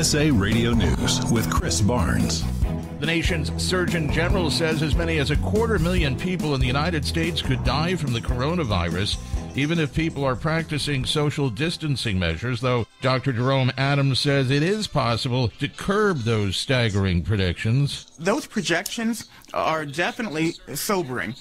USA Radio News with Chris Barnes. The nation's Surgeon General says as many as 250,000 people in the United States could die from the coronavirus, even if people are practicing social distancing measures, though Dr. Jerome Adams says it is possible to curb those staggering predictions. Those projections are definitely sobering,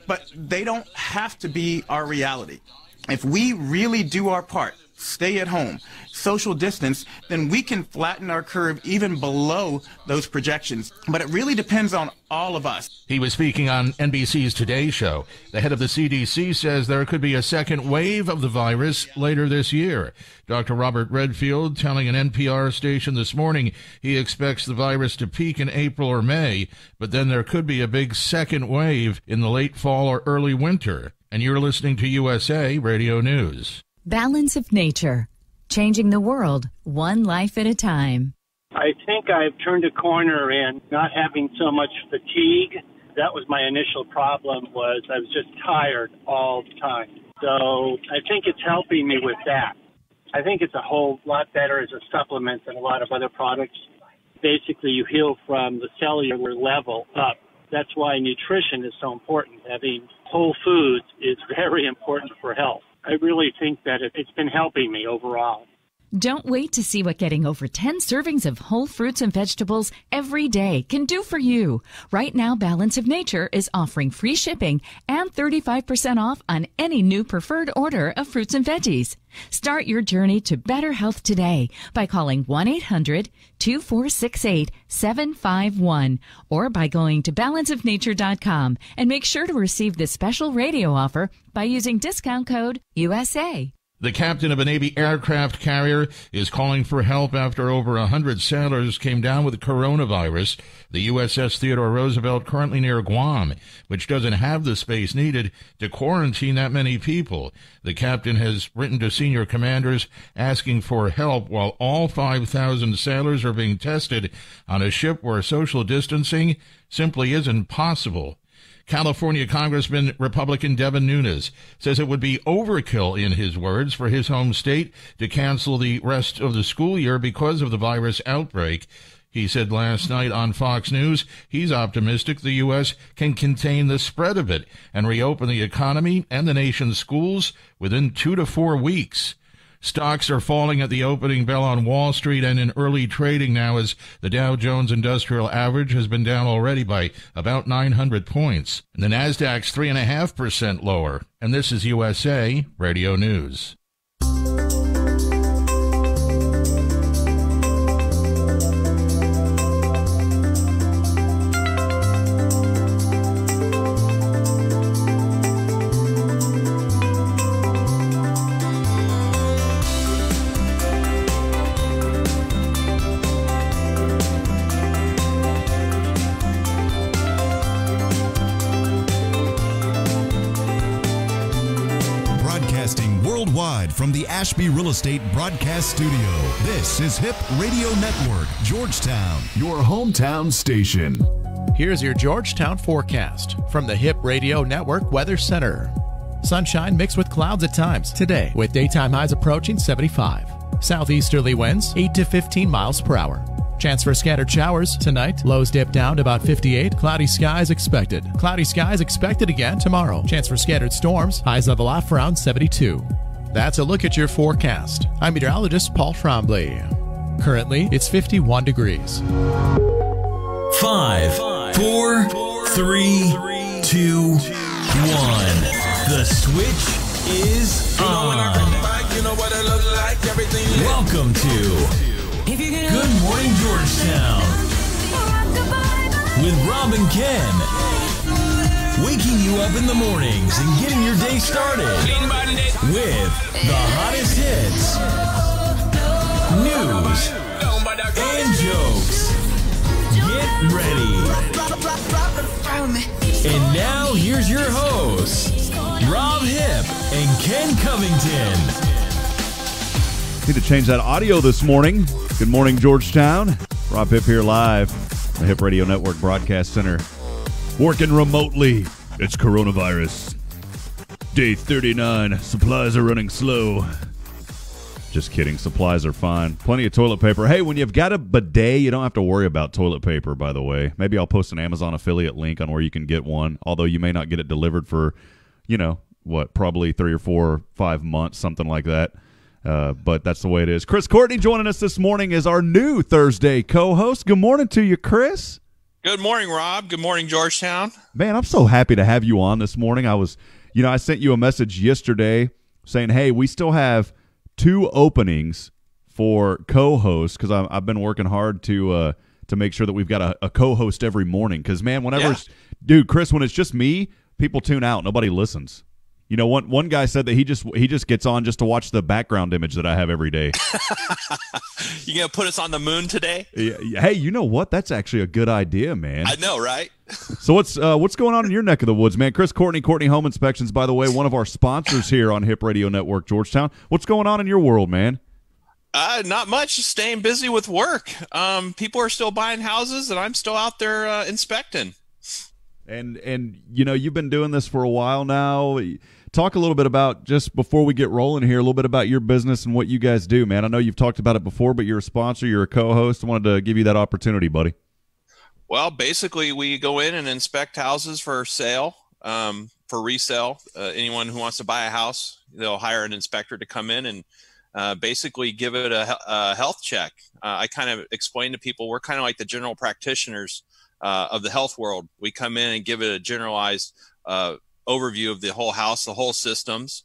but they don't have to be our reality. If we really do our part, stay at home, social distance, then we can flatten our curve even below those projections. But it really depends on all of us. He was speaking on NBC's Today Show. The head of the CDC says there could be a second wave of the virus later this year. Dr. Robert Redfield telling an NPR station this morning he expects the virus to peak in April or May, but then there could be a big second wave in the late fall or early winter. And you're listening to USA Radio News. Balance of nature, changing the world one life at a time. I think I've turned a corner in not having so much fatigue. That was my initial problem, was I was just tired all the time. So I think it's helping me with that. I think it's a whole lot better as a supplement than a lot of other products. Basically, you heal from the cellular level up. That's why nutrition is so important. Having whole foods is very important for health. I really think that it's been helping me overall. Don't wait to see what getting over 10 servings of whole fruits and vegetables every day can do for you. Right now, Balance of Nature is offering free shipping and 35% off on any new preferred order of fruits and veggies. Start your journey to better health today by calling 1-800-2468-751 or by going to balanceofnature.com and make sure to receive this special radio offer by using discount code USA. The captain of a Navy aircraft carrier is calling for help after over 100 sailors came down with the coronavirus. The USS Theodore Roosevelt, currently near Guam, which doesn't have the space needed to quarantine that many people. The captain has written to senior commanders asking for help while all 5,000 sailors are being tested on a ship where social distancing simply isn't possible. California Congressman Republican Devin Nunes says it would be overkill, in his words, for his home state to cancel the rest of the school year because of the virus outbreak. He said last night on Fox News he's optimistic the U.S. can contain the spread of it and reopen the economy and the nation's schools within 2 to 4 weeks. Stocks are falling at the opening bell on Wall Street and in early trading now as the Dow Jones Industrial Average has been down already by about 900 points. And the Nasdaq's 3.5% lower. And this is USA Radio News. From the Ashby Real Estate Broadcast Studio, this is HIP Radio Network, Georgetown, your hometown station. Here's your Georgetown forecast from the HIP Radio Network Weather Center. Sunshine mixed with clouds at times today, with daytime highs approaching 75. Southeasterly winds 8 to 15 miles per hour. Chance for scattered showers tonight. Lows dip down to about 58. Cloudy skies expected. Cloudy skies expected again tomorrow. Chance for scattered storms. Highs level off around 72. That's a look at your forecast. I'm meteorologist Paul Trombley. Currently, it's 51 degrees. 5, 4, 3, 2, 1. The switch is on. Welcome to Good Morning Georgetown with Rob and Ken. Waking you up in the mornings and getting your day started with the hottest hits, news, and jokes. Get ready. And now here's your hosts, Rob Hip and Ken Covington. Need to change that audio this morning. Good morning, Georgetown. Rob Hip here live, the Hip Radio Network Broadcast Center. Working remotely. It's coronavirus. Day 39. Supplies are running slow. Just kidding. Supplies are fine. Plenty of toilet paper. Hey, when you've got a bidet, you don't have to worry about toilet paper, by the way. Maybe I'll post an Amazon affiliate link on where you can get one, although you may not get it delivered for, probably 3 or 4 or 5 months, something like that. But that's the way it is. Courtney joining us this morning is our new Thursday co-host. Good morning to you, Chris. Good morning, Rob. Good morning, Georgetown. Man, I'm so happy to have you on this morning. I sent you a message yesterday saying, hey, we still have 2 openings for co-hosts because I've been working hard to make sure that we've got a co-host every morning. Because, man, dude, Chris, when it's just me, people tune out. Nobody listens. One guy said that he just gets on just to watch the background image that I have every day. You gonna put us on the moon today? Yeah. Hey, you know what? That's actually a good idea, man. I know, right? So what's going on in your neck of the woods, man? Courtney Home Inspections, by the way, one of our sponsors here on Hip Radio Network Georgetown. What's going on in your world, man? Not much. Just staying busy with work. People are still buying houses, and I'm still out there inspecting. And you've been doing this for a while now. Talk a little bit about, just before we get rolling here, a little bit about your business and what you guys do, man. I know you've talked about it before, but you're a sponsor, you're a co-host. I wanted to give you that opportunity, buddy. Well, basically, we go in and inspect houses for sale, for resale. Anyone who wants to buy a house, they'll hire an inspector to come in and basically give it a health check. I kind of explain to people we're kind of like the general practitioners of the health world. We come in and give it a generalized overview of the whole house, the whole systems.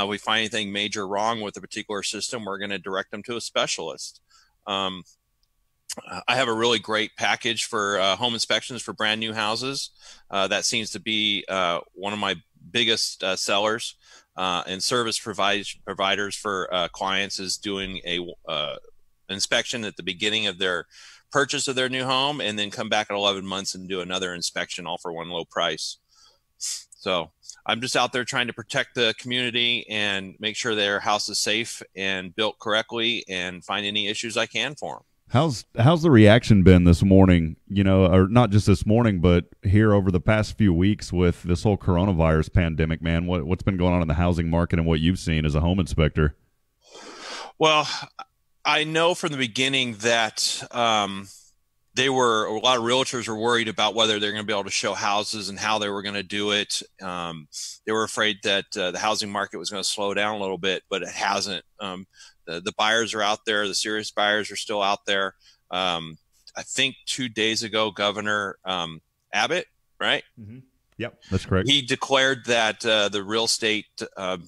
We find anything major wrong with a particular system, we're going to direct them to a specialist. I have a really great package for home inspections for brand new houses. That seems to be one of my biggest sellers. And service providers for clients is doing a inspection at the beginning of their purchase of their new home, and then come back at 11 months and do another inspection, all for one low price. So I'm just out there trying to protect the community and make sure their house is safe and built correctly, and find any issues I can for them. How's the reaction been this morning, or not just this morning, but here over the past few weeks with this whole coronavirus pandemic, man? What's been going on in the housing market and what you've seen as a home inspector? Well, I know from the beginning that a lot of realtors were worried about whether they're going to be able to show houses and how they were going to do it. They were afraid that the housing market was going to slow down a little bit, but it hasn't. The buyers are out there. The serious buyers are still out there. I think 2 days ago, Governor Abbott, right? Mm-hmm. Yep, that's correct. He declared that the real estate,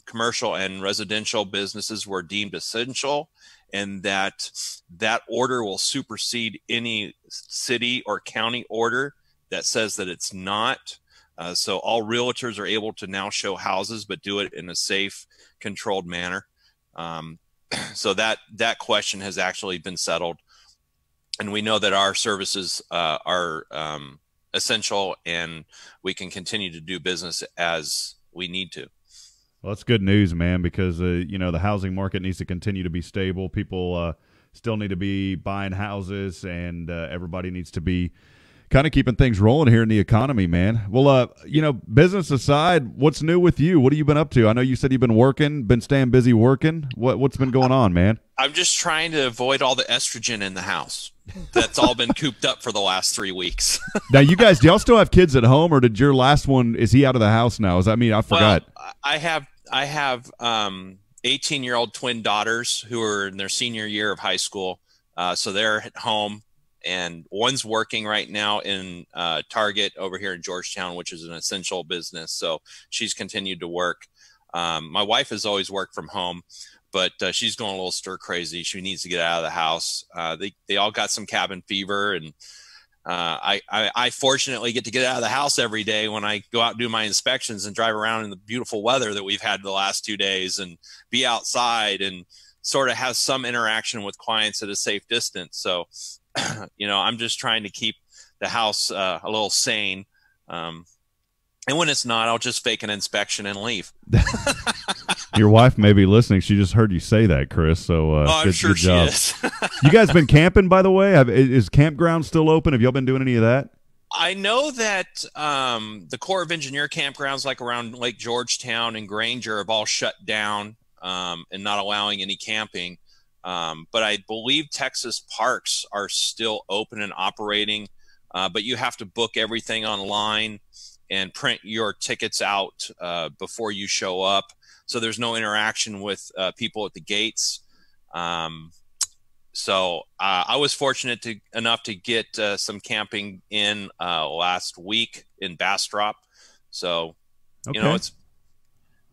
commercial and residential businesses were deemed essential, and that order will supersede any city or county order that says that it's not. So all realtors are able to now show houses, but do it in a safe, controlled manner. So that question has actually been settled, and we know that our services are essential, and we can continue to do business as we need to. Well, that's good news, man, because, the housing market needs to continue to be stable. People still need to be buying houses, and everybody needs to be kind of keeping things rolling here in the economy, man. Well, business aside, what's new with you? What have you been up to? I know you said you've been staying busy working. What's been going on, man? I'm just trying to avoid all the estrogen in the house. That's all been cooped up for the last 3 weeks. Now, you guys, do y'all still have kids at home, or did your last one, is he out of the house now? I forgot. Well, I have 18-year-old twin daughters who are in their senior year of high school. So they're at home, and one's working right now in Target over here in Georgetown, which is an essential business. So she's continued to work. My wife has always worked from home, but she's going a little stir crazy. She needs to get out of the house. They all got some cabin fever, and I fortunately get to get out of the house every day when I go out and do my inspections and drive around in the beautiful weather that we've had the last 2 days, and be outside and sort of have some interaction with clients at a safe distance. So, I'm just trying to keep the house a little sane. And when it's not, I'll just fake an inspection and leave. Your wife may be listening. She just heard you say that, Chris. So I'm sure good job. she is. You guys been camping, by the way? Is campground still open? Have y'all been doing any of that? I know that the Corps of Engineer campgrounds like around Lake Georgetown and Granger have all shut down and not allowing any camping. But I believe Texas parks are still open and operating, but you have to book everything online and print your tickets out before you show up. So there's no interaction with people at the gates. So I was fortunate enough to get some camping in last week in Bastrop. So, okay.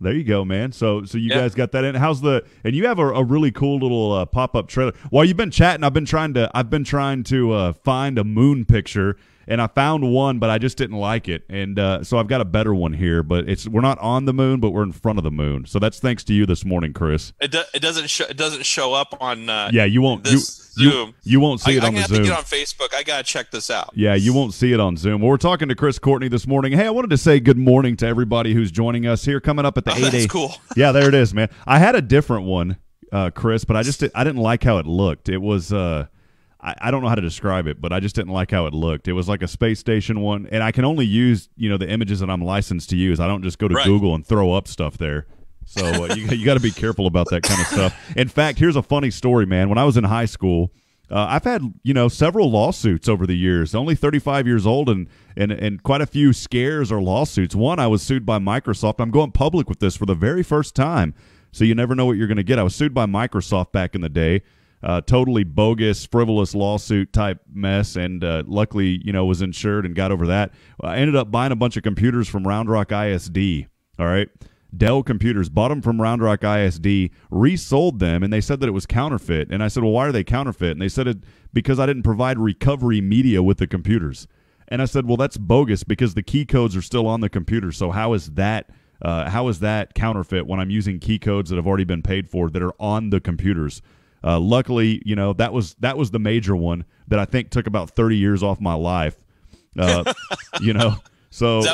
There you go, man. So you guys got that in. And you have a really cool little pop-up trailer. While you've been chatting, I've been trying to find a moon picture, and I found one, but I just didn't like it. And so I've got a better one here, but we're not on the moon, but we're in front of the moon. So that's thanks to you this morning, Chris. It doesn't show up on you won't Zoom. You won't see it on the Zoom. I have to get on Facebook. I gotta check this out. Yeah, you won't see it on Zoom. Well, we're talking to Chris Courtney this morning. Hey, I wanted to say good morning to everybody who's joining us here. Coming up at the 8 a.m. That's cool. Yeah, there it is, man. I had a different one, Chris, but I didn't like how it looked. It was I don't know how to describe it, but I just didn't like how it looked. It was like a space station one, and I can only use the images that I'm licensed to use. I don't just go to Google and throw up stuff there. So you got to be careful about that kind of stuff. In fact, here's a funny story, man. When I was in high school, I've had several lawsuits over the years. Only 35 years old, and quite a few scares or lawsuits. One, I was sued by Microsoft. I'm going public with this for the very first time, so you never know what you're going to get. I was sued by Microsoft back in the day. Totally bogus, frivolous lawsuit type mess, and luckily, was insured and got over that. I ended up buying a bunch of computers from Round Rock ISD. All right. Dell computers, bought them from Round Rock ISD, resold them, and they said that it was counterfeit. And I said, well, why are they counterfeit? And they said because I didn't provide recovery media with the computers. And I said, well, that's bogus because the key codes are still on the computer. So how is that counterfeit when I'm using key codes that have already been paid for that are on the computers? Luckily, that was the major one that I think took about 30 years off my life. So is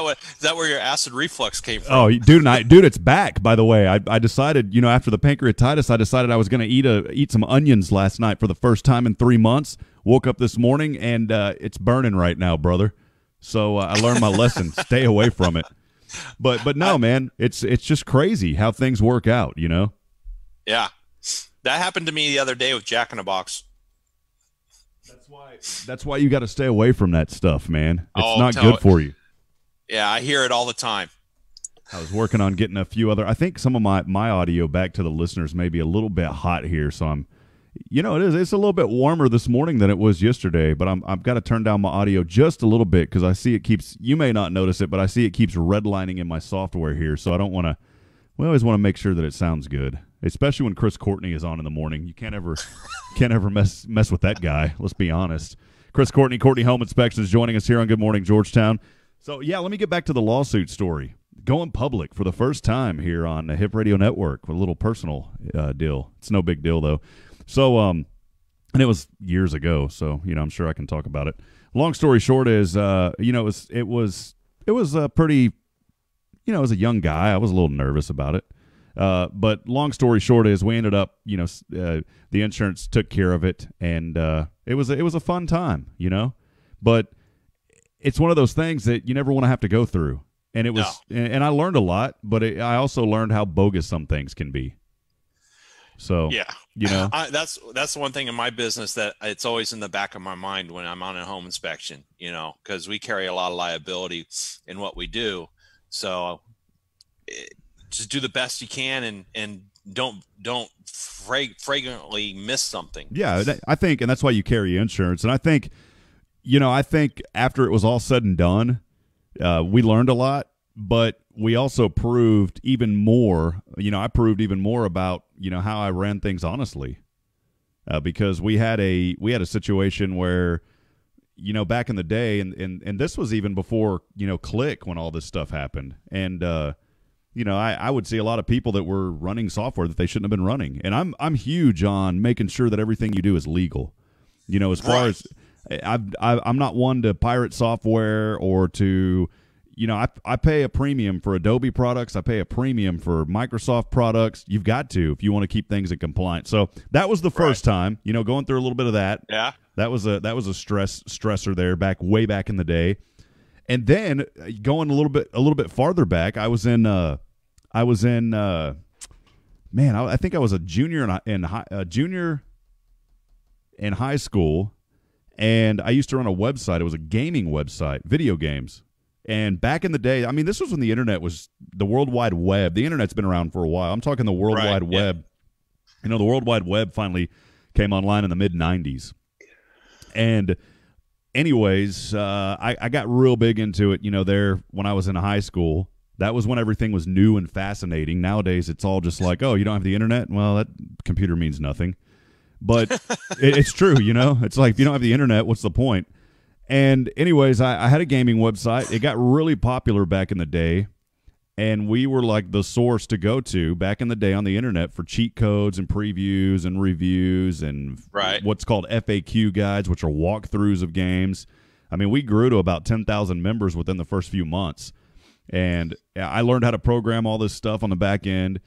that where your acid reflux came from? Oh, dude, it's back. By the way, I decided, after the pancreatitis, I decided I was going to eat some onions last night for the first time in 3 months. Woke up this morning and it's burning right now, brother. So I learned my lesson. Stay away from it. But no, man, it's just crazy how things work out. Yeah, that happened to me the other day with Jack in the Box. That's why you got to stay away from that stuff, man. It's not good for you. Yeah, I hear it all the time. I was working on getting a few other. I think some of my audio back to the listeners may be a little bit hot here, so I'm. It's a little bit warmer this morning than it was yesterday, but I've got to turn down my audio just a little bit because I see it keeps. You may not notice it, but I see it keeps redlining in my software here, so I don't want to. We always want to make sure that it sounds good, especially when Chris Courtney is on in the morning. You can't ever mess with that guy. Let's be honest. Chris Courtney Home Inspections, joining us here on Good Morning Georgetown. So, yeah, let me get back to the lawsuit story. Going public for the first time here on the Hip Radio Network with a little personal deal. It's no big deal, though. So, and it was years ago, so, I'm sure I can talk about it. Long story short is, it was a pretty, as a young guy, I was a little nervous about it. But long story short is we ended up, the insurance took care of it, and it was a fun time, But it's one of those things that you never want to have to go through. And it was, and I learned a lot, but I also learned how bogus some things can be. So, yeah, that's the one thing in my business that it's always in the back of my mind when I'm on a home inspection, because we carry a lot of liability in what we do. So just do the best you can and don't flagrantly miss something. Yeah, I think, and that's why you carry insurance. And I think, I think after it was all said and done, we learned a lot, but we also proved even more. I proved even more about how I ran things honestly, because we had a situation where back in the day, and this was even before Click, when all this stuff happened, and I would see a lot of people that were running software that they shouldn't have been running, and I'm huge on making sure that everything you do is legal. As far as I'm not one to pirate software or to, I pay a premium for Adobe products. I pay a premium for Microsoft products. You've got to, if you want to keep things in compliance. So that was the first time, going through a little bit of that. Yeah. That was a stressor there way back in the day. And then going a little bit farther back, I think I was a junior in high school, and I used to run a website. It was a gaming website, video games. And back in the day, I mean, this was when the internet was the World Wide Web. The internet's been around for a while. I'm talking the World Wide Web. You know, the World Wide Web finally came online in the mid-'90s. And anyways, I got real big into it, you know, there when I was in high school. That was when everything was new and fascinating. Nowadays, it's all just like, oh, you don't have the internet? Well, that computer means nothing. But it's true, you know? It's like, if you don't have the internet, what's the point? And anyways, I had a gaming website. It got really popular back in the day. And we were like the source to go to back in the day on the internet for cheat codes and previews and reviews and what's called FAQ guides, which are walkthroughs of games. I mean, we grew to about 10,000 members within the first few months. And I learned how to program all this stuff on the back end.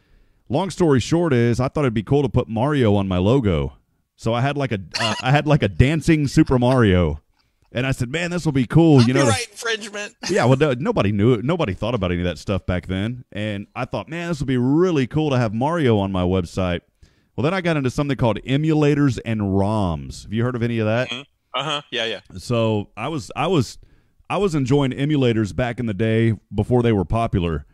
Long story short is I thought it'd be cool to put Mario on my logo. So I had like a dancing Super Mario. And I said, man, this will be cool. Copyright infringement. Yeah, well, nobody knew it. Nobody thought about any of that stuff back then. And I thought, man, this would be really cool to have Mario on my website. Well, then I got into something called emulators and ROMs. Have you heard of any of that? Mm-hmm. Yeah. So I was enjoying emulators back in the day before they were popular.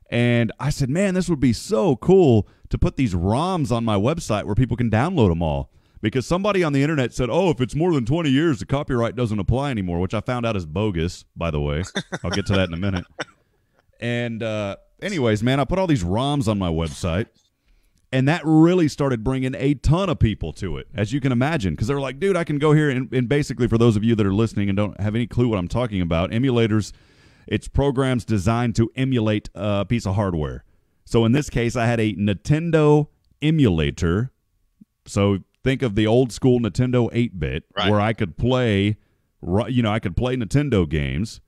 And I said, man, this would be so cool to put these ROMs on my website where people can download them all. Because somebody on the internet said, oh, if it's more than 20 years, the copyright doesn't apply anymore, which I found out is bogus, by the way. I'll get to that in a minute. And anyways, man, I put all these ROMs on my website, and that really started bringing a ton of people to it, as you can imagine, because they were like, dude, I can go here, and basically for those of you that are listening and don't have any clue what I'm talking about, emulators, it's programs designed to emulate a piece of hardware. So in this case, I had a Nintendo emulator, so think of the old school Nintendo 8-bit where I could play, Nintendo games,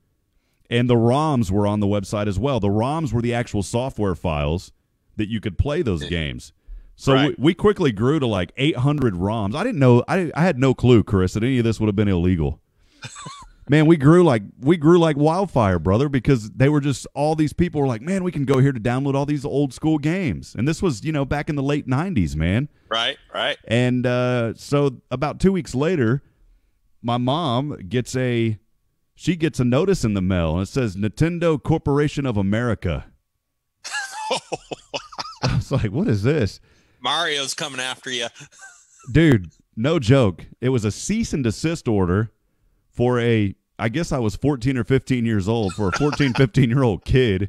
and the ROMs were on the website as well. The ROMs were the actual software files that you could play those games. So we quickly grew to like 800 ROMs. I didn't know, I had no clue, Chris, that any of this would have been illegal. Man, we grew like wildfire, brother, because they were just, all these people were like, man, we can go here to download all these old school games. And this was, back in the late 90s, man. Right. And so about 2 weeks later, my mom gets a notice in the mail, and it says Nintendo Corporation of America. I was like, what is this? Mario's coming after you. Dude, no joke. It was a cease and desist order for I guess I was 14 or 15 years old, for a 14, 15-year-old kid,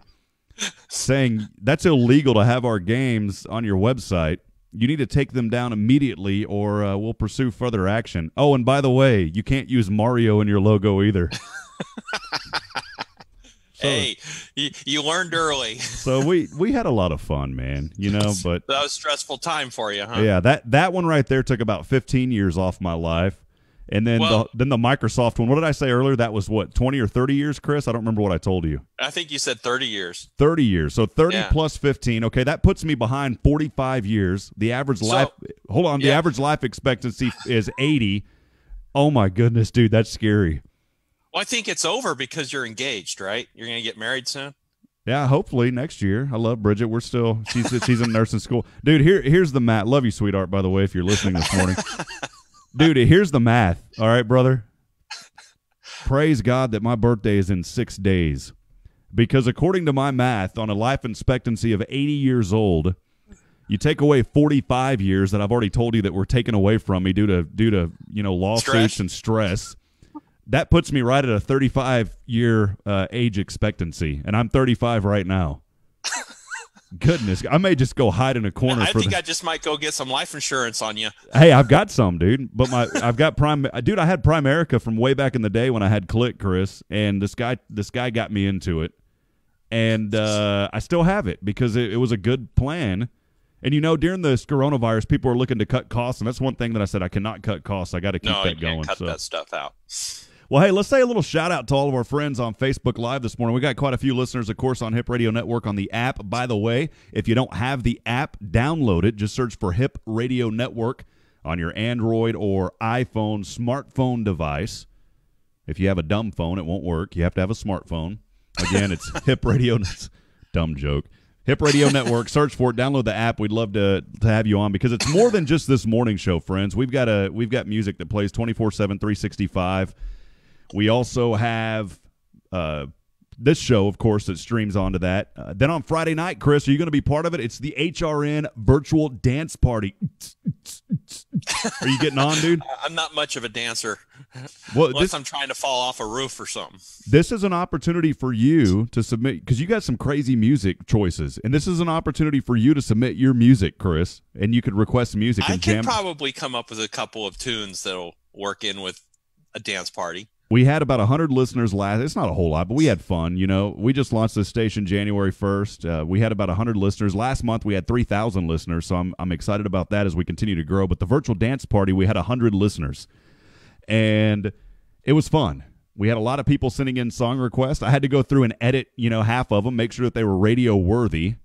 saying that's illegal to have our games on your website. You need to take them down immediately, or we'll pursue further action. Oh, and by the way, you can't use Mario in your logo either. Hey, you learned early. So we had a lot of fun, man, but that was a stressful time for you, huh? Yeah, that one right there took about 15 years off my life. And then the Microsoft one, what did I say earlier? That was what, 20 or 30 years, Chris? I don't remember what I told you. I think you said 30 years. 30 years. So 30 plus 15. Okay, that puts me behind 45 years. The average the average life expectancy is 80. Oh my goodness, dude, that's scary. Well, I think it's over because you're engaged, right? You're going to get married soon? Yeah, hopefully next year. I love Bridget. We're still, she's in nursing school. Dude, here's the math. Love you, sweetheart, by the way, if you're listening this morning. Dude, here's the math. All right, brother? Praise God that my birthday is in 6 days. Because according to my math, on a life expectancy of 80 years old, you take away 45 years that I've already told you that were taken away from me due to lawsuits and stress. That puts me right at a 35-year age expectancy, and I'm 35 right now. Goodness, I may just go hide in a corner. I just might go get some life insurance on you. Hey, I've got some, dude. But I've got Dude, I had Primerica from way back in the day when I had Click, Chris, and this guy got me into it, and I still have it because it was a good plan. And during this coronavirus, people are looking to cut costs, and that's one thing that I said I cannot cut costs. I got to keep that going. No, cut that stuff out. Well, hey, let's say a little shout-out to all of our friends on Facebook Live this morning. We got quite a few listeners, of course, on Hip Radio Network on the app. By the way, if you don't have the app, download it. Just search for Hip Radio Network on your Android or iPhone smartphone device. If you have a dumb phone, it won't work. You have to have a smartphone. Again, it's Hip Radio. Dumb joke. Hip Radio Network. Search for it. Download the app. We'd love to have you on because it's more than just this morning show, friends. We've got music that plays 24/7, 365. We also have this show, of course, that streams onto that. Then on Friday night, Chris, are you going to be part of it? It's the HRN Virtual Dance Party. Are you getting on, dude? I'm not much of a dancer. Well, unless I'm trying to fall off a roof or something. This is an opportunity for you to submit, because you got some crazy music choices, and this is an opportunity for you to submit your music, Chris, and you could request music and jam. I could probably come up with a couple of tunes that'll work in with a dance party. We had about 100 listeners last. It's not a whole lot, but we had fun. You know, we just launched this station January 1st. We had about 100 listeners. Last month, we had 3,000 listeners, so I'm excited about that as we continue to grow. But the virtual dance party, we had 100 listeners, and it was fun. We had a lot of people sending in song requests. I had to go through and edit, half of them, make sure that they were radio worthy.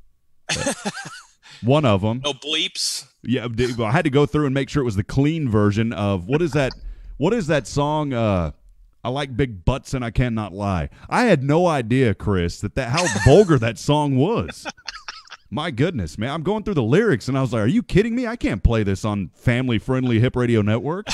One of them. No bleeps. Yeah, I had to go through and make sure it was the clean version of what is that? What is that song? I like big butts and I cannot lie. I had no idea, Chris, that how vulgar that song was. My goodness, man. I'm going through the lyrics and I was like, are you kidding me? I can't play this on family-friendly Hip Radio Network.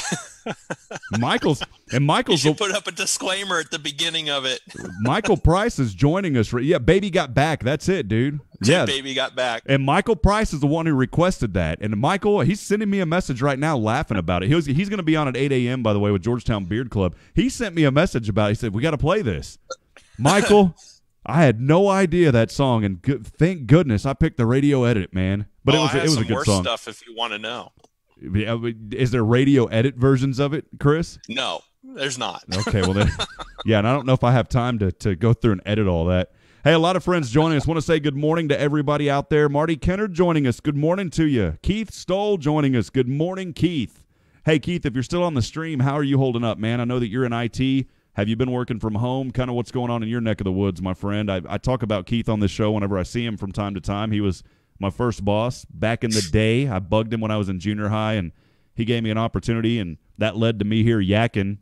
Michael You should put up a disclaimer at the beginning of it. Michael Price is joining us. Yeah, Baby Got Back. That's it, dude. Yeah, Baby Got Back. And Michael Price is the one who requested that. And Michael, he's sending me a message right now laughing about it. He's going to be on at 8 a.m., by the way, with Georgetown Beard Club. He sent me a message about it. He said, we got to play this. Michael, I had no idea that song, and thank goodness I picked the radio edit, man. But it was a good song. Stuff if you want to know. Is there radio edit versions of it, Chris? No, there's not. Okay, well then, yeah, and I don't know if I have time to go through and edit all that. Hey, a lot of friends joining us. Want to say good morning to everybody out there. Marty Kennard joining us. Good morning to you. Keith Stoll joining us. Good morning, Keith. Hey, Keith, if you're still on the stream, how are you holding up, man? I know that you're in IT. Have you been working from home? Kind of what's going on in your neck of the woods, my friend? I talk about Keith on this show whenever I see him from time to time. He was my first boss back in the day. I bugged him when I was in junior high, and he gave me an opportunity, and that led to me here yakking,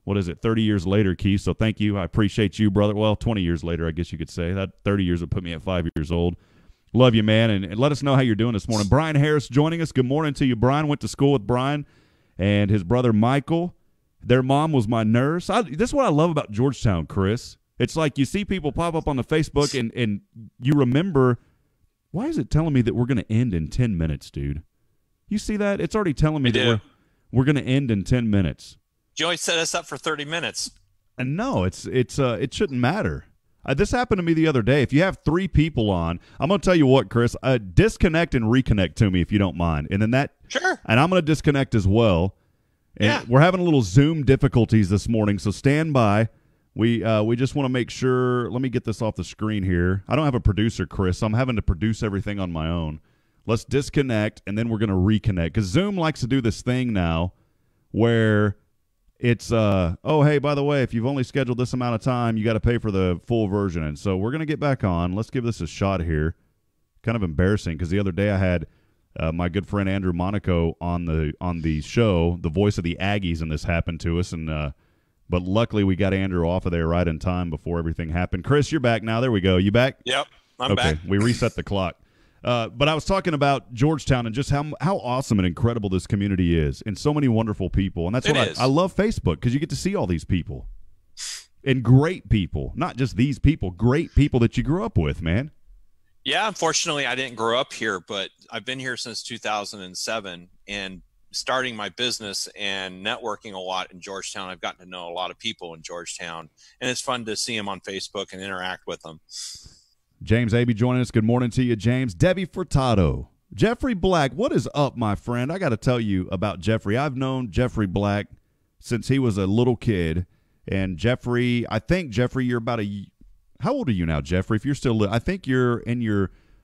30 years later, Keith. So thank you. I appreciate you, brother. Well, 20 years later, I guess you could say. That 30 years would put me at 5 years old. Love you, man, and let us know how you're doing this morning. Brian Harris joining us. Good morning to you, Brian. Went to school with Brian and his brother Michael. Their mom was my nurse. This is what I love about Georgetown, Chris. It's like you see people pop up on the Facebook, and you remember, why is it telling me that we're going to end in 10 minutes, dude? You see that? It's already telling me that we're going to end in 10 minutes. You always set us up for 30 minutes. And no, it shouldn't matter. This happened to me the other day. If you have 3 people on, I'm going to tell you what, Chris, disconnect and reconnect to me if you don't mind. And then Sure. And I'm going to disconnect as well. And yeah. We're having a little Zoom difficulties this morning, so stand by. We just want to make sure. Let me get this off the screen here. I don't have a producer, Chris, so I'm having to produce everything on my own. Let's disconnect, and then we're going to reconnect. Because Zoom likes to do this thing now where it's, hey, by the way, if you've only scheduled this amount of time, you got to pay for the full version. And so we're going to get back on. Let's give this a shot here. Kind of embarrassing because the other day I had my good friend Andrew Monaco on the show, the voice of the Aggies, and this happened to us. But luckily we got Andrew off of there right in time before everything happened. Chris, you're back now. There we go. You back? Yep, I'm back. We reset the clock. But I was talking about Georgetown and just how awesome and incredible this community is, and so many wonderful people. And that's what I love Facebook, because you get to see all these people and great people, not just these people, great people that you grew up with, man. Yeah, unfortunately, I didn't grow up here, but I've been here since 2007, and starting my business and networking a lot in Georgetown, I've gotten to know a lot of people in Georgetown, and it's fun to see them on Facebook and interact with them. James Abbey joining us. Good morning to you, James. Debbie Furtado. Jeffrey Black, what is up, my friend? I got to tell you about Jeffrey. I've known Jeffrey Black since he was a little kid. And Jeffrey, I think, Jeffrey, you're about how old are you now, Jeffrey? If you're still, I think you're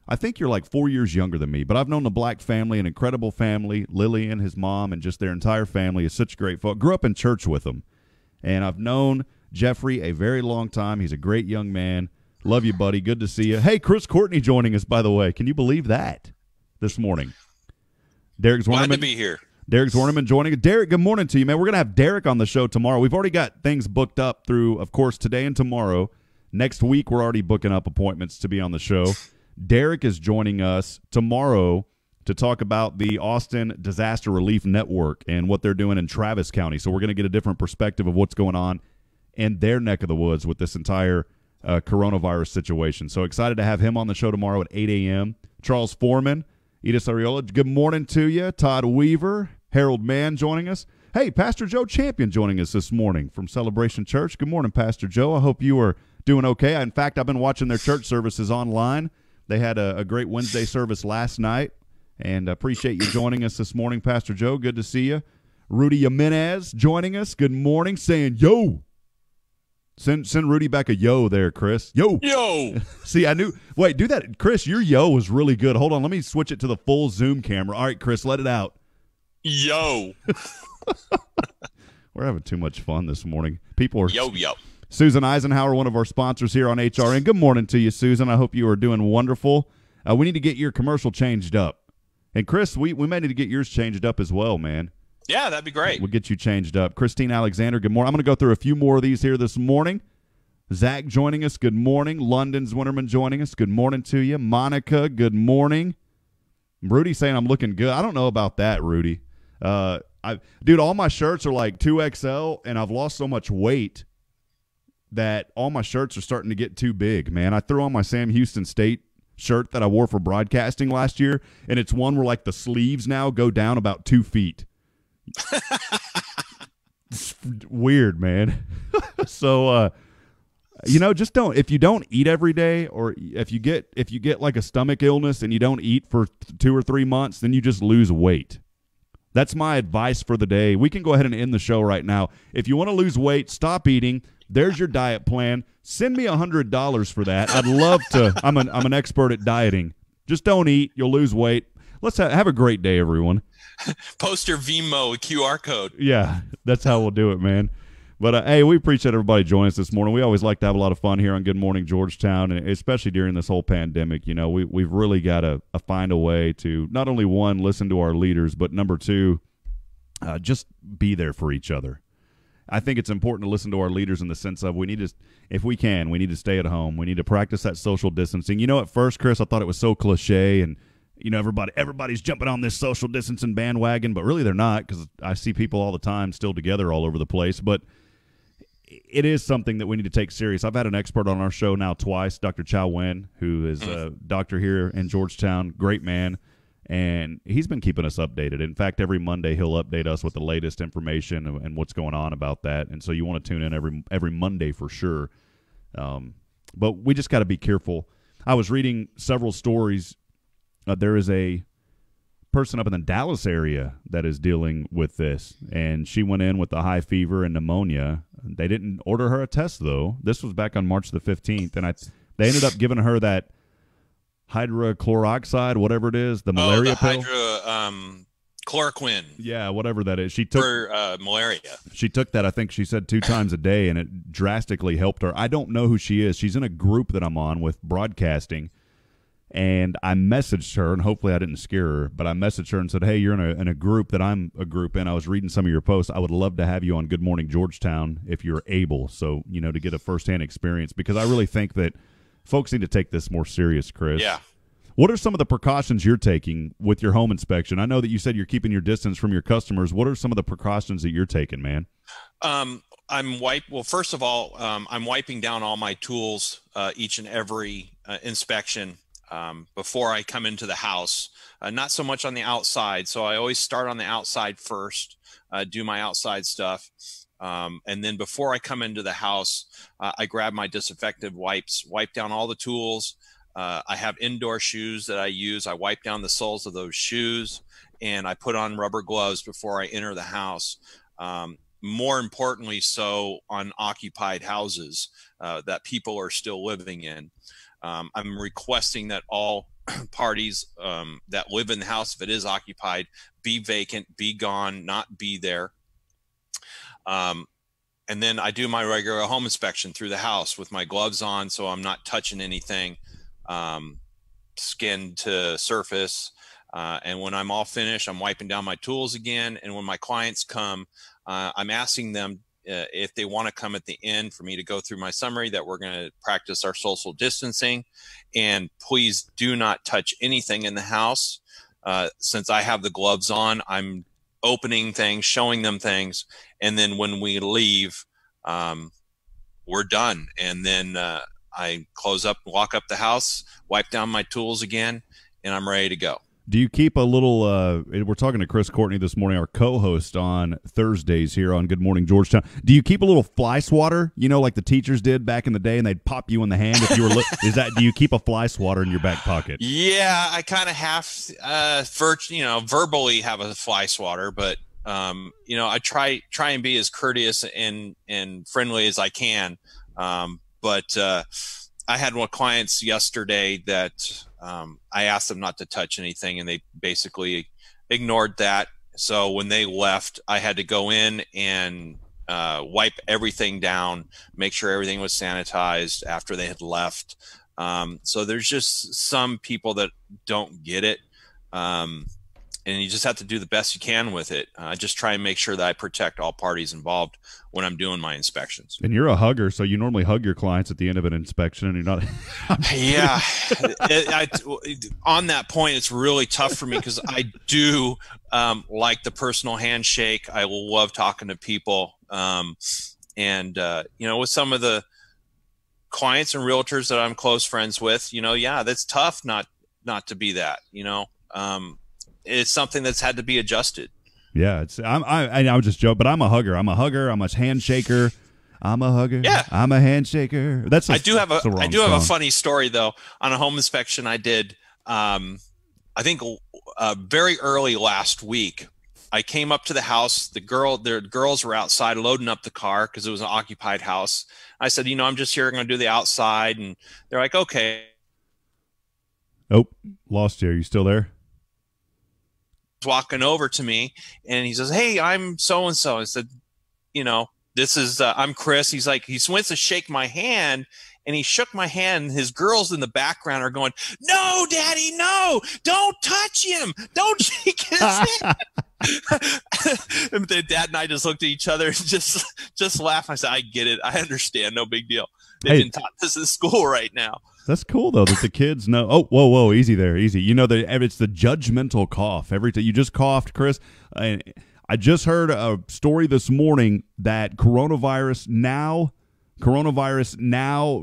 like 4 years younger than me. But I've known the Black family, an incredible family. Lillian, his mom, and just their entire family is such great folk. Grew up in church with them. And I've known Jeffrey a very long time. He's a great young man. Love you, buddy. Good to see you. Hey, Chris Courtney joining us, by the way. Can you believe that this morning? Derek Zwerneman. Glad to be here. Derek Zwerneman joining us. Derek, good morning to you, man. We're going to have Derek on the show tomorrow. We've already got things booked up through, of course, today and tomorrow. Next week, we're already booking up appointments to be on the show. Derek is joining us tomorrow to talk about the Austin Disaster Relief Network and what they're doing in Travis County. So we're going to get a different perspective of what's going on in their neck of the woods with this entire coronavirus situation. So excited to have him on the show tomorrow at 8 a.m. Charles Foreman, Edith Ariola, good morning to you. Todd Weaver, Harold Mann joining us. Hey, Pastor Joe Champion joining us this morning from Celebration Church. Good morning, Pastor Joe. I hope you are doing okay. In fact, I've been watching their church services online. They had a great Wednesday service last night. And appreciate you joining us this morning, Pastor Joe. Good to see you. Rudy Jimenez joining us. Good morning, saying yo. Send Rudy back a yo there, Chris. Yo. Yo. See, I knew. Wait, do that. Chris, your yo was really good. Hold on. Let me switch it to the full Zoom camera. All right, Chris, let it out. Yo. We're having too much fun this morning. People are. Yo. Susan Eisenhower, one of our sponsors here on HRN. Good morning to you, Susan. I hope you are doing wonderful. We need to get your commercial changed up. And, Chris, we may need to get yours changed up as well, man. Yeah, that'd be great. We'll get you changed up. Christine Alexander, good morning. I'm going to go through a few more of these here this morning. Zach joining us, good morning. London's Winterman joining us, good morning to you. Monica, good morning. Rudy saying I'm looking good. I don't know about that, Rudy. Dude, all my shirts are like 2XL, and I've lost so much weight that all my shirts are starting to get too big, man. I threw on my Sam Houston State shirt that I wore for broadcasting last year, and it's one where like the sleeves now go down about 2 feet. It's weird, man. So just don't, if you don't eat every day, or if you get like a stomach illness and you don't eat for 2 or 3 months, then you just lose weight. That's my advice for the day. We can go ahead and end the show right now. If you want to lose weight, stop eating. There's your diet plan. Send me $100 for that. I'd love to. I'm an expert at dieting. Just don't eat. You'll lose weight. Let's have a great day, everyone. Post your Vimo QR code. Yeah, that's how we'll do it, man. But, hey, we appreciate everybody joining us this morning. We always like to have a lot of fun here on Good Morning Georgetown, and especially during this whole pandemic. You know, we've really got to find a way to not only, one, listen to our leaders, but number two, just be there for each other. I think it's important to listen to our leaders in the sense of we need to stay at home. We need to practice that social distancing. You know, at first, Chris, I thought it was so cliche, and you know, everybody's jumping on this social distancing bandwagon, but really they're not, because I see people all the time still together all over the place. But it is something that we need to take serious. I've had an expert on our show now twice, Dr. Chow Wen, who is a doctor here in Georgetown, great man, and he's been keeping us updated. In fact, every Monday he'll update us with the latest information and what's going on about that. And so you want to tune in every Monday for sure. But we just got to be careful. I was reading several stories. There is a person up in the Dallas area that is dealing with this, and she went in with a high fever and pneumonia. They didn't order her a test, though. This was back on March the 15th, and they ended up giving her that hydrochloroxide, whatever it is, the malaria pill. Chloroquine. Yeah, whatever that is. She took for malaria. She took that, I think she said 2 times a day, and it drastically helped her. I don't know who she is. She's in a group that I'm on with broadcasting. And I messaged her, and hopefully I didn't scare her, but I messaged her and said, hey, you're in a group that I'm a group in. I was reading some of your posts. I would love to have you on Good Morning Georgetown if you're able, so, you know, to get a firsthand experience, because I really think that folks need to take this more serious, Chris. Yeah. What are some of the precautions you're taking with your home inspection? I know that you said you're keeping your distance from your customers. What are some of the precautions that you're taking, man? First of all, I'm wiping down all my tools each and every inspection before I come into the house, not so much on the outside. So I always start on the outside first, do my outside stuff. And then before I come into the house, I grab my disinfectant wipes, wipe down all the tools. I have indoor shoes that I use. I wipe down the soles of those shoes, and I put on rubber gloves before I enter the house. More importantly, so on occupied houses that people are still living in. I'm requesting that all parties that live in the house, if it is occupied, be vacant, be gone, not be there. And then I do my regular home inspection through the house with my gloves on, so I'm not touching anything, skin to surface. And when I'm all finished, I'm wiping down my tools again. And when my clients come, I'm asking them if they want to come at the end for me to go through my summary, that we're going to practice our social distancing. And please do not touch anything in the house. Since I have the gloves on, I'm opening things, showing them things. And then when we leave, we're done. And then I close up, lock up the house, wipe down my tools again, and I'm ready to go. Do you keep a little we're talking to Chris Courtney this morning, our co-host on Thursdays here on Good Morning Georgetown. Do you keep a little fly swatter, like the teachers did back in the day, and they'd pop you in the hand if you were do you keep a fly swatter in your back pocket? Yeah, I kind of have verbally have a fly swatter, but I try and be as courteous and friendly as I can. But I had one clients yesterday that I asked them not to touch anything, and they basically ignored that. So when they left, I had to go in and wipe everything down, make sure everything was sanitized after they had left. So there's just some people that don't get it. And you just have to do the best you can with it. I just try and make sure that I protect all parties involved when I'm doing my inspections. And you're a hugger, so you normally hug your clients at the end of an inspection, and you're not. Yeah. On that point, it's really tough for me because I do like the personal handshake. I love talking to people. With some of the clients and realtors that I'm close friends with, that's tough not to be that, it's something that's had to be adjusted. Yeah, I'm just joking, but I'm a hugger. I'm a handshaker. I'm a hugger. Yeah, I'm a handshaker. I do have a funny story though. On a home inspection I did, I think very early last week. I came up to the house. The girls were outside loading up the car because it was an occupied house. I said, I'm just here. I'm going to do the outside, and they're like, okay. Oh, lost you. Are you still there? Walking over to me, and he says, "Hey, I'm so and so." I said, "This is I'm Chris." He's like, he went to shake my hand, and he shook my hand. And his girls in the background are going, "No, Daddy, no! Don't touch him! Don't shake his hand!" And the dad and I just looked at each other and just laughed. I said, "I get it. I understand. No big deal. They've been taught this in school right now." That's cool, though, that the kids know. Oh, whoa, easy there, easy. It's the judgmental cough. Every time you just coughed, Chris. I just heard a story this morning that coronavirus now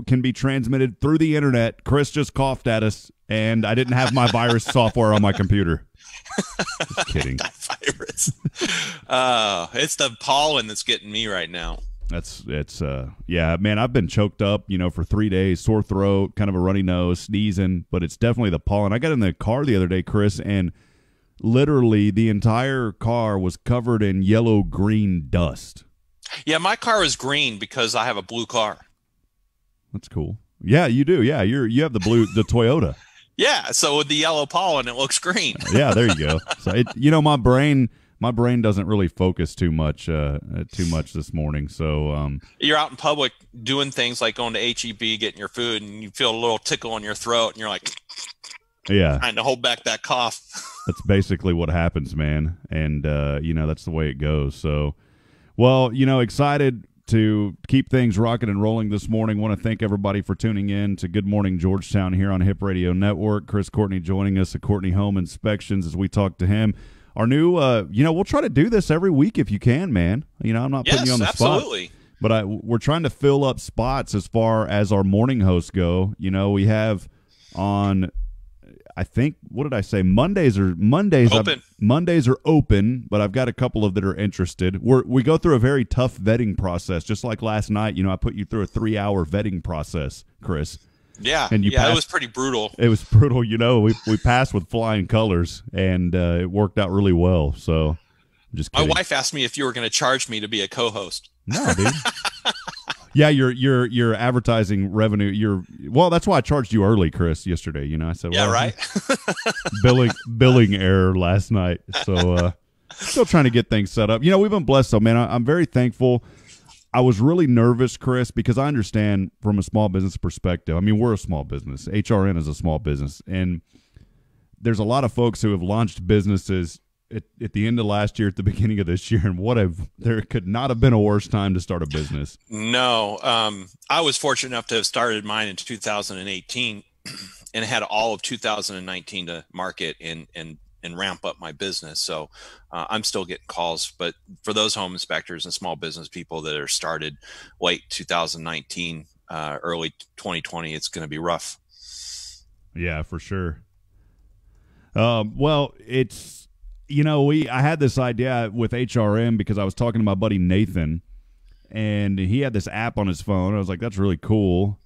can be transmitted through the internet. Chris just coughed at us, and I didn't have my virus software on my computer. Just kidding. Virus. It's the pollen that's getting me right now. Yeah, man, I've been choked up, for 3 days, sore throat, kind of a runny nose, sneezing, but it's definitely the pollen. I got in the car the other day, Chris, and literally the entire car was covered in yellow-green dust. Yeah, my car is green because I have a blue car. That's cool. Yeah, you do. Yeah, you have the Toyota. Yeah, so with the yellow pollen, it looks green. Yeah, there you go. So my brain doesn't really focus too much this morning. So you're out in public doing things like going to HEB, getting your food, and you feel a little tickle in your throat, and you're like, yeah, trying to hold back that cough. That's basically what happens, man. And that's the way it goes. So, well, excited to keep things rocking and rolling this morning. Want to thank everybody for tuning in to Good Morning Georgetown here on Hip Radio Network. Chris Courtney joining us at Courtney Home Inspections as we talk to him. Our new, we'll try to do this every week if you can, man. I'm not putting you on the absolutely. Spot. But we're trying to fill up spots as far as our morning hosts go. We have on, I think, what did I say? Mondays are open. Mondays are open, but I've got a couple of that are interested. We go through a very tough vetting process, just like last night. I put you through a 3-hour vetting process, Chris. Yeah, and it was pretty brutal. It was brutal. We passed with flying colors, and it worked out really well. So, I'm just kidding. My wife asked me if you were going to charge me to be a co-host. No, dude. Yeah, your advertising revenue. That's why I charged you early, Chris, yesterday. I said, yeah, right. billing error last night. So, still trying to get things set up. We've been blessed, though, man. I'm very thankful. I was really nervous, Chris, because I understand from a small business perspective. I mean, we're a small business. HRN is a small business. And there's a lot of folks who have launched businesses at the end of last year, at the beginning of this year, and there could not have been a worse time to start a business. No, I was fortunate enough to have started mine in 2018 and had all of 2019 to market and ramp up my business. So I'm still getting calls, but for those home inspectors and small business people that are started late 2019, early 2020, it's going to be rough. Yeah, for sure. Well, it's, I had this idea with HRM because I was talking to my buddy Nathan, and he had this app on his phone. I was like, that's really cool.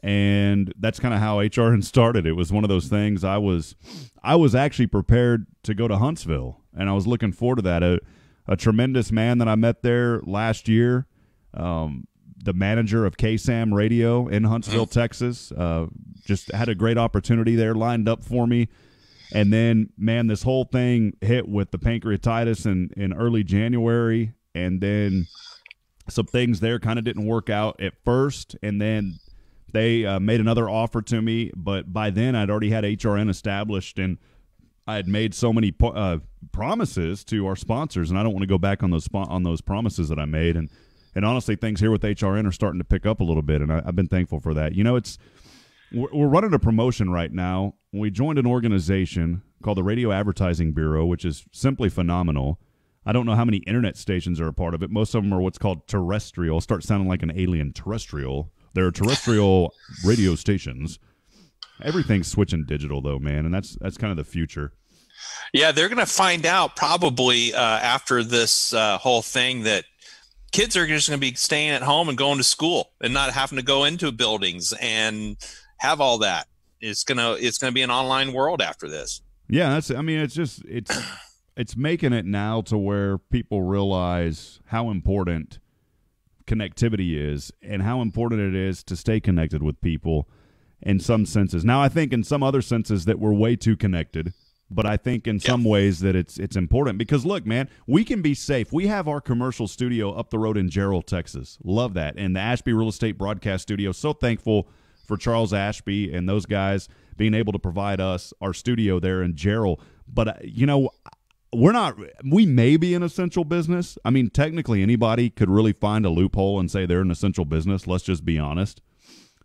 And that's kind of how HRM started. It was one of those things. I was actually prepared to go to Huntsville, and I was looking forward to that. A tremendous man that I met there last year, the manager of KSAM Radio in Huntsville, Texas, just had a great opportunity there lined up for me. And then, man, this whole thing hit with the pancreatitis in early January, and then some things there kind of didn't work out at first, and then they made another offer to me, but by then I'd already had HRN established, and I had made so many promises to our sponsors, and I don't want to go back on those promises that I made. And honestly, things here with HRN are starting to pick up a little bit, and I've been thankful for that. We're running a promotion right now. We joined an organization called the Radio Advertising Bureau, which is simply phenomenal. I don't know how many internet stations are a part of it. Most of them are what's called terrestrial. Start sounding like an alien. Terrestrial. They're terrestrial radio stations. Everything's switching digital, though, man, and that's kind of the future. Yeah, they're going to find out probably after this whole thing that kids are just going to be staying at home and going to school and not having to go into buildings and have all that. It's gonna be an online world after this. Yeah, it's making it now to where people realize how important connectivity is and how important it is to stay connected with people in some senses. Now, I think in some other senses that we're way too connected, but I think in some ways that it's important because, look, man, we can be safe. We have our commercial studio up the road in Gerald, Texas. Love that. And the Ashby Real Estate Broadcast Studio. So thankful for Charles Ashby and those guys being able to provide us our studio there in Gerald. But, we may be an essential business. I mean, technically anybody could really find a loophole and say they're an essential business. Let's just be honest.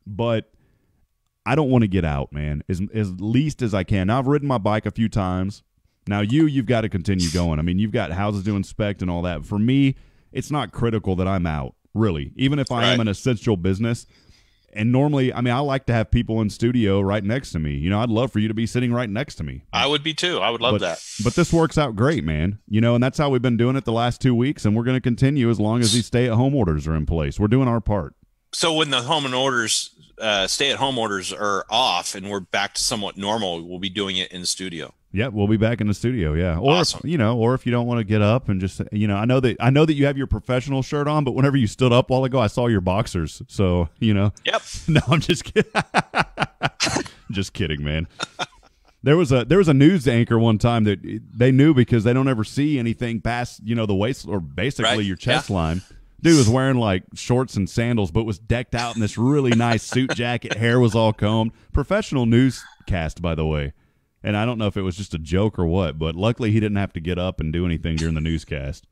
But I don't want to get out, man, as least as I can. Now, I've ridden my bike a few times. Now, you've got to continue going. I mean, you've got houses to inspect and all that. For me, it's not critical that I'm out, really, even if I am an essential business. And normally, I like to have people in studio right next to me. I'd love for you to be sitting right next to me. I would be too. I would love that. But this works out great, man. And that's how we've been doing it the last 2 weeks, and we're going to continue as long as these stay-at-home orders are in place. We're doing our part. So when the stay-at-home orders are off and we're back to somewhat normal, we'll be doing it in the studio. Yeah, we'll be back in the studio. Yeah, or awesome. If you don't want to get up and just, I know that you have your professional shirt on, but whenever you stood up a while ago, I saw your boxers. So Yep. No, I'm just kidding. Just kidding, man. There was a news anchor one time that they knew because they don't ever see anything past the waist or basically your chest line. Dude was wearing like shorts and sandals, but was decked out in this really nice suit jacket. Hair was all combed. Professional newscast, by the way. And I don't know if it was just a joke or what, but luckily he didn't have to get up and do anything during the newscast.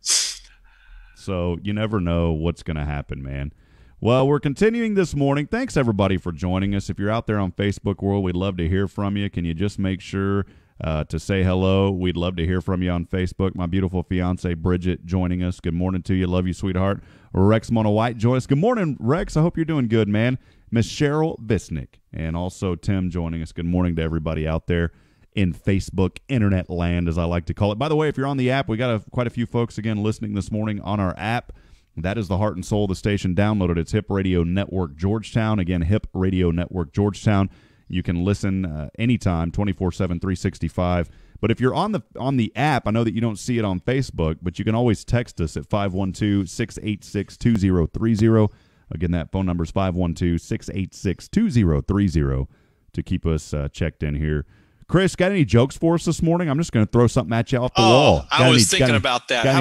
So you never know what's going to happen, man. Well, we're continuing this morning. Thanks, everybody, for joining us. If you're out there on Facebook World, we'd love to hear from you. Can you just make sure to say hello? We'd love to hear from you on Facebook. My beautiful fiance, Bridget, joining us. Good morning to you. Love you, sweetheart. Rex Mona White, join us. Good morning, Rex. I hope you're doing good, man. Miss Cheryl Visnick, and also Tim joining us. Good morning to everybody out there in Facebook internet land, as I like to call it. By the way, if you're on the app, we got quite a few folks again listening this morning on our app. That is the heart and soul of the station. Download it. It's Hip Radio Network Georgetown. Again, Hip Radio Network Georgetown. You can listen anytime, 24/7, 365. But if you're on the app, I know that you don't see it on Facebook, but you can always text us at 512-686-2030. Again, that phone number is 512-686-2030 to keep us checked in here. Chris, got any jokes for us this morning? I'm just going to throw something at you off the wall. I was thinking about that. How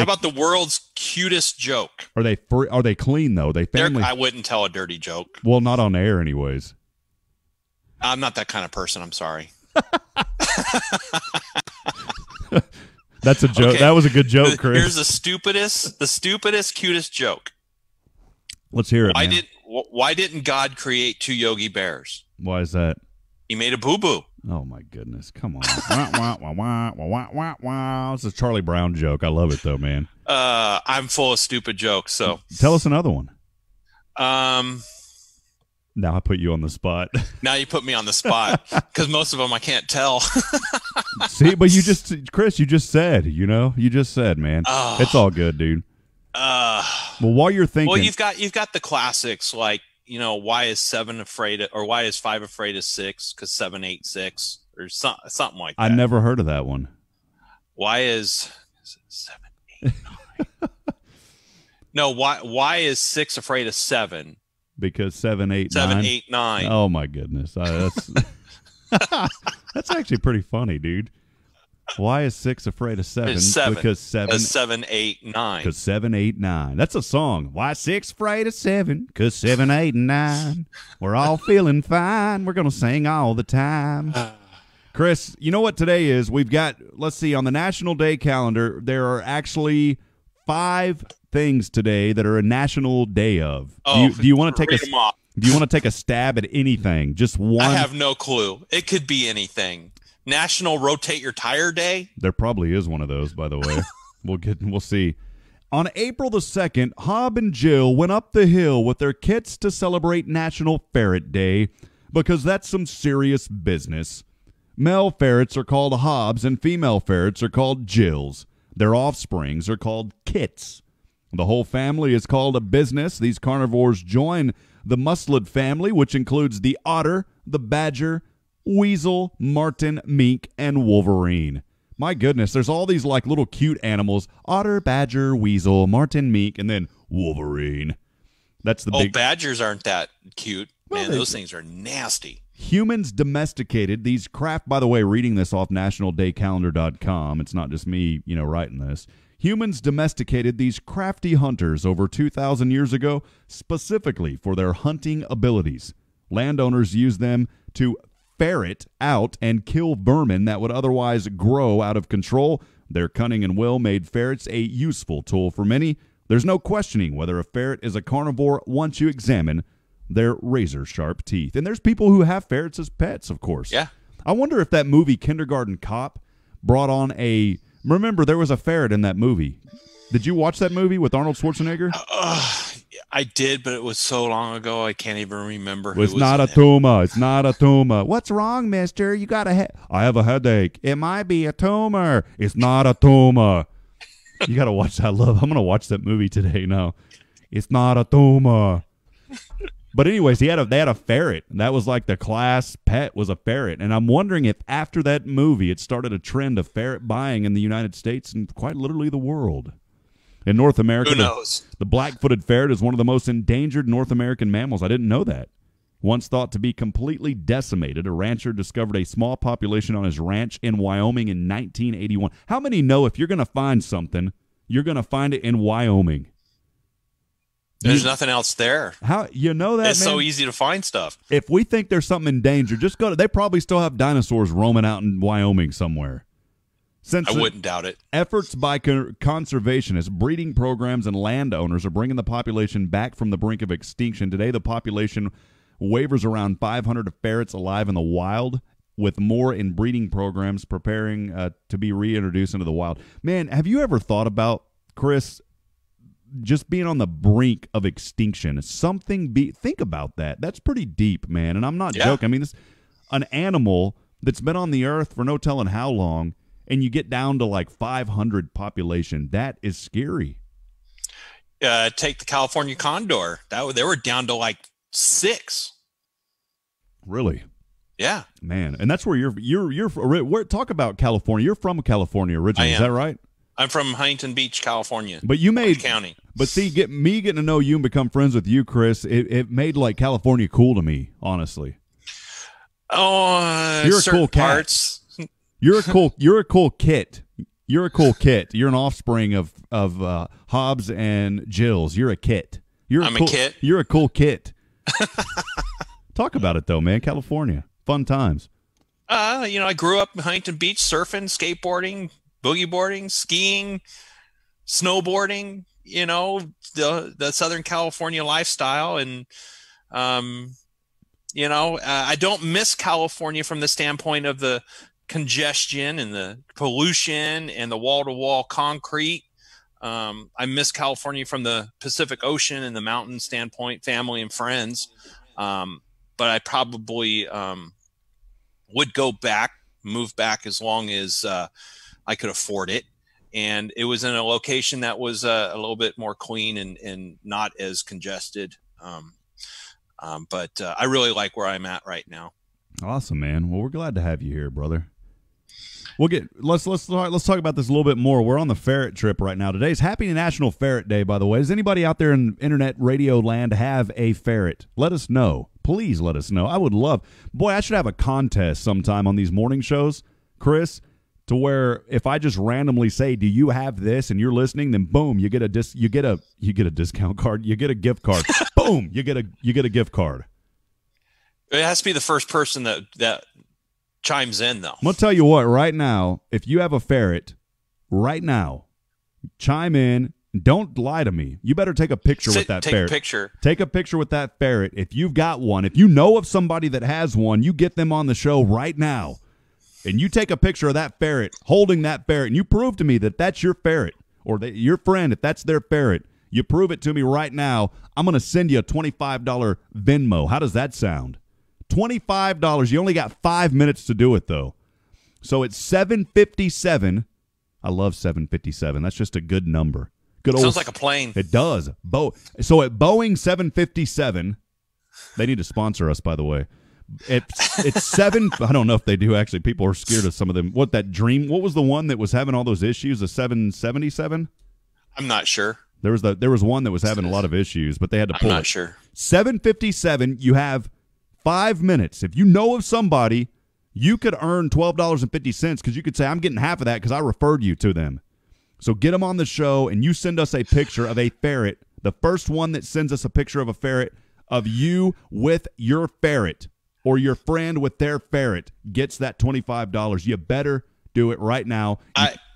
about the world's cutest joke? Are they clean, though? I wouldn't tell a dirty joke. Well, not on air anyways. I'm not that kind of person. I'm sorry. That's a joke. Okay. That was a good joke, Chris. Here's the stupidest, cutest joke. Let's hear it, man. Why didn't God create 2 Yogi Bears? Why is that? He made a boo-boo. Oh, my goodness. Come on. Wah, wah, wah, wah, wah, wah, wah. It's a Charlie Brown joke. I love it, though, man. I'm full of stupid jokes, so. Tell us another one. Now I put you on the spot. Now you put me on the spot because most of them I can't tell. See, but Chris, you just said, man. It's all good, dude. Well, while you're thinking. Well, you've got the classics like, why is 7 afraid or why is 5 afraid of 6? Because 7 ate 6 or something like that. I never heard of that one. Why is 7, 8, 9? No, why is 6 afraid of 7? Because 7, 8, 9. 7, 8, 9. Oh my goodness, that's that's actually pretty funny, dude. Why is 6 afraid of 7? Because 7, 8, 9. Because 7, 8, 9. That's a song. Why 6 afraid of 7? Because 7, 8, and 9. We're all feeling fine. We're gonna sing all the time. Chris, you know what today is? We've got. Let's see. On the National Day calendar, there are actually 5 things today that are a national day of. Oh, do you want to take a stab at anything? Just one. I have no clue. It could be anything. National Rotate Your Tire Day. There probably is one of those, by the way. We'll see. On April the 2nd, Hob and Jill went up the hill with their kits to celebrate National Ferret Day because that's some serious business. Male ferrets are called Hobs and female ferrets are called Jills. Their offsprings are called kits. The whole family is called a business. These carnivores join the mustelid family, which includes the otter, the badger, weasel, marten, mink, and wolverine. My goodness, there's all these like little cute animals. Otter, badger, weasel, marten, mink, and then wolverine. That's the big... badgers aren't that cute. Man, those things are nasty. Humans domesticated these craft... By the way, reading this off nationaldaycalendar.com. It's not just me, writing this. Humans domesticated these crafty hunters over 2,000 years ago, specifically for their hunting abilities. Landowners used them to ferret out and kill vermin that would otherwise grow out of control. Their cunning and will made ferrets a useful tool for many. There's no questioning whether a ferret is a carnivore once you examine their razor-sharp teeth. And there's people who have ferrets as pets, of course. Yeah. I wonder if that movie Kindergarten Cop brought on a... Remember, there was a ferret in that movie. Did you watch that movie with Arnold Schwarzenegger? I did, but it was so long ago, I can't even remember. It's not a tumor. It's not a tumor. What's wrong, mister? You got a I have a headache. It might be a tumor. It's not a tumor. You got to watch that. I'm going to watch that movie today now. It's not a tumor. But anyways, they had a ferret. That was like the class pet was a ferret. And I'm wondering if after that movie, it started a trend of ferret buying in the United States and quite literally the world. In North America, who knows? The black-footed ferret is one of the most endangered North American mammals. I didn't know that. Once thought to be completely decimated, a rancher discovered a small population on his ranch in Wyoming in 1981. How many know if you're going to find something, you're going to find it in Wyoming? There's nothing else there. How you know that? It's so easy to find stuff. If we think there's something in danger, just go to. They probably still have dinosaurs roaming out in Wyoming somewhere. I wouldn't doubt it. Efforts by conservationists, breeding programs, and landowners are bringing the population back from the brink of extinction. Today, the population wavers around 500 ferrets alive in the wild, with more in breeding programs preparing to be reintroduced into the wild. Man, have you ever thought about, Chris, just being on the brink of extinction? Think about that. That's pretty deep, man. And I'm not joking. I mean, an animal that's been on the earth for no telling how long, and you get down to like 500 population. That is scary. Take the California condor. They were down to like 6. Really? Yeah. Man, and that's where you're talk about California. You're from California originally, is that right? I'm from Huntington Beach, California. But you made county. But see, getting to know you and become friends with you, Chris, it made like California cool to me, honestly. Oh, you're a cool cat. Parts. You're a cool kit. You're a cool kit. You're an offspring of Hobbs and Jills. You're a kit. I'm a kit. You're a cool kit. Talk about it though, man. California, fun times. I grew up in Huntington Beach, surfing, skateboarding, boogie boarding, skiing, snowboarding, the Southern California lifestyle. And, I don't miss California from the standpoint of the congestion and the pollution and the wall-to-wall concrete. I miss California from the Pacific Ocean and the mountain standpoint, family and friends. But I probably would move back as long as I could afford it. And it was in a location that was a little bit more clean and not as congested. But I really like where I'm at right now. Awesome, man. Well, we're glad to have you here, brother. Let's talk about this a little bit more. We're on the ferret trip right now. Today's Happy National Ferret Day, by the way. Does anybody out there in internet radio land have a ferret? Let us know. Please let us know. I would love. Boy, I should have a contest sometime on these morning shows, Chris, to where if I just randomly say, "Do you have this?" and you're listening, then boom, you get a discount card. You get a gift card. Boom, you get a gift card. It has to be the first person that chimes in, though. I'm going to tell you what, right now, if you have a ferret, right now, chime in. Don't lie to me. You better take a picture with that ferret. Take a picture with that ferret. If you've got one, if you know of somebody that has one, you get them on the show right now. And you take a picture of that ferret, holding that ferret, and you prove to me that that's your ferret, or your friend, if that's their ferret. You prove it to me right now. I'm going to send you a $25 Venmo. How does that sound? $25. You only got 5 minutes to do it, though. So it's 7:57. I love 7:57. That's just a good number. Good old. Sounds like a plane. It does. So at Boeing 757, they need to sponsor us, by the way. It's 7. I don't know if they do, actually. People are scared of some of them. What was the one that was having all those issues? The 777? I'm not sure. There was one that was having a lot of issues, but they had to pull it. I'm not sure. 7:57, you have 5 minutes. If you know of somebody, you could earn $12.50 because you could say, "I'm getting half of that because I referred you to them." So get them on the show, and you send us a picture of a ferret. The first one that sends us a picture of a ferret, of you with your ferret, or your friend with their ferret, gets that $25. You better do it right now.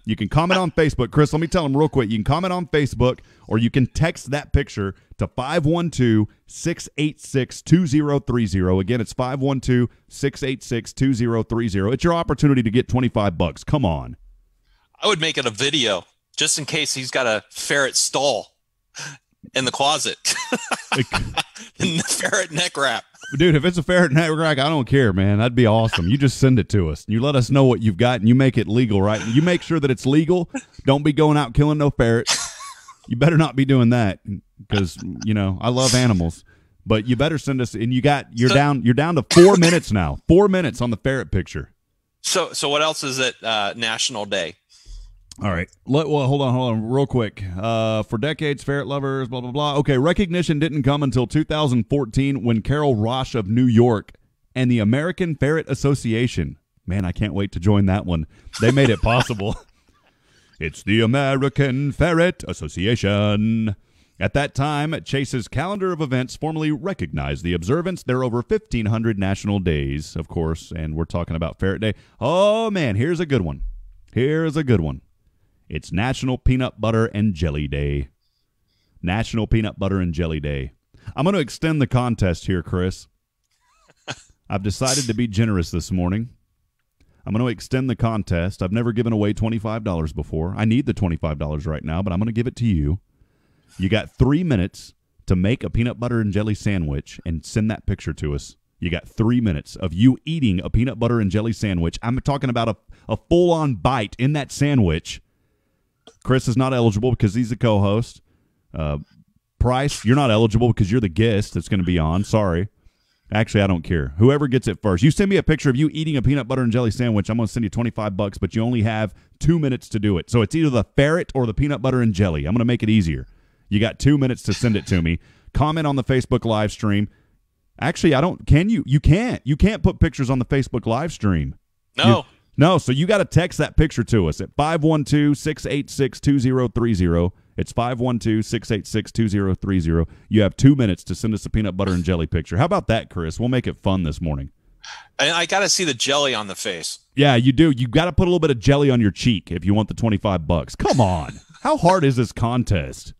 You can comment on Facebook. Chris, let me tell them real quick. You can comment on Facebook, or you can text that picture to 512-686-2030. Again, it's 512-686-2030. It's your opportunity to get $25. Come on. I would make it a video just in case he's got a ferret stall in the closet. In the ferret neck wrap. Dude, if it's a ferret neck wrap, I don't care, man. That'd be awesome. You just send it to us. You let us know what you've got, and you make it legal, right? You make sure that it's legal. Don't be going out killing no ferrets. You better not be doing that because, I love animals. But you better send us, and you're down to 4 minutes now. 4 minutes on the ferret picture. So what else is it National Day? All right. Hold on real quick. For decades, ferret lovers, blah, blah, blah. Okay, recognition didn't come until 2014 when Carol Rosh of New York and the American Ferret Association. Man, I can't wait to join that one. They made it possible. It's the American Ferret Association. At that time, Chase's calendar of events formally recognized the observance. There are over 1,500 national days, of course, and we're talking about Ferret Day. Oh, man, here's a good one. It's National Peanut Butter and Jelly Day. National Peanut Butter and Jelly Day. I'm going to extend the contest here, Chris. I've decided to be generous this morning. I'm going to extend the contest. I've never given away $25 before. I need the $25 right now, but I'm going to give it to you. You got 3 minutes to make a peanut butter and jelly sandwich and send that picture to us. You got 3 minutes of you eating a peanut butter and jelly sandwich. I'm talking about a full-on bite in that sandwich. Chris is not eligible because he's the co-host. Price, you're not eligible because you're the guest that's going to be on. Sorry. Actually, I don't care. Whoever gets it first. You send me a picture of you eating a peanut butter and jelly sandwich, I'm going to send you $25, but you only have 2 minutes to do it. So it's either the ferret or the peanut butter and jelly. I'm going to make it easier. You got 2 minutes to send it to me. Comment on the Facebook live stream. Actually, you can't put pictures on the Facebook live stream. No. No, so you got to text that picture to us at 512-686-2030. It's 512-686-2030. You have 2 minutes to send us a peanut butter and jelly picture. How about that, Chris? We'll make it fun this morning. And I got to see the jelly on the face. Yeah, you do. You got to put a little bit of jelly on your cheek if you want the $25. Come on. How hard is this contest?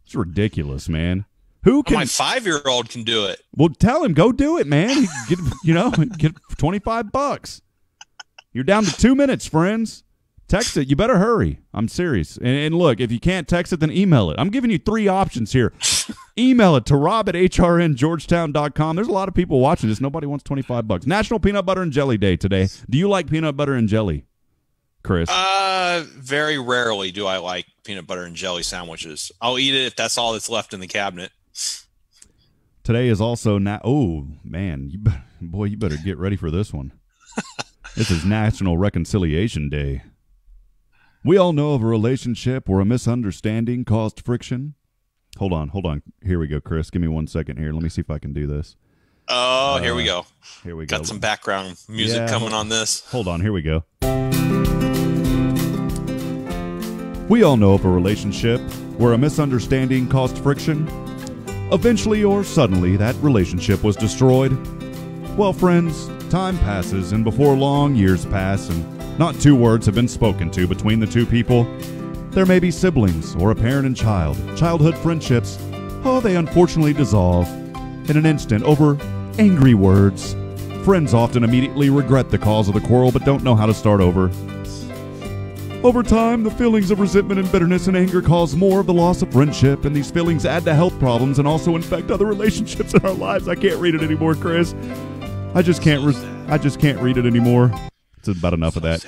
It's ridiculous, man. Who can? My 5-year-old can do it. Well, tell him, go do it, man. Get $25. You're down to 2 minutes, friends. Text it. You better hurry. I'm serious. And look, if you can't text it, then email it. I'm giving you 3 options here. Email it to rob@hrngeorgetown.com. There's a lot of people watching this. Nobody wants $25. National Peanut Butter and Jelly Day today. Do you like peanut butter and jelly, Chris? Very rarely do I like peanut butter and jelly sandwiches. I'll eat it if that's all that's left in the cabinet. Today is also oh man, you better get ready for this one. This is National Reconciliation Day. We all know of a relationship where a misunderstanding caused friction. Hold on. Here we go, Chris. Give me 1 second here. Let me see if I can do this. Oh, here we go. Here we go. Got some background music coming on this. Hold on. Here we go. We all know of a relationship where a misunderstanding caused friction. Eventually or suddenly, that relationship was destroyed. Well, friends, time passes, and before long, years pass, and not 2 words have been spoken to between the 2 people. There may be siblings or a parent and child, childhood friendships. Oh, they unfortunately dissolve in an instant over angry words. Friends often immediately regret the cause of the quarrel but don't know how to start over. Over time, the feelings of resentment and bitterness and anger cause more of the loss of friendship, and these feelings add to health problems and also infect other relationships in our lives. I can't read it anymore, Chris. I just can't read it anymore. It's about enough of that.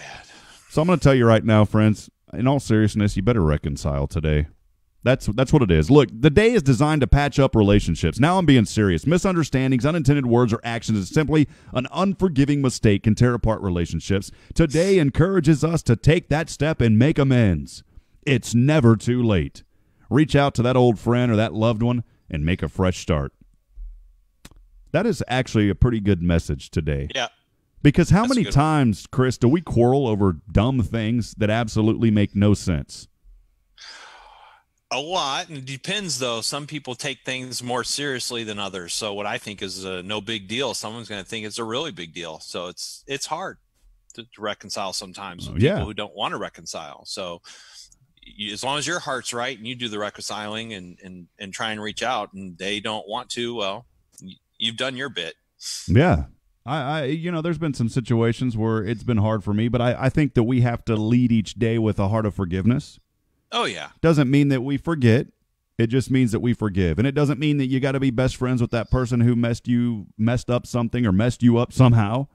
So I'm going to tell you right now, friends, in all seriousness, you better reconcile today. That's what it is. Look, the day is designed to patch up relationships. Now I'm being serious. Misunderstandings, unintended words, or actions is simply an unforgiving mistake can tear apart relationships. Today encourages us to take that step and make amends. It's never too late. Reach out to that old friend or that loved one and make a fresh start. That is actually a pretty good message today. Yeah. Because how many times, Chris, do we quarrel over dumb things that absolutely make no sense? A lot, and it depends, though. Some people take things more seriously than others. So what I think is no big deal, someone's going to think it's a really big deal. So it's hard to reconcile sometimes with people who don't want to reconcile. So as long as your heart's right and you do the reconciling and try and reach out, and they don't want to, well, you've done your bit. Yeah. I there's been some situations where it's been hard for me, but I think that we have to lead each day with a heart of forgiveness. Oh, yeah. Doesn't mean that we forget. It just means that we forgive. And it doesn't mean that you got to be best friends with that person who messed up something or messed you up somehow.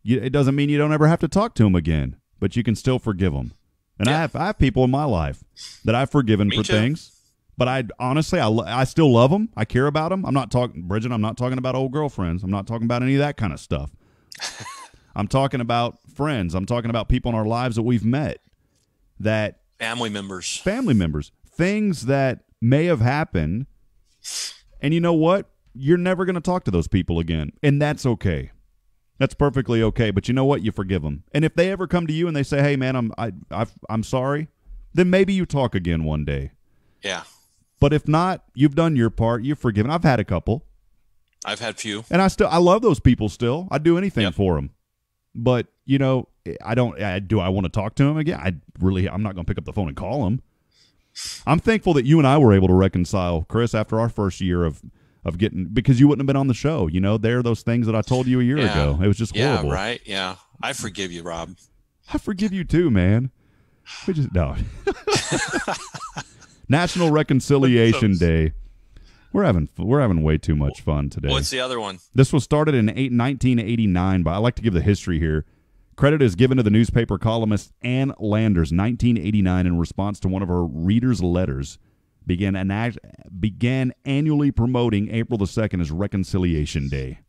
It doesn't mean you don't ever have to talk to them again, but you can still forgive them. And I have people in my life that I've forgiven for things, but I still love them. I care about them. I'm not talking about old girlfriends. I'm not talking about any of that kind of stuff. I'm talking about friends. I'm talking about people in our lives that we've met that family members, things that may have happened. And you know what? You're never going to talk to those people again. And that's okay. That's perfectly okay. But you know what? You forgive them. And if they ever come to you and they say, hey, man, I'm sorry, then maybe you talk again one day. Yeah. But if not, you've done your part. You're forgiven. I've had a couple. I've had few. And I love those people still. I'd do anything for them. But, do I want to talk to him again? I'm not going to pick up the phone and call him. I'm thankful that you and I were able to reconcile, Chris, after our first year of getting, because you wouldn't have been on the show. There are those things that I told you a year ago. It was just horrible. Yeah, right. Yeah. I forgive you, Rob. I forgive you too, man. National Reconciliation Day. We're having way too much fun today. What's the other one? This was started in 1989, but I like to give the history here. Credit is given to the newspaper columnist Ann Landers, 1989, in response to one of her readers' letters. Began annually promoting April the 2nd as Reconciliation Day.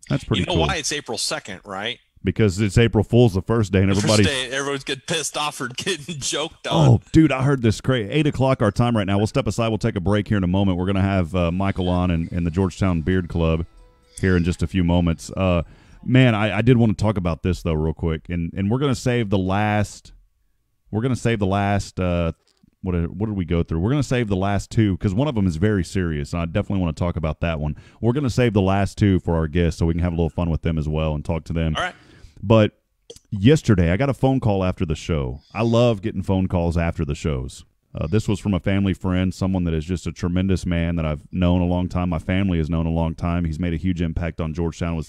That's pretty cool. You know why it's April 2nd, right? Because it's April Fool's the first day, and everyone's getting pissed off or getting joked on. Oh, dude, I heard this crazy. 8 o'clock our time right now. We'll step aside. We'll take a break here in a moment. We're going to have Michael on and the Georgetown Beard Club here in just a few moments. Man, I did want to talk about this though real quick, and we're going to save the last. We're going to save the last What did we go through? We're going to save the last two because one of them is very serious, and I definitely want to talk about that one. We're going to save the last two for our guests so we can have a little fun with them as well and talk to them. All right. But yesterday, I got a phone call after the show. I love getting phone calls after the shows. This was from a family friend, someone that is just a tremendous man that I've known a long time. My family has known a long time. He's made a huge impact on Georgetown.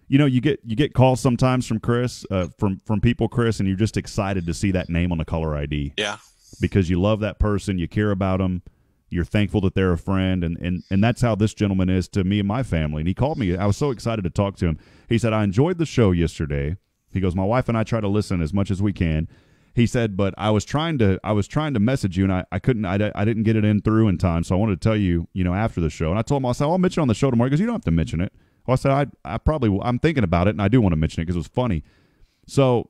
You get calls sometimes from Chris, from people, Chris, and you're just excited to see that name on the caller ID. Yeah. Because you love that person, you care about them, you're thankful that they're a friend, and that's how this gentleman is to me and my family. And he called me. I was so excited to talk to him. He said, I enjoyed the show yesterday. He goes, my wife and I try to listen as much as we can. He said, but I was trying to message you, and I couldn't. I didn't get it in through in time, so I wanted to tell you, after the show. And I told him, I said, I'll mention it on the show tomorrow. He goes, you don't have to mention it. Well, I said, I'm thinking about it, and I do want to mention it because it was funny. So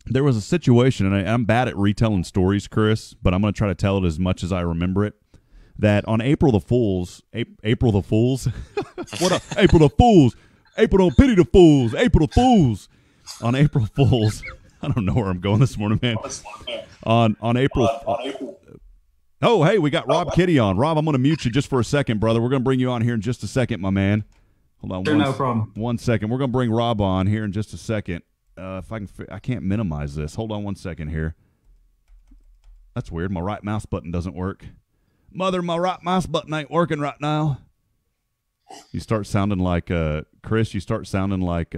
there was a situation, and I'm bad at retelling stories, Chris, but I'm going to try to tell it as much as I remember it. That on April the Fools, April the Fools, what up, April the Fools? April don't pity the fools. April the Fools. On April Fools. I don't know where I'm going this morning, man. On April. Oh, hey, we got Rob Kiddie on. Rob, I'm going to mute you just for a second, brother. We're going to bring you on here in just a second, my man. Hold on. Sure, no problem. 1 second. We're going to bring Rob on here in just a second. If I can't minimize this. Hold on 1 second here. That's weird. My right mouse button doesn't work. Mother, my right mouse button ain't working right now. You start sounding like Chris. You start sounding like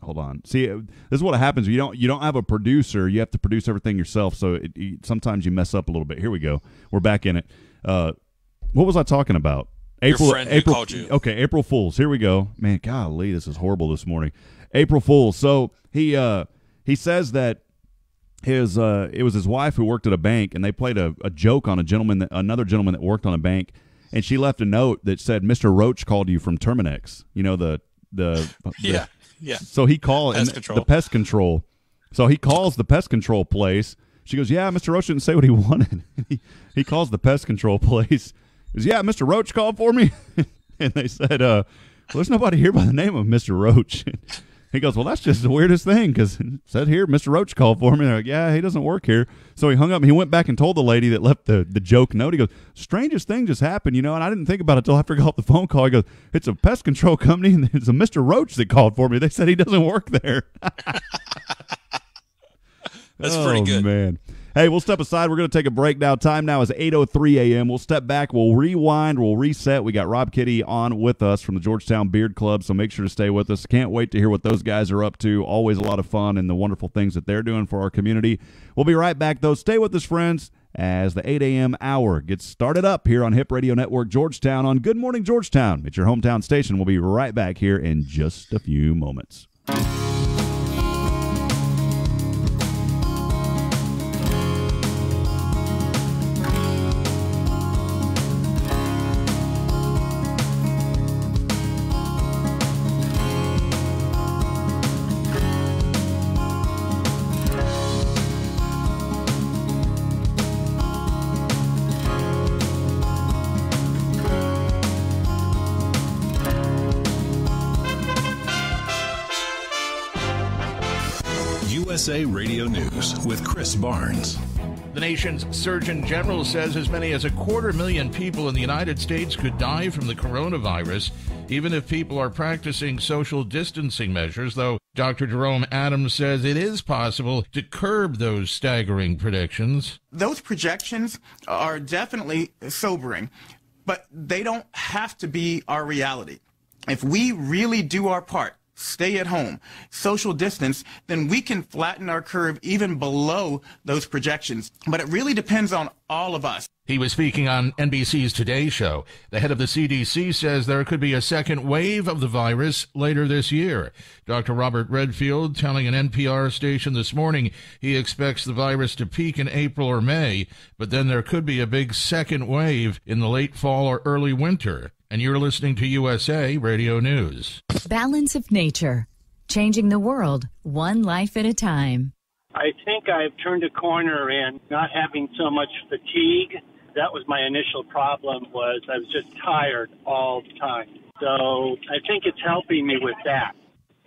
hold on. See, this is what happens. You don't have a producer. You have to produce everything yourself. So sometimes you mess up a little bit. Here we go. We're back in it. What was I talking about? April. Your friend who called you. Okay, April Fools. Here we go. Man, golly, this is horrible this morning. April Fools. So he says that it was his wife who worked at a bank, and they played a joke on another gentleman that worked on a bank, and she left a note that said, "Mr. Roach called you from Terminex." Yeah. So he called the pest control. So he calls the pest control place. She goes, "Yeah, Mr. Roach didn't say what he wanted." He calls the pest control place. He goes, "Yeah, Mr. Roach called for me," and they said, "Well, there's nobody here by the name of Mr. Roach." He goes, "Well, that's just the weirdest thing because it said here Mr. Roach called for me." They're like, "Yeah, he doesn't work here." So he hung up and he went back and told the lady that left the joke note. He goes, "Strangest thing just happened, and I didn't think about it until after I got off the phone call." He goes, "It's a pest control company, and it's a Mr. Roach that called for me. They said he doesn't work there." That's pretty good. Oh, man. Hey, we'll step aside. We're going to take a break now. Time now is 8:03 a.m. We'll step back. We'll rewind. We'll reset. We got Rob Kiddie on with us from the Georgetown Beard Club, so make sure to stay with us. Can't wait to hear what those guys are up to. Always a lot of fun and the wonderful things that they're doing for our community. We'll be right back, though. Stay with us, friends, as the 8 a.m. hour gets started up here on Hip Radio Network Georgetown on Good Morning Georgetown. It's your hometown station. We'll be right back here in just a few moments. USA Radio News with Chris Barnes. The nation's Surgeon General says as many as 250,000 people in the United States could die from the coronavirus, even if people are practicing social distancing measures, though Dr. Jerome Adams says it is possible to curb those staggering predictions. Those projections are definitely sobering, but they don't have to be our reality. If we really do our part, stay at home, social distance, then we can flatten our curve even below those projections. But it really depends on all of us. He was speaking on NBC's Today Show. The head of the CDC says there could be a second wave of the virus later this year. Dr. Robert Redfield telling an NPR station this morning he expects the virus to peak in April or May, but then there could be a big second wave in the late fall or early winter. And you're listening to USA Radio News. Balance of nature, changing the world one life at a time. I think I've turned a corner in not having so much fatigue. That was my initial problem, was I was just tired all the time. So I think it's helping me with that.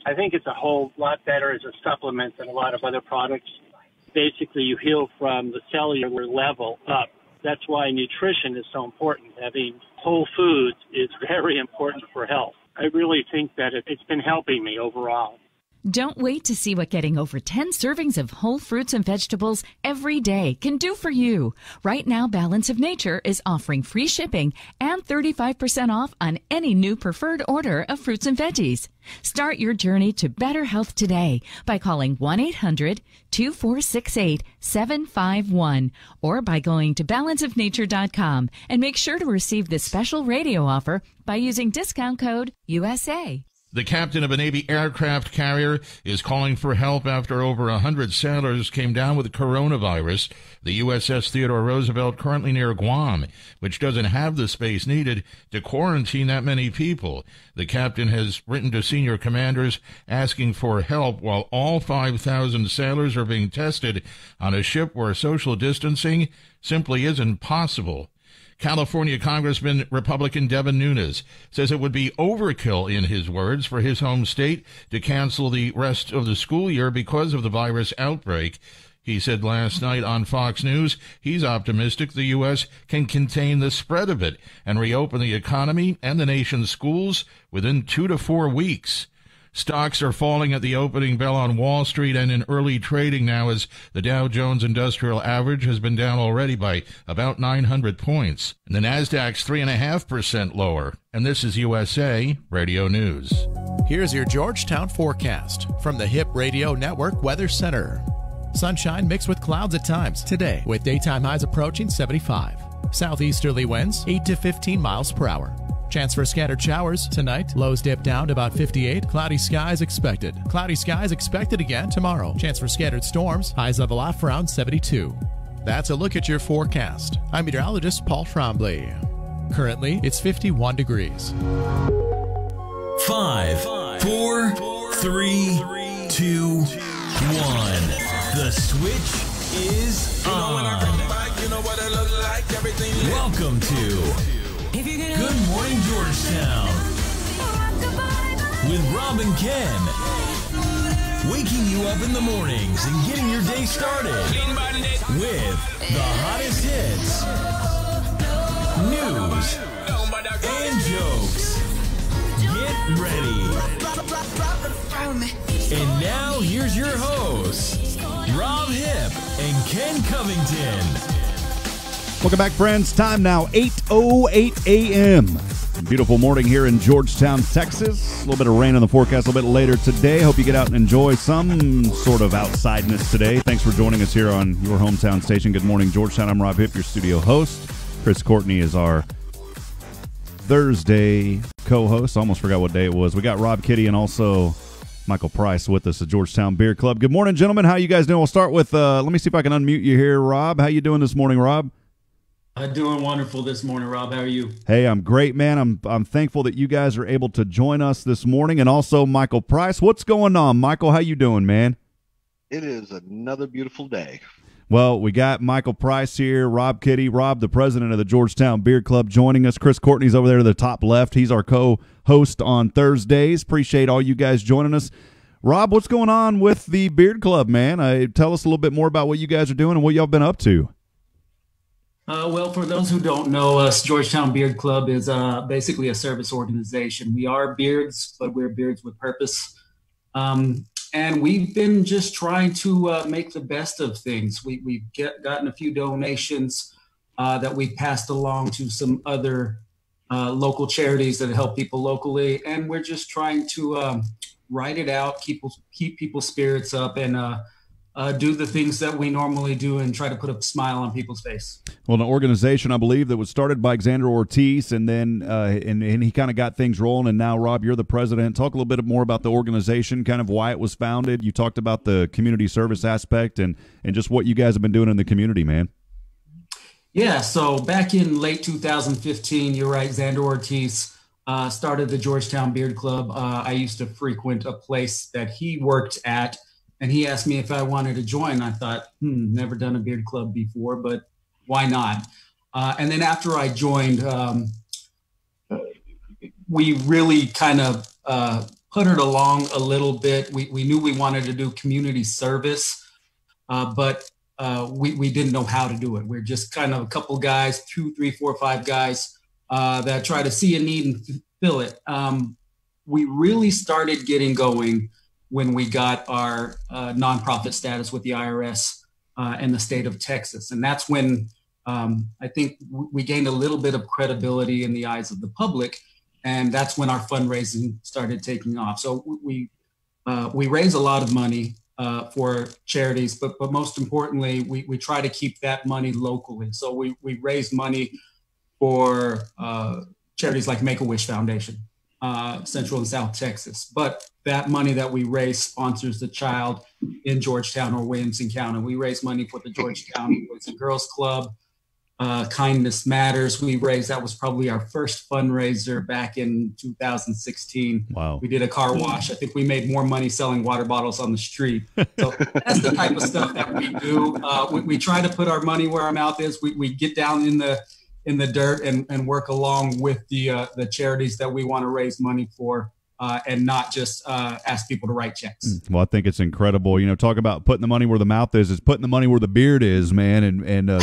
I think it's a whole lot better as a supplement than a lot of other products. basically you heal from the cellular level up. That's why nutrition is so important. Having whole foods is very important for health. I really think that it's been helping me overall. Don't wait to see what getting over 10 servings of whole fruits and vegetables every day can do for you. Right now, Balance of Nature is offering free shipping and 35% off on any new preferred order of fruits and veggies. Start your journey to better health today by calling 1-800-2468-751 or by going to balanceofnature.com and make sure to receive this special radio offer by using discount code USA. The captain of a Navy aircraft carrier is calling for help after over 100 sailors came down with the coronavirus. The USS Theodore Roosevelt, currently near Guam, which doesn't have the space needed to quarantine that many people. The captain has written to senior commanders asking for help while all 5,000 sailors are being tested on a ship where social distancing simply isn't possible. California Congressman Republican Devin Nunes says it would be overkill, in his words, for his home state to cancel the rest of the school year because of the virus outbreak. He said last night on Fox News he's optimistic the U.S. can contain the spread of it and reopen the economy and the nation's schools within 2 to 4 weeks. Stocks are falling at the opening bell on Wall Street and in early trading now, as the Dow Jones Industrial Average has been down already by about 900 points. And the Nasdaq's 3.5% lower. And this is USA Radio News. Here's your Georgetown forecast from the Hip Radio Network Weather Center. Sunshine mixed with clouds at times today, with daytime highs approaching 75. Southeasterly winds 8 to 15 miles per hour. Chance for scattered showers tonight. Lows dip down to about 58. Cloudy skies expected. Cloudy skies expected again tomorrow. Chance for scattered storms. Highs level off around 72. That's a look at your forecast. I'm meteorologist Paul Trombley. Currently, it's 51 degrees. 5, 4, 3, 2, 1. The switch is on. Welcome to Good Morning Georgetown with Rob and Ken. Waking you up in the mornings and getting your day started with the hottest hits, news, and jokes. Get ready. And now here's your hosts, Rob Hip and Ken Covington. Welcome back, friends. Time now, 8:08 a.m. Beautiful morning here in Georgetown, Texas. A little bit of rain in the forecast a little bit later today. Hope you get out and enjoy some sort of outsideness today. Thanks for joining us here on your hometown station. Good morning, Georgetown. I'm Rob Hip, your studio host. Courtney is our Thursday co-host. I almost forgot what day it was. We got Rob, Kiddie, and also Michael Price with us at Georgetown Beard Club. Good morning, gentlemen. How you guys doing? We'll start with, let me see if I can unmute you here, Rob. How you doing this morning, Rob? Doing wonderful this morning, Rob. How are you? Hey, I'm great, man. I'm thankful that you guys are able to join us this morning, and also Michael Price. What's going on, Michael? How you doing, man? It is another beautiful day. Well, we got Michael Price here, Rob, Kiddie, Rob, the president of the Georgetown Beard Club, joining us. Courtney's over there to the top left. He's our co-host on Thursdays. Appreciate all you guys joining us. Rob, what's going on with the Beard Club, man? Tell us a little bit more about what you guys are doing and what y'all been up to. Well, for those who don't know us, Georgetown Beard Club is basically a service organization. We are beards, but we're beards with purpose. And we've been just trying to make the best of things. We've gotten a few donations that we've passed along to some other local charities that help people locally. And we're just trying to ride it out, keep people's spirits up, and do the things that we normally do and try to put a smile on people's face. Well, an organization, I believe, that was started by Xander Ortiz, and then and he kind of got things rolling, and now, Rob, you're the president. Talk a little bit more about the organization, kind of why it was founded. You talked about the community service aspect and just what you guys have been doing in the community, man. Yeah, so back in late 2015, you're right, Xander Ortiz started the Georgetown Beard Club. I used to frequent a place that he worked at, and he asked me if I wanted to join. I thought, never done a beard club before, but why not? And then after I joined, we really kind of put it along a little bit. We knew we wanted to do community service, but we didn't know how to do it. We're just kind of a couple guys, 2, 3, 4, 5 guys that try to see a need and fill it. We really started getting going when we got our nonprofit status with the IRS and the state of Texas. And that's when I think we gained a little bit of credibility in the eyes of the public. And that's when our fundraising started taking off. So we raise a lot of money for charities, but most importantly, we try to keep that money locally. So we raise money for charities like Make-A-Wish Foundation, Central and South Texas. But that money that we raise sponsors the child in Georgetown or Williamson County. We raise money for the Georgetown Boys and Girls Club, Kindness Matters. That was probably our first fundraiser back in 2016. Wow. We did a car wash. I think we made more money selling water bottles on the street. So that's the type of stuff that we do. We try to put our money where our mouth is. We get down in the dirt and work along with the charities that we want to raise money for, and not just ask people to write checks. Well, I think it's incredible. Talk about putting the money where the mouth is. It's putting the money where the beard is, man, and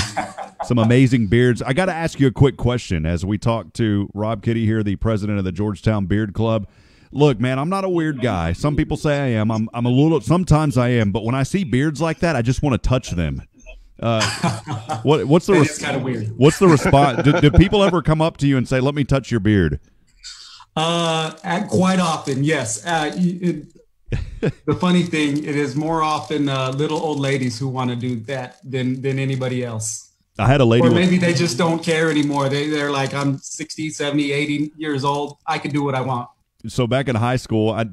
some amazing beards. I got to ask you a quick question as we talk to Rob Kiddie here, the president of the Georgetown Beard Club. Look, man, I'm not a weird guy. Some people say I am. I'm a little. Sometimes I am, but when I see beards like that, I just want to touch them. What's the? It's kind of weird. What's the response? Do people ever come up to you and say, "Let me touch your beard"? Quite often, yes. The funny thing, it is more often little old ladies who want to do that than anybody else. I had a lady, or maybe they just don't care anymore. They're like, I'm 60, 70, 80 years old. I can do what I want. So back in high school, I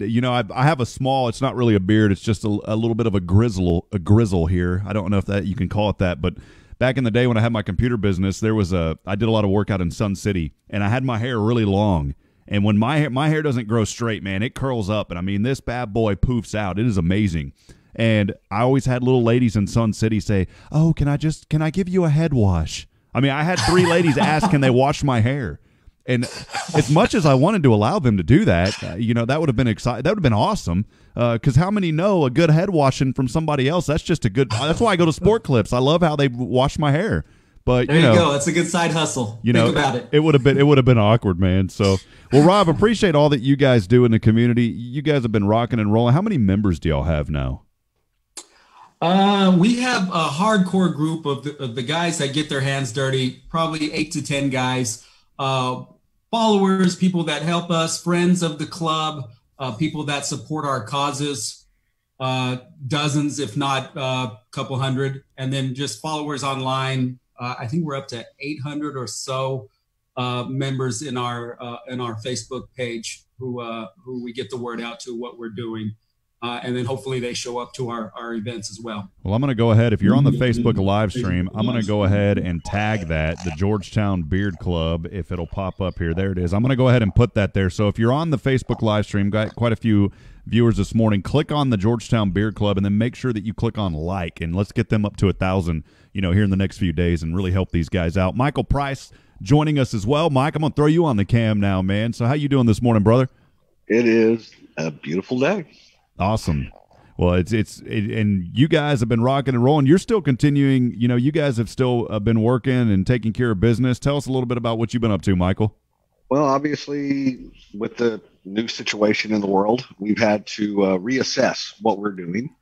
have a small, it's not really a beard. It's just a little bit of a grizzle here. I don't know if that you can call it that, but back in the day when I had my computer business, I did a lot of work out in Sun City, and I had my hair really long. And when my hair doesn't grow straight, man, it curls up. And I mean, this bad boy poofs out. It is amazing. And I always had little ladies in Sun City say, "Oh, can I give you a head wash?" I mean, I had 3 ladies ask, "Can they wash my hair?" And as much as I wanted to allow them to do that, that would have been exciting. That would have been awesome. Because how many know a good head washing from somebody else? That's just a good. That's why I go to Sport Clips. I love how they wash my hair. But there you go. That's a good side hustle. Think about it. It would have been awkward, man. So, well, Rob, appreciate all that you guys do in the community. You guys have been rocking and rolling. How many members do y'all have now? We have a hardcore group of the guys that get their hands dirty. Probably 8 to 10 guys. Followers, people that help us, friends of the club, people that support our causes. Dozens, if not a couple hundred, and then just followers online. I think we're up to 800 or so members in our Facebook page who we get the word out to what we're doing, and then hopefully they show up to our events as well. Well, I'm going to go ahead. If you're on the Facebook live stream, I'm going to go ahead and tag that, the Georgetown Beard Club, if it'll pop up here. There it is. I'm going to go ahead and put that there. So if you're on the Facebook live stream, got quite a few viewers this morning, click on the Georgetown Beard Club and then make sure that you click on like, and let's get them up to 1,000, here in the next few days and really help these guys out. Michael Price joining us as well. Mike, I'm going to throw you on the cam now, man. So how you doing this morning, brother? It is a beautiful day. Awesome. Well, and you guys have been rocking and rolling. You're still continuing. You guys have still been working and taking care of business. Tell us a little bit about what you've been up to, Michael. Well, obviously, with the new situation in the world, we've had to reassess what we're doing.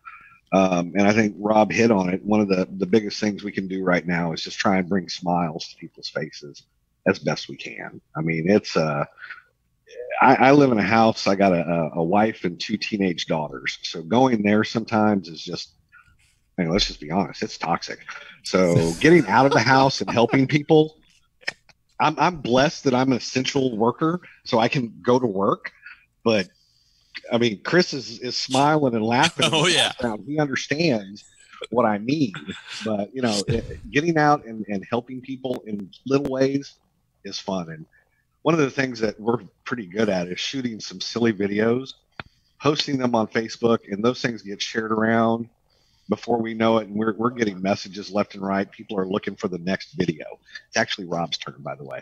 And I think Rob hit on it. One of the biggest things we can do right now is just try and bring smiles to people's faces as best we can. I mean, it's I live in a house. I got a wife and 2 teenage daughters. So going there sometimes is just, let's just be honest, it's toxic. So getting out of the house and helping people, I'm blessed that I'm an essential worker, so I can go to work. But I mean, Chris is smiling and laughing. Oh yeah, he understands what I mean. But getting out and helping people in little ways is fun. And one of the things that we're pretty good at is shooting some silly videos, posting them on Facebook, and those things get shared around before we know it. And we're getting messages left and right. People are looking for the next video. It's actually Rob's turn, by the way.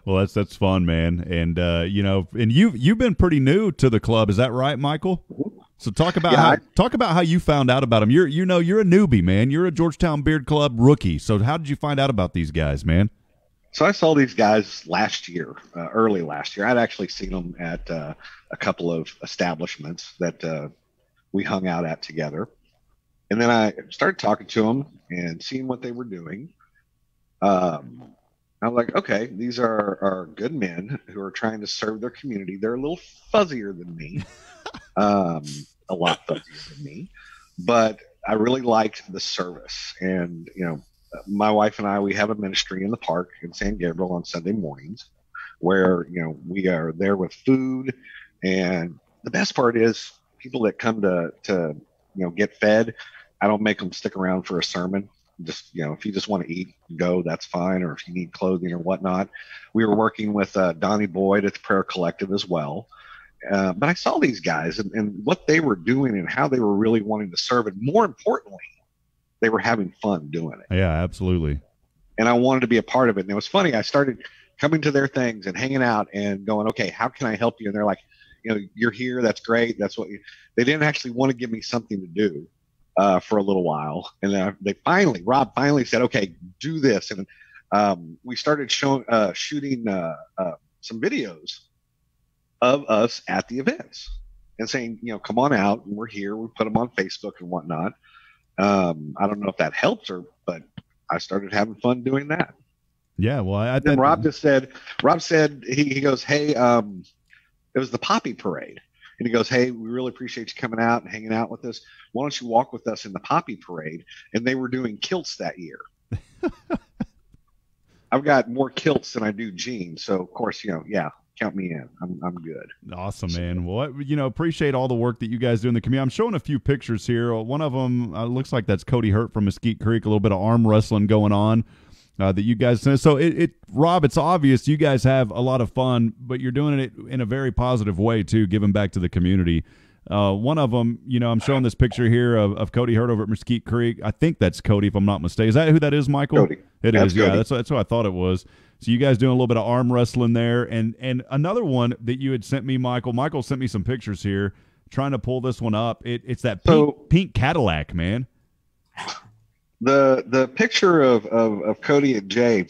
Well, that's fun, man. And and you've been pretty new to the club, is that right, Michael? So talk about how you found out about them. You're a newbie, man. You're a Georgetown Beard Club rookie. So how did you find out about these guys, man? So I saw these guys last year, early last year. I'd actually seen them at a couple of establishments that we hung out at together. And then I started talking to them and seeing what they were doing. I'm like, okay, these are good men who are trying to serve their community. They're a little fuzzier than me, a lot fuzzier than me, but I really liked the service. And, my wife and I, we have a ministry in the park in San Gabriel on Sunday mornings where, we are there with food. And the best part is people that come to get fed, I don't make them stick around for a sermon. Just, if you just want to eat, go, that's fine. Or if you need clothing or whatnot. We were working with Donnie Boyd at the Prayer Collective as well. But I saw these guys and what they were doing and how they were really wanting to serve. And more importantly, they were having fun doing it. Yeah, absolutely. And I wanted to be a part of it. And it was funny. I started coming to their things and hanging out and going, okay, how can I help you? And they're like, you're here. That's great. That's what they didn't actually want to give me something to do for a little while. And then Rob finally said, okay, do this. And we started shooting some videos of us at the events and saying, come on out. And we're here. We put them on Facebook and whatnot. I don't know if that helps her, but I started having fun doing that. Yeah, well, then Rob said, he goes, hey, it was the Poppy Parade. And he goes, hey, we really appreciate you coming out and hanging out with us. Why don't you walk with us in the Poppy Parade? And they were doing kilts that year. I've got more kilts than I do jeans. So, of course, count me in. I'm good. Awesome, man. Well, appreciate all the work that you guys do in the community. I'm showing a few pictures here. One of them looks like that's Cody Hurt from Mesquite Creek. A little bit of arm wrestling going on that you guys. So, Rob, it's obvious you guys have a lot of fun, but you're doing it in a very positive way too, giving back to the community. One of them, I'm showing this picture here of Cody Hurt over at Mesquite Creek. I think that's Cody, if I'm not mistaken. Is that who that is, Michael? Cody. It is. Cody. Yeah, that's what I thought it was. So you guys doing a little bit of arm wrestling there. And another one that you had sent me, Michael. Michael sent me some pictures here trying to pull this one up. It's that pink Cadillac, man. The picture of Cody and Jay,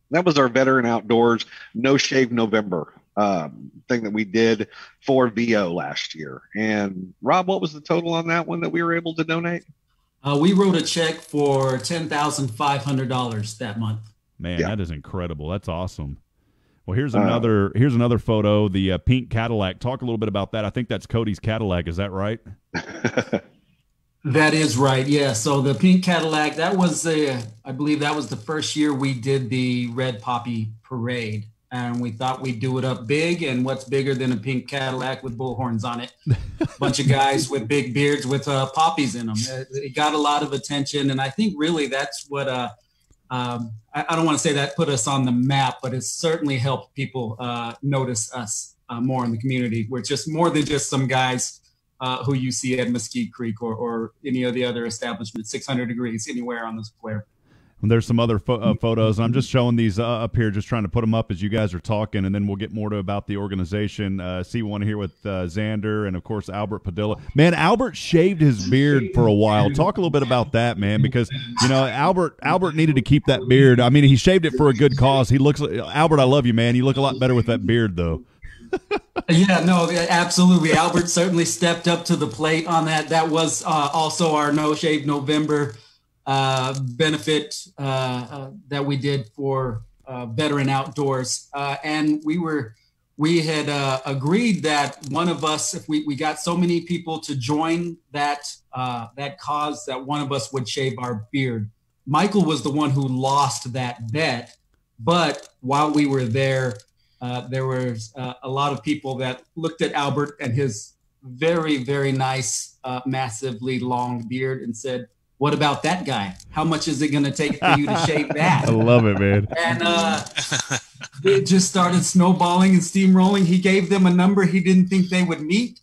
that was our Veteran Outdoors No Shave November thing that we did for VO last year. And Rob, what was the total on that one that we were able to donate? We wrote a check for $10,500 that month. Man, yeah. That is incredible. That's awesome. Well, here's another photo, the pink Cadillac. Talk a little bit about that. I think that's Cody's Cadillac. Is that right? That is right. Yeah. So the pink Cadillac, I believe that was the first year we did the Red Poppy Parade. And we thought we'd do it up big. And what's bigger than a pink Cadillac with bullhorns on it? A bunch of guys with big beards with poppies in them. It got a lot of attention. And I think really that's what I don't want to say that put us on the map, but it certainly helped people notice us more in the community. We're just more than just some guys who you see at Mesquite Creek or any of the other establishments, 600 degrees, anywhere on the square. There's some other photos. I'm just showing these up here, just trying to put them up as you guys are talking, and then we'll get more about the organization. See one here with Xander and, of course, Albert Padilla. Man, Albert shaved his beard for a while. Talk a little bit about that, man, because, Albert needed to keep that beard. I mean, he shaved it for a good cause. He looks like, Albert, I love you, man. You look a lot better with that beard, though. Yeah, no, absolutely. Albert certainly stepped up to the plate on that. That was also our No Shave November benefit that we did for Veteran Outdoors. And we had agreed that one of us, if we got so many people to join that cause, that one of us would shave our beard. Michael was the one who lost that bet. But while we were there was a lot of people that looked at Albert and his very, very nice, massively long beard and said, what about that guy? How much is it going to take for you to shave that? I love it, man. And it just started snowballing and steamrolling. He gave them a number he didn't think they would meet.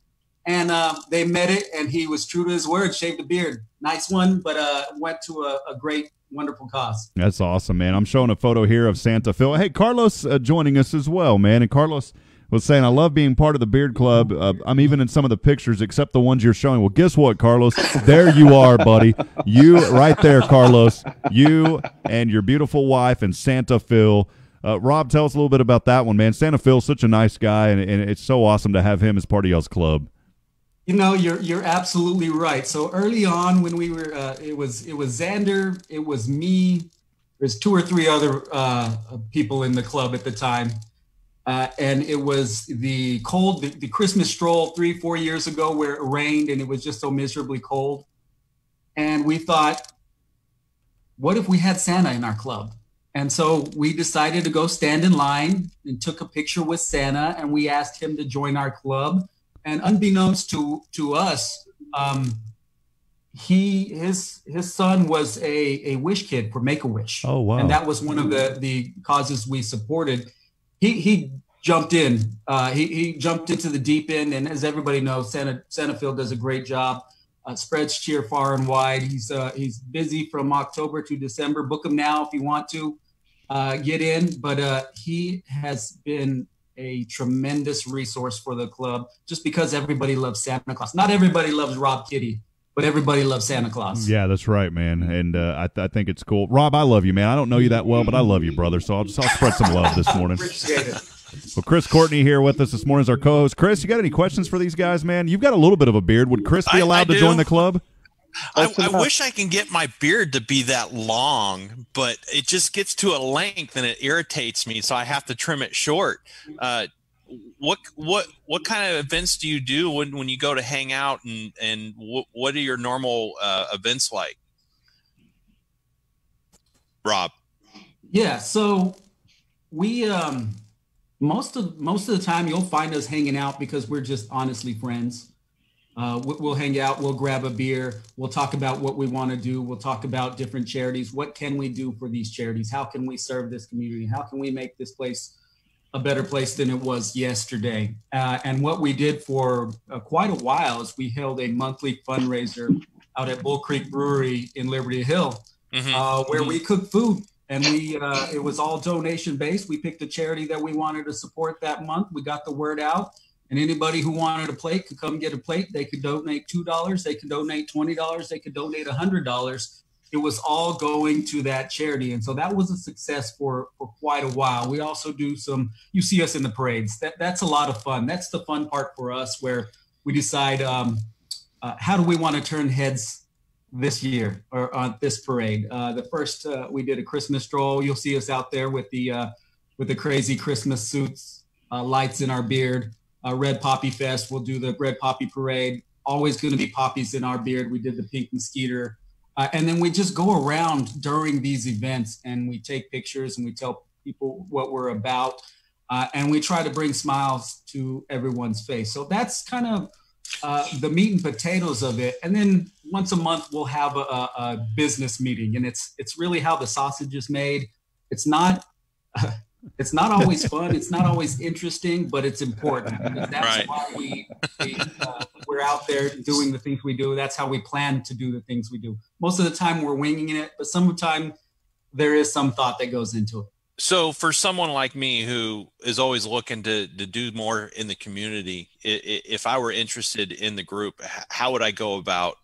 And they met it, and he was true to his word, shaved a beard. Nice one, but went to a great, wonderful cause. That's awesome, man. I'm showing a photo here of Santa Phil. Hey, Carlos joining us as well, man. And Carlos, was saying, I love being part of the Beard Club. I'm even in some of the pictures except the ones you're showing. Well, guess what, Carlos? There you are, buddy. You right there, Carlos. You and your beautiful wife and Santa Phil. Rob, tell us a little bit about that one, man. Santa Phil's such a nice guy, and it's so awesome to have him as part of y'all's club. You know, you're absolutely right. So early on when we were, it was Xander, it was me. There's 2 or 3 other people in the club at the time. And it was the Christmas stroll 3-4 years ago where it rained and it was just so miserably cold. And we thought, what if we had Santa in our club? And so we decided to go stand in line and took a picture with Santa, and we asked him to join our club. And unbeknownst to us, his son was a wish kid for Make-A-Wish. Oh, wow. And that was one of the causes we supported. He jumped in. He jumped into the deep end, and as everybody knows, Santa Phil does a great job. Spreads cheer far and wide. He's busy from October to December. Book him now if you want to get in. But he has been a tremendous resource for the club, just because everybody loves Santa Claus. Not everybody loves Rob Kiddie, but everybody loves Santa Claus. Yeah, that's right, man. And I think it's cool. Rob, I love you, man. I don't know you that well, but I love you, brother. So I'll spread some love this morning. Appreciate it. Well, Chris Courtney here with us this morning as our co-host. Chris, you got any questions for these guys, man? You've got a little bit of a beard. Would Chris be allowed to join the club? I wish I can get my beard to be that long, but it just gets to a length and it irritates me, so I have to trim it short. What kind of events do you do when you go to hang out, and what are your normal events like, Rob? Yeah, so we most of the time you'll find us hanging out because we're just honestly friends. We'll hang out, we'll grab a beer, we'll talk about what we want to do, we'll talk about different charities. What can we do for these charities? How can we serve this community? How can we make this place a better place than it was yesterday? And what we did for quite a while is we held a monthly fundraiser out at Bull Creek Brewery in Liberty Hill, where we cooked food. And it was all donation based. We picked a charity that we wanted to support that month. We got the word out, and anybody who wanted a plate could come get a plate. They could donate $2. They could donate $20. They could donate $100. It was all going to that charity. And so that was a success for quite a while. We also do you see us in the parades. That's a lot of fun. That's the fun part for us, where we decide how do we want to turn heads this year or on this parade. The first we did a Christmas stroll. You'll see us out there with the crazy Christmas suits, lights in our beard. Red Poppy Fest, we'll do the Red Poppy Parade. Always going to be poppies in our beard. We did the Pink Mosquito. And then we just go around during these events and we take pictures and we tell people what we're about. And we try to bring smiles to everyone's face. So that's kind of the meat and potatoes of it. And then once a month we'll have a business meeting, and it's really how the sausage is made. It's not always fun, it's not always interesting, but it's important. That's right. Why we're out there doing the things we do. That's how we plan to do the things we do. Most of the time we're winging it, but sometimes there is some thought that goes into it. So for someone like me who is always looking to do more in the community, if I were interested in the group, how would I go about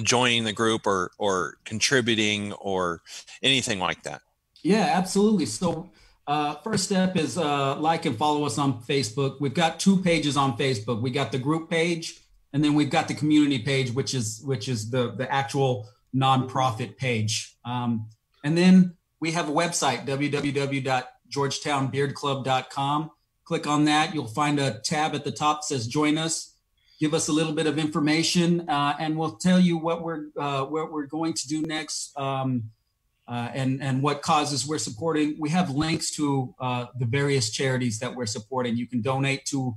joining the group or contributing or anything like that? Yeah, absolutely. So first step is like and follow us on Facebook. We've got 2 pages on Facebook. We got the group page, and then we've got the community page, which is the actual nonprofit page. And then we have a website, www.georgetownbeardclub.com. Click on that. You'll find a tab at the top that says Join Us. Give us a little bit of information, and we'll tell you what we're going to do next, and what causes we're supporting. We have links to the various charities that we're supporting. You can donate to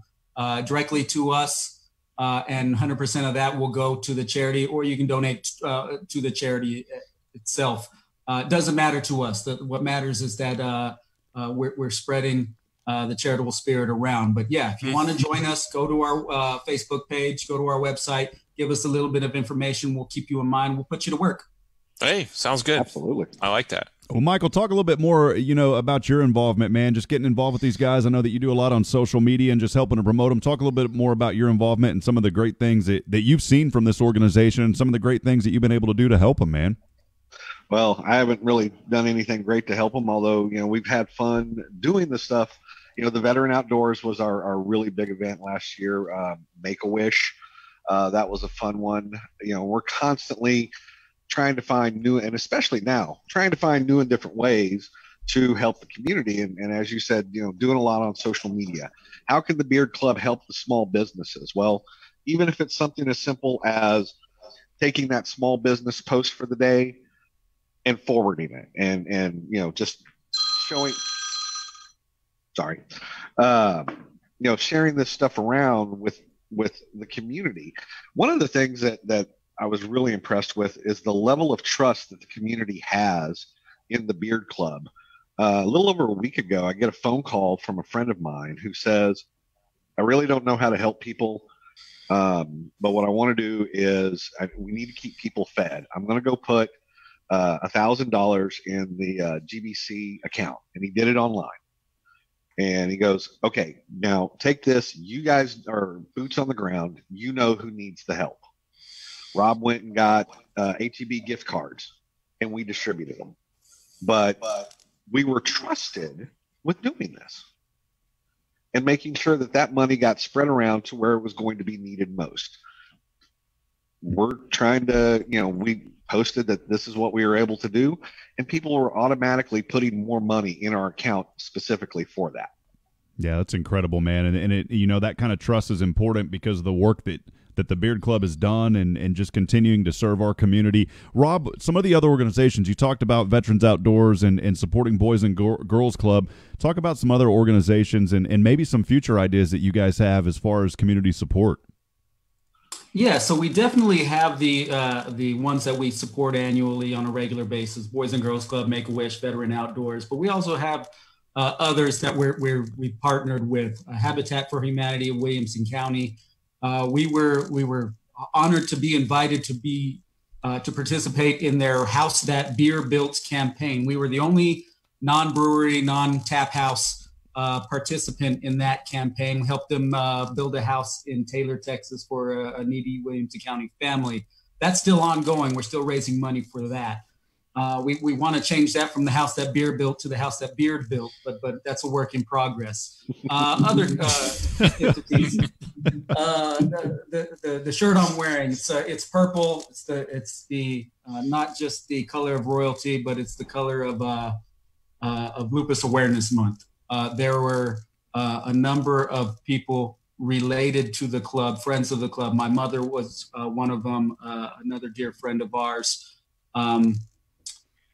directly to us, and 100% of that will go to the charity, or you can donate to the charity itself. It doesn't matter to us. What matters is that we're spreading the charitable spirit around. But yeah, if you want to join us, go to our Facebook page, go to our website, give us a little bit of information. We'll keep you in mind. We'll put you to work. Hey, sounds good. Absolutely. I like that. Well, Michael, talk a little bit more, about your involvement, man, just getting involved with these guys. I know that you do a lot on social media and just helping to promote them. Talk a little bit more about your involvement and some of the great things that you've seen from this organization and some of the great things that you've been able to do to help them, man. Well, I haven't really done anything great to help them, although, we've had fun doing the stuff. The Veteran Outdoors was our really big event last year, Make-A-Wish. That was a fun one. We're constantly trying to find new, and especially now, trying to find new and different ways to help the community. And as you said, doing a lot on social media. How can the Beard Club help the small businesses? Well, even if it's something as simple as taking that small business post for the day and forwarding it and just showing, sharing this stuff around with the community. One of the things that I was really impressed with is the level of trust that the community has in the Beard Club. A little over a week ago, I get a phone call from a friend of mine who says, I really don't know how to help people, but what I want to do is we need to keep people fed. I'm going to go put $1,000 in the GBC account. And he did it online. And he goes, okay, now take this. You guys are boots on the ground. You know who needs the help. Rob went and got ATB gift cards, and we distributed them. But we were trusted with doing this and making sure that money got spread around to where it was going to be needed most. We're trying to, we posted that this is what we were able to do, and people were automatically putting more money in our account specifically for that. Yeah, that's incredible, man. And it, that kind of trust is important because of the work that the Beard Club has done and just continuing to serve our community. Rob, some of the other organizations, you talked about Veterans Outdoors and supporting Boys and Girls Club. Talk about some other organizations and maybe some future ideas that you guys have as far as community support. Yeah, so we definitely have the ones that we support annually on a regular basis, Boys and Girls Club, Make-A-Wish, Veteran Outdoors, but we also have others that we partnered with, Habitat for Humanity of Williamson County. We were honored to be invited to participate in their House That Beer Built campaign. We were the only non-brewery, non-tap house participant in that campaign. We helped them build a house in Taylor, Texas for a needy Williamson County family. That's still ongoing. We're still raising money for that. We want to change that from the House That Beer Built to the House That Beard Built, but that's a work in progress. Other entities, the shirt I'm wearing, it's purple. It's the not just the color of royalty, but it's the color of Lupus Awareness Month. There were a number of people related to the club, friends of the club. My mother was one of them, another dear friend of ours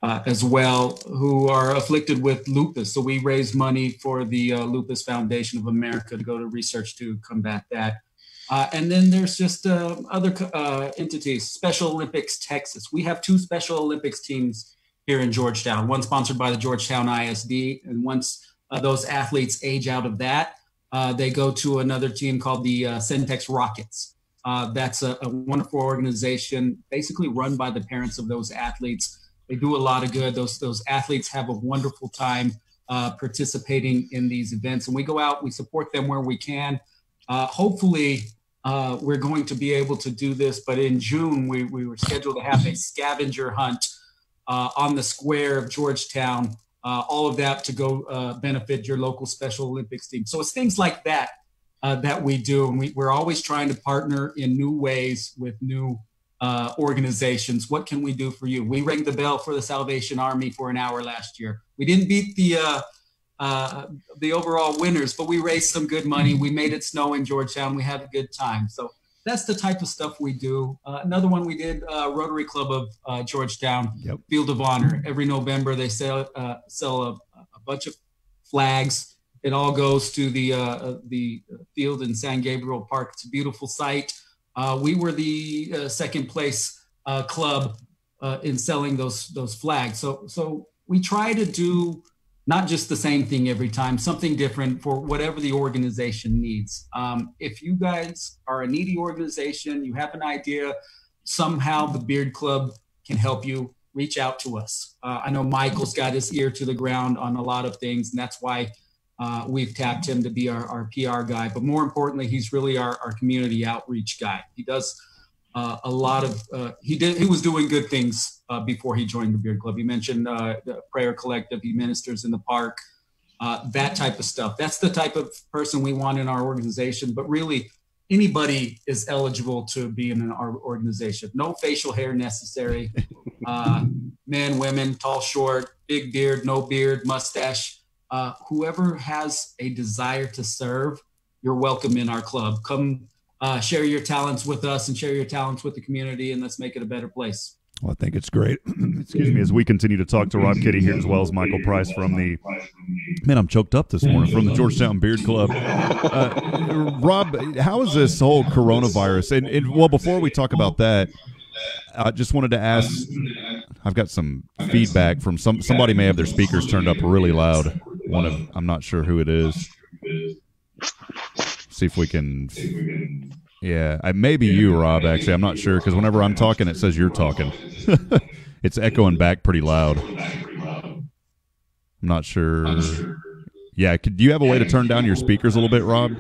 as well, who are afflicted with lupus. So we raised money for the Lupus Foundation of America to go to research to combat that. And then there's just other entities, Special Olympics Texas. We have 2 Special Olympics teams here in Georgetown, one sponsored by the Georgetown ISD, and once those athletes age out of that, they go to another team called the Centex Rockets. That's a wonderful organization, basically run by the parents of those athletes. They do a lot of good. Those athletes have a wonderful time participating in these events. And we go out, we support them where we can. Hopefully, we're going to be able to do this. But in June, we were scheduled to have a scavenger hunt on the square of Georgetown. All of that to go benefit your local Special Olympics team. So it's things like that that we do. And we're always trying to partner in new ways with new organizations. What can we do for you? We rang the bell for the Salvation Army for an hour last year. We didn't beat the overall winners, but we raised some good money. We made it snow in Georgetown. We had a good time. So that's the type of stuff we do. Another one we did, Rotary Club of Georgetown, Field of Honor. Every November they sell a bunch of flags. It all goes to the field in San Gabriel Park. It's a beautiful site. We were the second place club in selling those flags. So we try to do not just the same thing every time, something different for whatever the organization needs. If you guys are a needy organization, you have an idea, somehow the Beard Club can help you. reach out to us. I know Michael's got his ear to the ground on a lot of things, and that's why we've tapped him to be our PR guy. But more importantly, he's really our community outreach guy. He does a lot of he was doing good things before he joined the Beard Club. He mentioned the prayer collective. He ministers in the park, that type of stuff. That's the type of person we want in our organization. But really, anybody is eligible to be in our organization. No facial hair necessary. Men, women, tall, short, big beard, no beard, mustache. Whoever has a desire to serve, you're welcome in our club. Come share your talents with us and share your talents with the community, and let's make it a better place. Well, I think it's great. Excuse me, as we continue to talk to Rob Kiddie here, as well as Michael Price from the I'm choked up this morning, from the Georgetown Beard Club. Rob, how is this whole coronavirus? And well, before we talk about that, I just wanted to ask, I've got some feedback from somebody may have their speakers turned up really loud. I'm not sure who it is. See if we can. Yeah, maybe you, Rob, actually. I'm not sure, because whenever I'm talking, it says you're talking. It's echoing back pretty loud. I'm not sure. Yeah, do you have a way to turn down your speakers a little bit, Rob?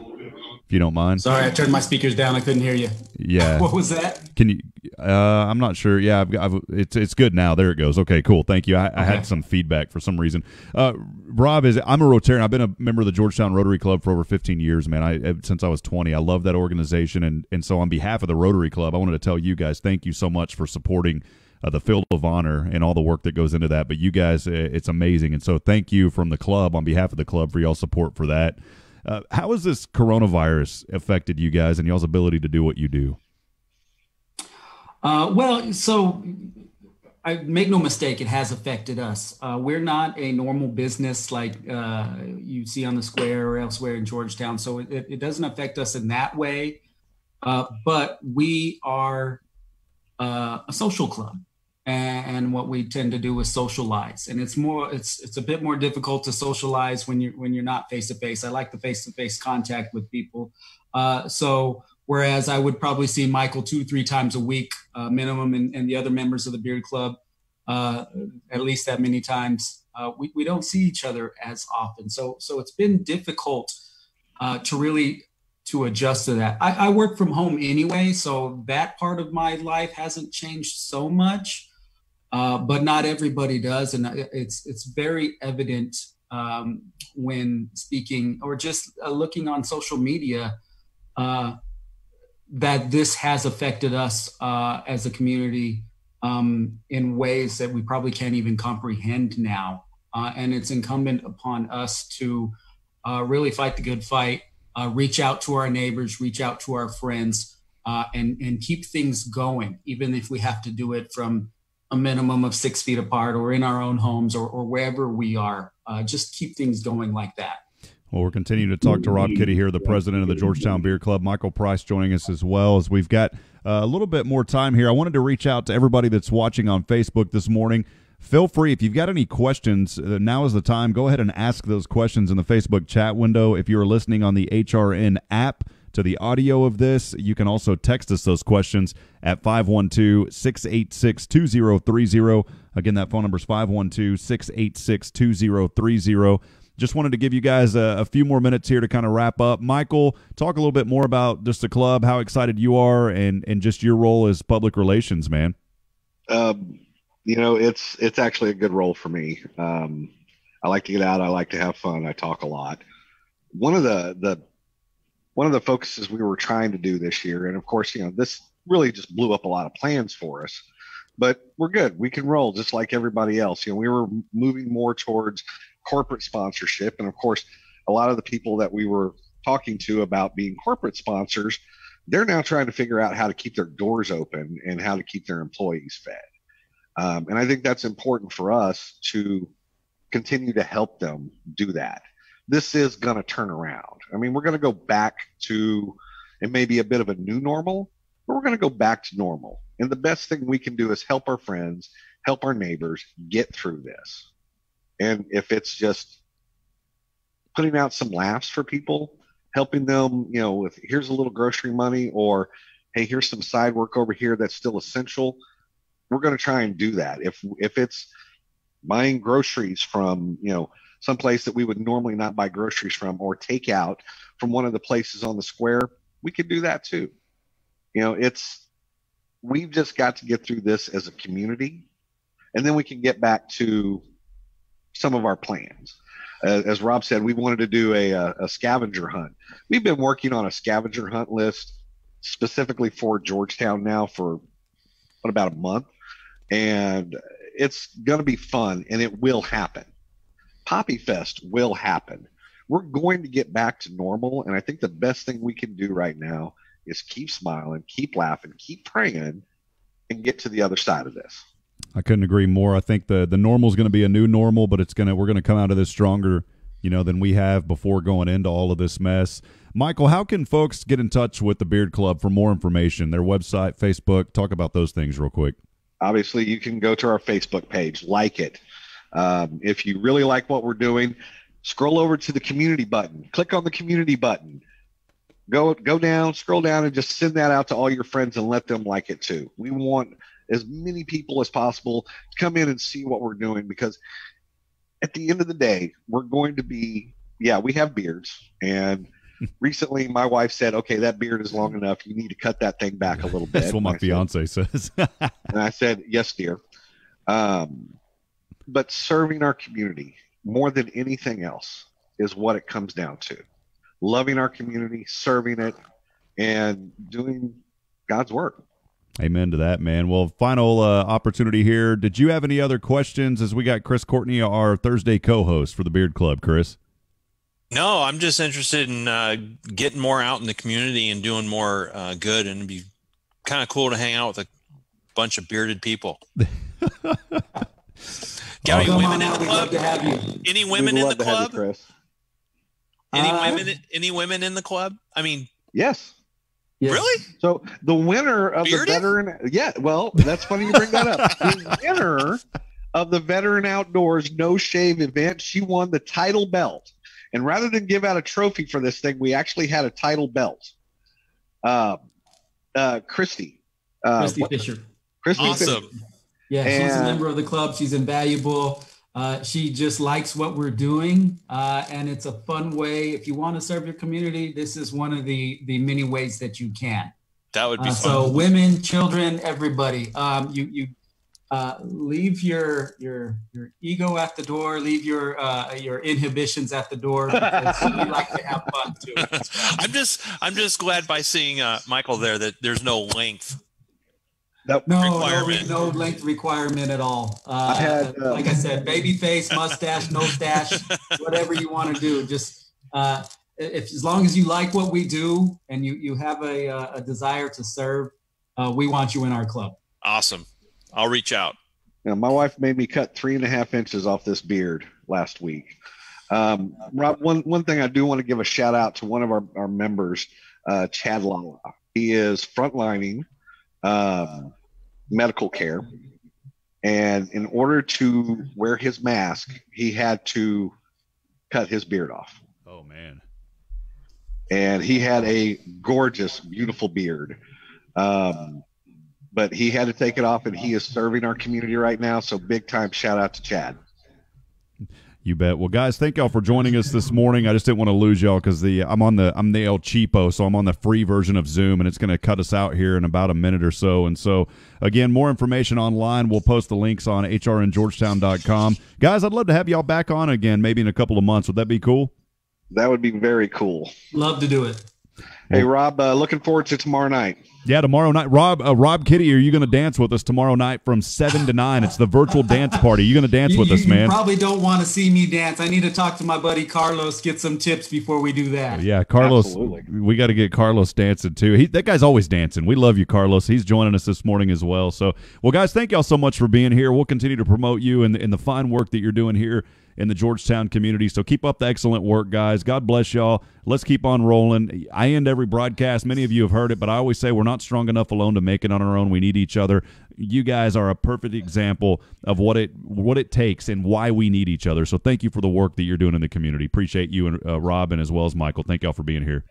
If you don't mind. Sorry, I turned my speakers down. I couldn't hear you. Yeah. What was that? Can you? I'm not sure. Yeah, it's good now. There it goes. Okay, cool. Thank you. I had some feedback for some reason. Rob, I'm a Rotarian. I've been a member of the Georgetown Rotary Club for over 15 years, man. Since I was 20. I love that organization, and so on behalf of the Rotary Club, I wanted to tell you guys thank you so much for supporting the Field of Honor and all the work that goes into that. But you guys, it's amazing, and so thank you from the club on behalf of the club for y'all's support for that. How has this coronavirus affected you guys and y'all's ability to do what you do? Well, so I make no mistake, it has affected us. We're not a normal business like you see on the square or elsewhere in Georgetown. So it doesn't affect us in that way. But we are a social club. And what we tend to do is socialize, and it's a bit more difficult to socialize when you're not face to face. I like the face to face contact with people. So whereas I would probably see Michael 2-3 times a week minimum, and the other members of the Beard Club at least that many times, we don't see each other as often. So it's been difficult to adjust to that. I work from home anyway, so that part of my life hasn't changed so much. But not everybody does, and it's very evident when speaking or just looking on social media that this has affected us as a community in ways that we probably can't even comprehend now. And it's incumbent upon us to really fight the good fight, reach out to our neighbors, reach out to our friends, and keep things going, even if we have to do it from a minimum of 6 feet apart or in our own homes or wherever we are. Just keep things going like that. Well, we're continuing to talk to Rob Kiddie here, the president of the Georgetown Beard Club. Michael Price joining us as well, as we've got a little bit more time here. I wanted to reach out to everybody that's watching on Facebook this morning. Feel free, if you've got any questions, now is the time. Go ahead and ask those questions in the Facebook chat window. If you're listening on the HRN app to the audio of this, you can also text us those questions at 512-686-2030. Again, that phone number is 512-686-2030. Just wanted to give you guys a few more minutes here to kind of wrap up. Michael, talk a little bit more about just the club, how excited you are, and just your role as public relations, man. It's actually a good role for me. I like to get out. I like to have fun. I talk a lot. One of the focuses we were trying to do this year, and of course, this really just blew up a lot of plans for us, but we're good. We can roll just like everybody else. We were moving more towards corporate sponsorship. And of course, a lot of the people that we were talking to about being corporate sponsors, they're now trying to figure out how to keep their doors open and how to keep their employees fed. And I think that's important for us to continue to help them do that. This is going to turn around. I mean, we're going to go back to, it may be a bit of a new normal, but we're going to go back to normal. And the best thing we can do is help our friends, help our neighbors get through this. And if it's just putting out some laughs for people, helping them, with here's a little grocery money, or hey, here's some side work over here that's still essential. we're going to try and do that. If it's buying groceries from, some place that we would normally not buy groceries from, or take out from one of the places on the square, we could do that too. We've just got to get through this as a community, and then we can get back to some of our plans. As Rob said, we wanted to do a scavenger hunt. We've been working on a scavenger hunt list specifically for Georgetown now for about a month, and it's going to be fun, and it will happen. Poppy Fest will happen. We're going to get back to normal, and I think the best thing we can do right now is keep smiling, keep laughing, keep praying, and get to the other side of this. I couldn't agree more. I think the normal is going to be a new normal, but we're going to come out of this stronger, than we have before going into all of this mess. Michael, how can folks get in touch with the Beard Club for more information? Their website, Facebook, talk about those things real quick. Obviously, you can go to our Facebook page, like it. If you really like what we're doing, scroll over to the community button. Click on the community button. Go down, scroll down, and just send that out to all your friends and let them like it too. We want as many people as possible to come in and see what we're doing, because at the end of the day, we're going to be, we have beards. And recently my wife said, okay, that beard is long enough. You need to cut that thing back a little bit. That's what my fiance says. And I said, yes, dear. But serving our community more than anything else is what it comes down to. Loving our community, serving it, and doing God's work. Amen to that, man. Well, final opportunity here. Did you have any other questions, as we got Chris Courtney, our Thursday co-host for the Beard Club? Chris? No, I'm just interested in getting more out in the community and doing more good, and it'd be kind of cool to hang out with a bunch of bearded people. Got any women in the club? Any women in the club? Any women in the club? I mean, yes. Really? So the winner of the veteran, that's funny you bring that up. The winner of the Veteran Outdoors No Shave event, she won the title belt. And rather than give out a trophy for this thing, we actually had a title belt. Christy Fisher. Christy awesome. Fisher. Yeah, she's a member of the club. She's invaluable. She just likes what we're doing, and it's a fun way. If you want to serve your community, this is one of the many ways that you can. That would be fun. So women, children, everybody, you leave your ego at the door, leave your inhibitions at the door, because we like to have fun too. I'm just glad by seeing Michael there that there's no length. No length requirement at all. Like I said, baby face, mustache, no stash, whatever you want to do. Just as long as you like what we do and you have a desire to serve, we want you in our club. Awesome. I'll reach out. Now, my wife made me cut 3.5 inches off this beard last week. Rob, one thing I do want to give a shout out to one of our members, Chad Lala. He is frontlining medical care, and in order to wear his mask, he had to cut his beard off. Oh man. And he had a gorgeous, beautiful beard, but he had to take it off, and he is serving our community right now. So big time shout out to Chad. You bet. Well, guys, thank y'all for joining us this morning. I just didn't want to lose y'all because I'm the El Cheapo, so I'm on the free version of Zoom, and it's going to cut us out here in about a minute or so. And so, again, more information online. We'll post the links on hrngeorgetown.com. Guys, I'd love to have y'all back on again, maybe in a couple of months. Would that be cool? That would be very cool. Love to do it. Hey, Rob, looking forward to tomorrow night. Yeah, tomorrow night. Rob Kiddie, are you going to dance with us tomorrow night from 7 to 9? It's the virtual dance party. You going to dance with us, man? You probably don't want to see me dance. I need to talk to my buddy Carlos, get some tips before we do that. Yeah, Carlos. Absolutely. We got to get Carlos dancing, too. That guy's always dancing. We love you, Carlos. He's joining us this morning as well. So, well, guys, thank y'all so much for being here. We'll continue to promote you in the fine work that you're doing here in the Georgetown community. So keep up the excellent work, guys. God bless y'all. Let's keep on rolling. I end every broadcast. Many of you have heard it, but I always say we're not strong enough alone to make it on our own. We need each other. You guys are a perfect example of what it takes and why we need each other. So thank you for the work that you're doing in the community. Appreciate you and Rob, and as well as Michael. Thank y'all for being here.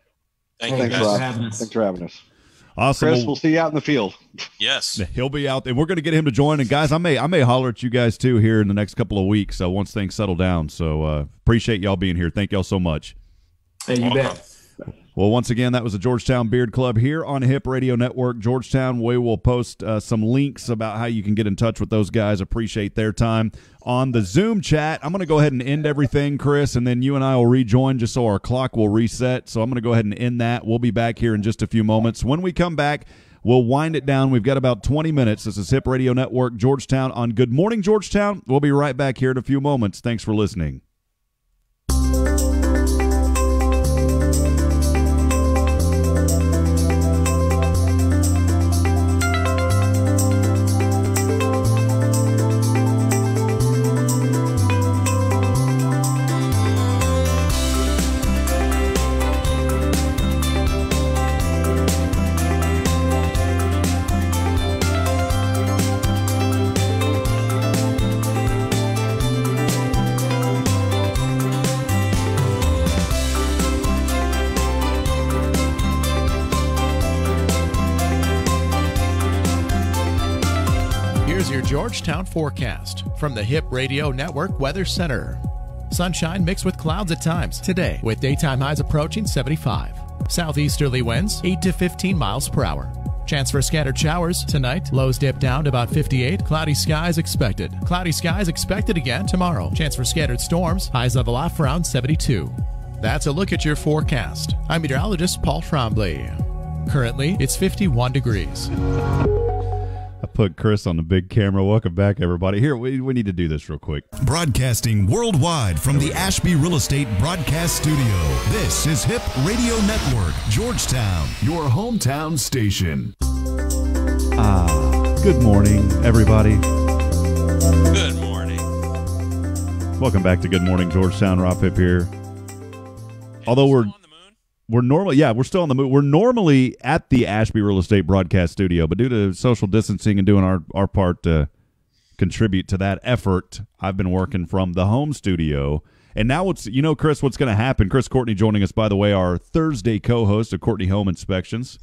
Thanks, Rob. Thanks for having us. Awesome. Chris, we'll see you out in the field. Yes. He'll be out, and we're going to get him to join. And guys, I may holler at you guys too here in the next couple of weeks once things settle down. So appreciate y'all being here. Thank y'all so much. Hey, you bet. Well, once again, that was the Georgetown Beard Club here on Hip Radio Network. Georgetown, we will post some links about how you can get in touch with those guys. Appreciate their time on the Zoom chat. I'm going to go ahead and end everything, Chris, and then you and I will rejoin just so our clock will reset. So I'm going to go ahead and end that. We'll be back here in just a few moments. When we come back, we'll wind it down. We've got about 20 minutes. This is Hip Radio Network, Georgetown on Good Morning Georgetown. We'll be right back here in a few moments. Thanks for listening. Georgetown forecast from the Hip Radio Network Weather Center. Sunshine mixed with clouds at times today, with daytime highs approaching 75. Southeasterly winds 8 to 15 miles per hour. Chance for scattered showers tonight. Lows dip down to about 58. Cloudy skies expected. Cloudy skies expected again tomorrow. Chance for scattered storms. Highs level off around 72. That's a look at your forecast. I'm meteorologist Paul Trombley. Currently, it's 51 degrees. I put Chris on the big camera. Welcome back, everybody. Here, we need to do this real quick. Broadcasting worldwide from the Ashby Real Estate Broadcast Studio. This is Hip Radio Network, Georgetown, your hometown station. Good morning, everybody. Good morning. Welcome back to Good Morning Georgetown. Rob Hip here. Although we're normally, we're still on the move. We're normally at the Ashby Real Estate Broadcast Studio, but due to social distancing and doing our part to contribute to that effort, I've been working from the home studio. And now Chris, what's going to happen? Chris Courtney joining us, by the way, our Thursday co-host of Courtney Home Inspections.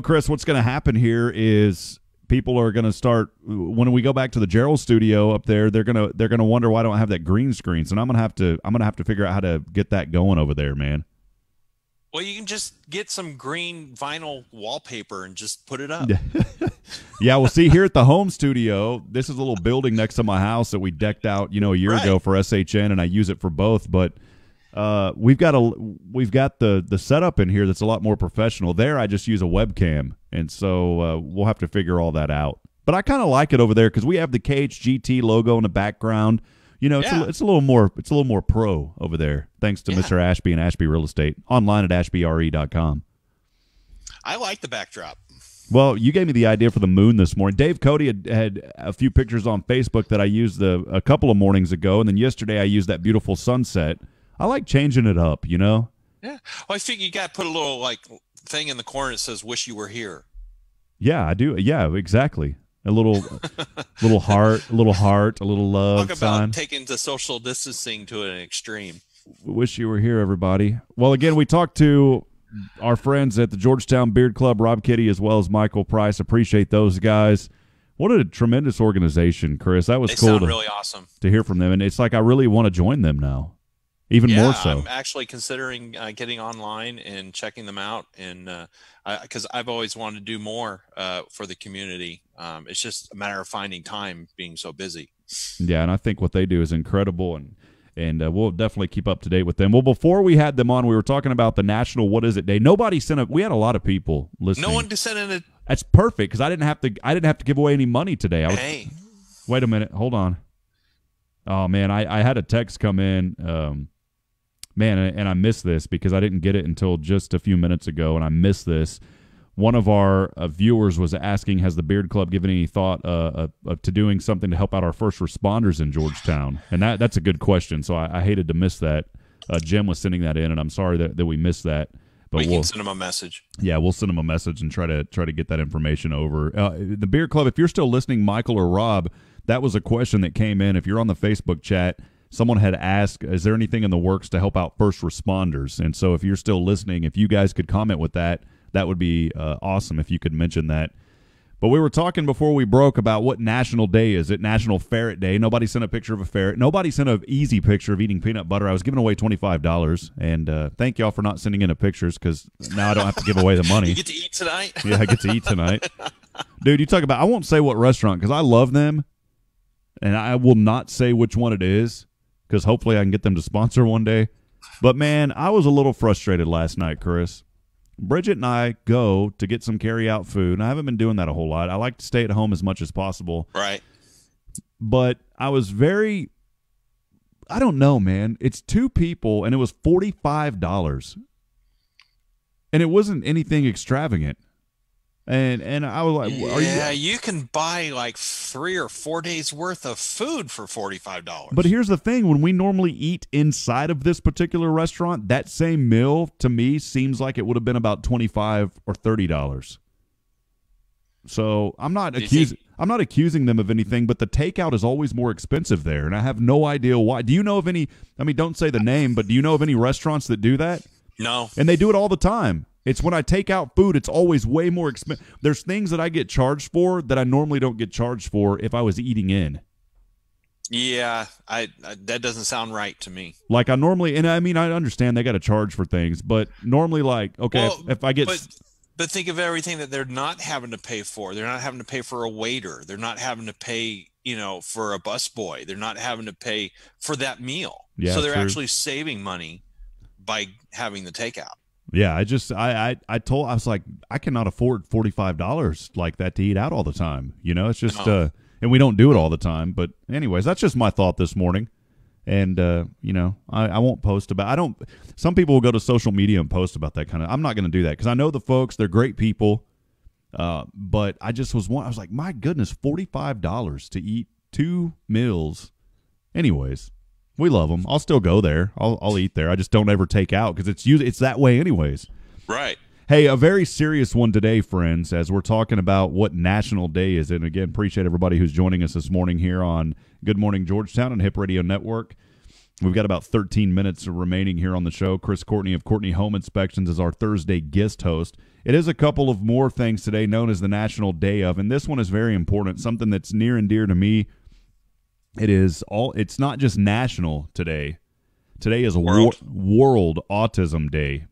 Chris, what's going to happen here is people are going to start, when we go back to the Gerald studio up there, they're going to wonder why I don't have that green screen. So I'm going to have to figure out how to get that going over there, man. Well, you can just get some green vinyl wallpaper and just put it up. Yeah, well, see, here at the home studio, this is a little building next to my house that we decked out, a year ago for SHN, and I use it for both. But we've got the setup in here that's a lot more professional. There, I just use a webcam, and so we'll have to figure all that out. But I kind of like it over there because we have the KHGT logo in the background. It's a little more pro over there, thanks to Mr. Ashby and Ashby Real Estate. Online at ashbyre.com. I like the backdrop. Well, you gave me the idea for the moon this morning. Dave Cody had a few pictures on Facebook that I used a couple of mornings ago, and then yesterday I used that beautiful sunset. I like changing it up, Yeah. Well, I think you got to put a little thing in the corner that says "Wish you were here." Yeah, I do. Yeah, exactly. A little heart, a little love. Talk about sign. Taking the social distancing to an extreme. Wish you were here, everybody. Well, again, we talked to our friends at the Georgetown Beard Club, Rob Kiddie, as well as Michael Price. Appreciate those guys. What a tremendous organization, Chris. That was cool. Sound really awesome to hear from them, and it's like I really want to join them now. Even more so. I'm actually considering getting online and checking them out, and because I've always wanted to do more for the community. It's just a matter of finding time, being so busy. Yeah, and I think what they do is incredible, and we'll definitely keep up to date with them. Well, before we had them on, we were talking about the National What Is It Day. Nobody sent we had a lot of people listening. No one sent in That's perfect because I didn't have to give away any money today. Wait a minute, hold on. Oh man, I had a text come in. Man, and I missed this because I didn't get it until just a few minutes ago, and I missed this. One of our viewers was asking, has the Beard Club given any thought to doing something to help out our first responders in Georgetown? And that's a good question, so I hated to miss that. Jim was sending that in, and I'm sorry that we missed that. But we can send him a message. Yeah, we'll send him a message and try to get that information over. The Beard Club, if you're still listening, Michael or Rob, that was a question that came in. If you're on the Facebook chat, someone had asked, is there anything in the works to help out first responders? And so if you're still listening, if you guys could comment with that that would be awesome if you could mention that. But we were talking before we broke about what National Day is. It National Ferret Day. Nobody sent a picture of a ferret. Nobody sent an easy picture of eating peanut butter. I was giving away $25, and thank y'all for not sending in the pictures because now I don't have to give away the money. You get to eat tonight? Yeah, I get to eat tonight. Dude, you talk about, I won't say what restaurant because I love them, and I will not say which one it is because hopefully I can get them to sponsor one day. But, man, I was a little frustrated last night, Chris. Bridget and I go to get some carry-out food, and I haven't been doing that a whole lot. I like to stay at home as much as possible. Right. But I was I don't know, man. It's 2 people, and it was $45. And it wasn't anything extravagant. And I was like, yeah, you can buy like 3 or 4 days worth of food for $45. But here's the thing. When we normally eat inside of this particular restaurant, that same meal to me seems like it would have been about $25 or $30. So I'm not accusing them of anything, but the takeout is always more expensive there, and I have no idea why. Do you know of any, I mean, don't say the name, but do you know of any restaurants that do that? No. And they do it all the time. It's when I take out food, it's always way more expensive. There's things that I get charged for that I normally don't get charged for if I was eating in. Yeah, I that doesn't sound right to me. Like I normally, and I mean, I understand they got to charge for things, but normally like, okay, well, if I get... But think of everything that they're not having to pay for. They're not having to pay for a waiter. They're not having to pay, for a busboy. They're not having to pay for that meal. Yeah, so they're true. actually saving money by having the takeout. Yeah, I was like, I cannot afford $45 like that to eat out all the time. It's just, and we don't do it all the time. But anyways, that's just my thought this morning. And, I won't post about, some people will go to social media and post about that kind of, I'm not going to do that because I know the folks, they're great people. But I was like, my goodness, $45 to eat 2 meals. Anyways. We love them. I'll still go there. I'll eat there. I just don't ever take out because it's that way anyways. Right. Hey, a very serious one today, friends, as we're talking about what National Day is. And again, appreciate everybody who's joining us this morning here on Good Morning Georgetown and Hip Radio Network. We've got about 13 minutes remaining here on the show. Chris Courtney of Courtney Home Inspections is our Thursday guest host. It is a couple of more things today known as the National Day of, and this one is very important, something that's near and dear to me. It's not just national today. Today is World Autism Day.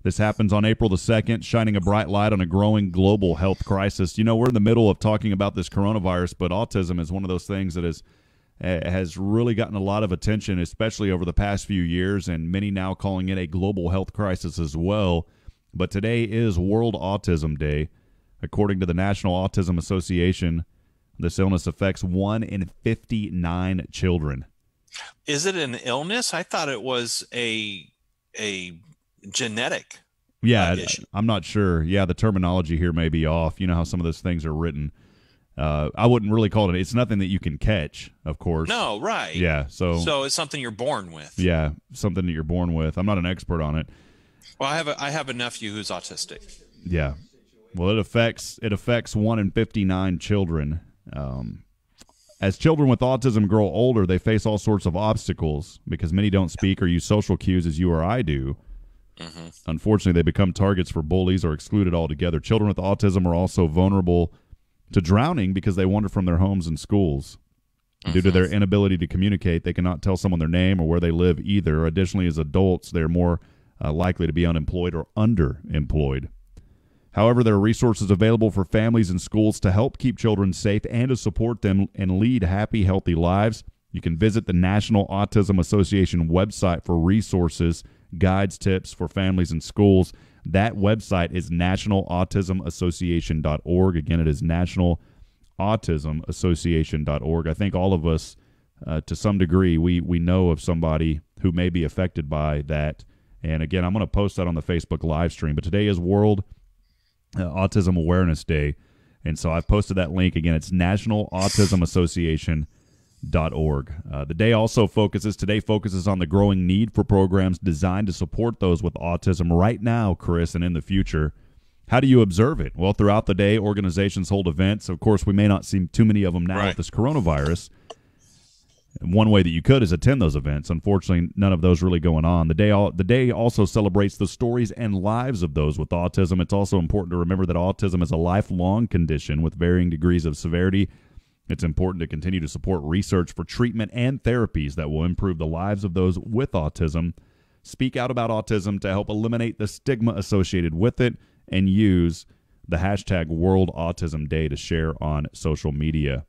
This happens on April the 2nd, shining a bright light on a growing global health crisis. We're in the middle of talking about this coronavirus, but autism is one of those things that has really gotten a lot of attention, especially over the past few years, and many now calling it a global health crisis as well. But today is World Autism Day. According to the National Autism Association, this illness affects 1 in 59 children. Is it an illness? I thought it was a genetic issue. I'm not sure. Yeah, the terminology here may be off. You know how some of those things are written. I wouldn't really call it. It's nothing that you can catch, of course. No, right. Yeah, so it's something you're born with. Yeah, something that you're born with. I'm not an expert on it. Well, I have a nephew who's autistic. Yeah. Well, it affects 1 in 59 children. As children with autism grow older, they face all sorts of obstacles because many don't speak or use social cues as you or I do. Mm-hmm. Unfortunately, they become targets for bullies or excluded altogether. Children with autism are also vulnerable to drowning because they wander from their homes and schools. Mm-hmm. Due to their inability to communicate, they cannot tell someone their name or where they live either. Additionally, as adults, they're more likely to be unemployed or underemployed. However, there are resources available for families and schools to help keep children safe and to support them and lead happy, healthy lives. You can visit the National Autism Association website for resources, guides, tips for families and schools. That website is nationalautismassociation.org. Again, it is nationalautismassociation.org. I think all of us, to some degree, we know of somebody who may be affected by that. And again, I'm going to post that on the Facebook live stream. But today is World Autism Awareness Day, and so I've posted that link. Again, it's nationalautismassociation.org. The day also focuses on the growing need for programs designed to support those with autism right now, Chris, and in the future. How do you observe it? Well, throughout the day, organizations hold events. Of course, we may not see too many of them now with this coronavirus. One way that you could is attend those events. Unfortunately, none of those really going on. The day also celebrates the stories and lives of those with autism. It's also important to remember that autism is a lifelong condition with varying degrees of severity. It's important to continue to support research for treatment and therapies that will improve the lives of those with autism. Speak out about autism to help eliminate the stigma associated with it, and use the hashtag World Autism Day to share on social media.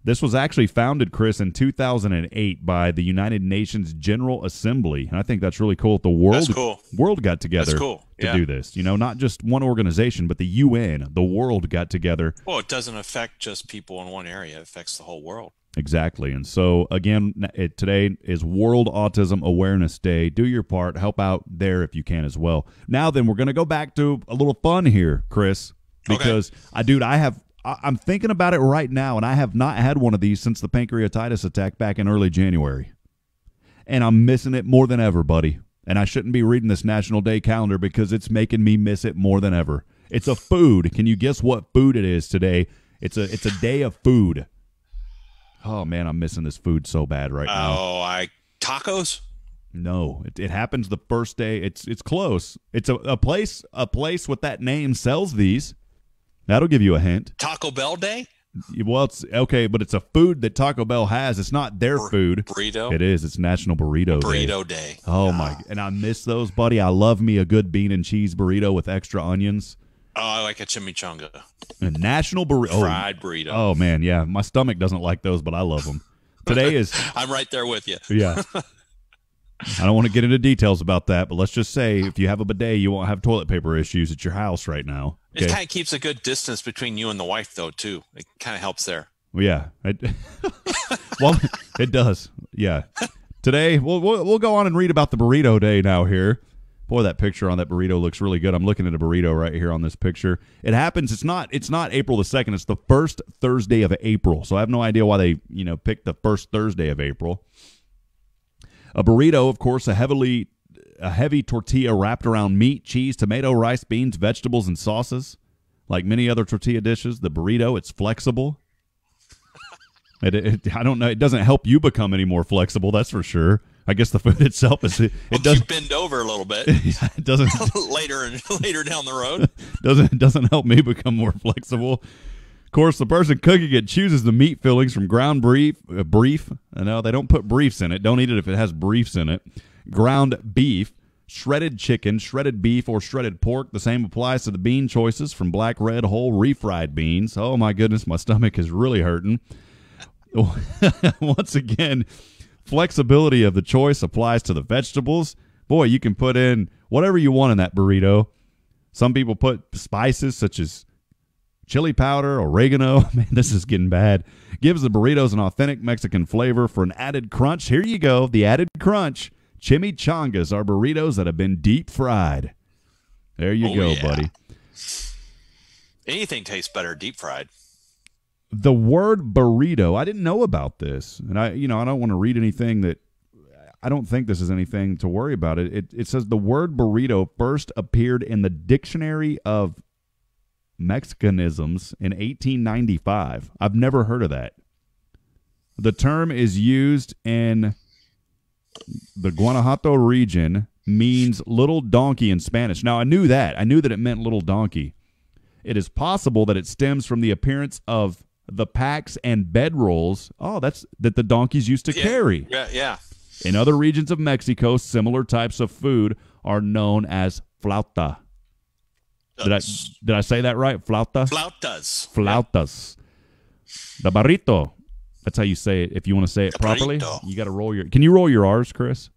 This was actually founded, Chris, in 2008 by the United Nations General Assembly. And I think that's really cool. The world got together to do this. You know, not just one organization, but the UN, the world got together. Well, it doesn't affect just people in one area. It affects the whole world. Exactly. And so, again, today is World Autism Awareness Day. Do your part. Help out there if you can as well. Now then, we're going to go back to a little fun here, Chris, because, I'm thinking about it right now, and I have not had one of these since the pancreatitis attack back in early January. And I'm missing it more than ever, buddy. And I shouldn't be reading this National Day calendar because it's making me miss it more than ever. It's a food. Can you guess what food it is today? It's a day of food. Oh, man, I'm missing this food so bad right now. Oh, tacos? No, it happens the first day. It's close. It's a place with that name sells these. That'll give you a hint. Taco Bell Day? Well, it's okay, but it's a food that Taco Bell has. It's not their food. Burrito? It is. It's National Burrito Day. Oh, my. And I miss those, buddy. I love me a good bean and cheese burrito with extra onions. Oh, I like a chimichanga. A National Burrito. Fried burrito. Oh, man, yeah. My stomach doesn't like those, but I love them. Today is... I'm right there with you. Yeah. I don't want to get into details about that, but let's just say if you have a bidet, you won't have toilet paper issues at your house right now. Okay? It kind of keeps a good distance between you and the wife, though, too. It kind of helps there. Yeah. Well, it does. Yeah. Today, we'll go on and read about the burrito day now here. Boy, that picture on that burrito looks really good. I'm looking at a burrito right here on this picture. It happens. It's not April the 2nd. It's the first Thursday of April. So I have no idea why they, picked the first Thursday of April. A burrito, of course, a heavy tortilla wrapped around meat, cheese, tomato, rice, beans, vegetables, and sauces. Like many other tortilla dishes, the burrito, it's flexible. I don't know. It doesn't help you become any more flexible, that's for sure. I guess the food itself is it does you bend over a little bit. Yeah, it doesn't later down the road. doesn't help me become more flexible. Of course, the person cooking it chooses the meat fillings from ground beef. No, they don't put briefs in it. Don't eat it if it has briefs in it. Ground beef, shredded chicken, shredded beef, or shredded pork. The same applies to the bean choices from black, red, whole, refried beans. Oh, my goodness, my stomach is really hurting. Once again, flexibility of the choice applies to the vegetables. Boy, you can put in whatever you want in that burrito. Some people put spices such as chili powder, oregano. Man, this is getting bad. Gives the burritos an authentic Mexican flavor for an added crunch. Here you go, the added crunch. Chimichangas are burritos that have been deep fried. There you go, buddy. Anything tastes better deep fried. The word burrito, I didn't know about this. And I don't want to read anything that I don't think this is anything to worry about. It says the word burrito first appeared in the Dictionary of Mexicanisms in 1895. I've never heard of that. The term is used in the Guanajuato region, means little donkey in Spanish. Now, I knew that. I knew that it meant little donkey. It is possible that it stems from the appearance of the packs and bedrolls. Oh, that the donkeys used to carry. Yeah. In other regions of Mexico, similar types of food are known as flauta. Did I say that right? Flauta? Flautas. The burrito. That's how you say it. If you want to say it properly, you got to roll your... Can you roll your R's, Chris?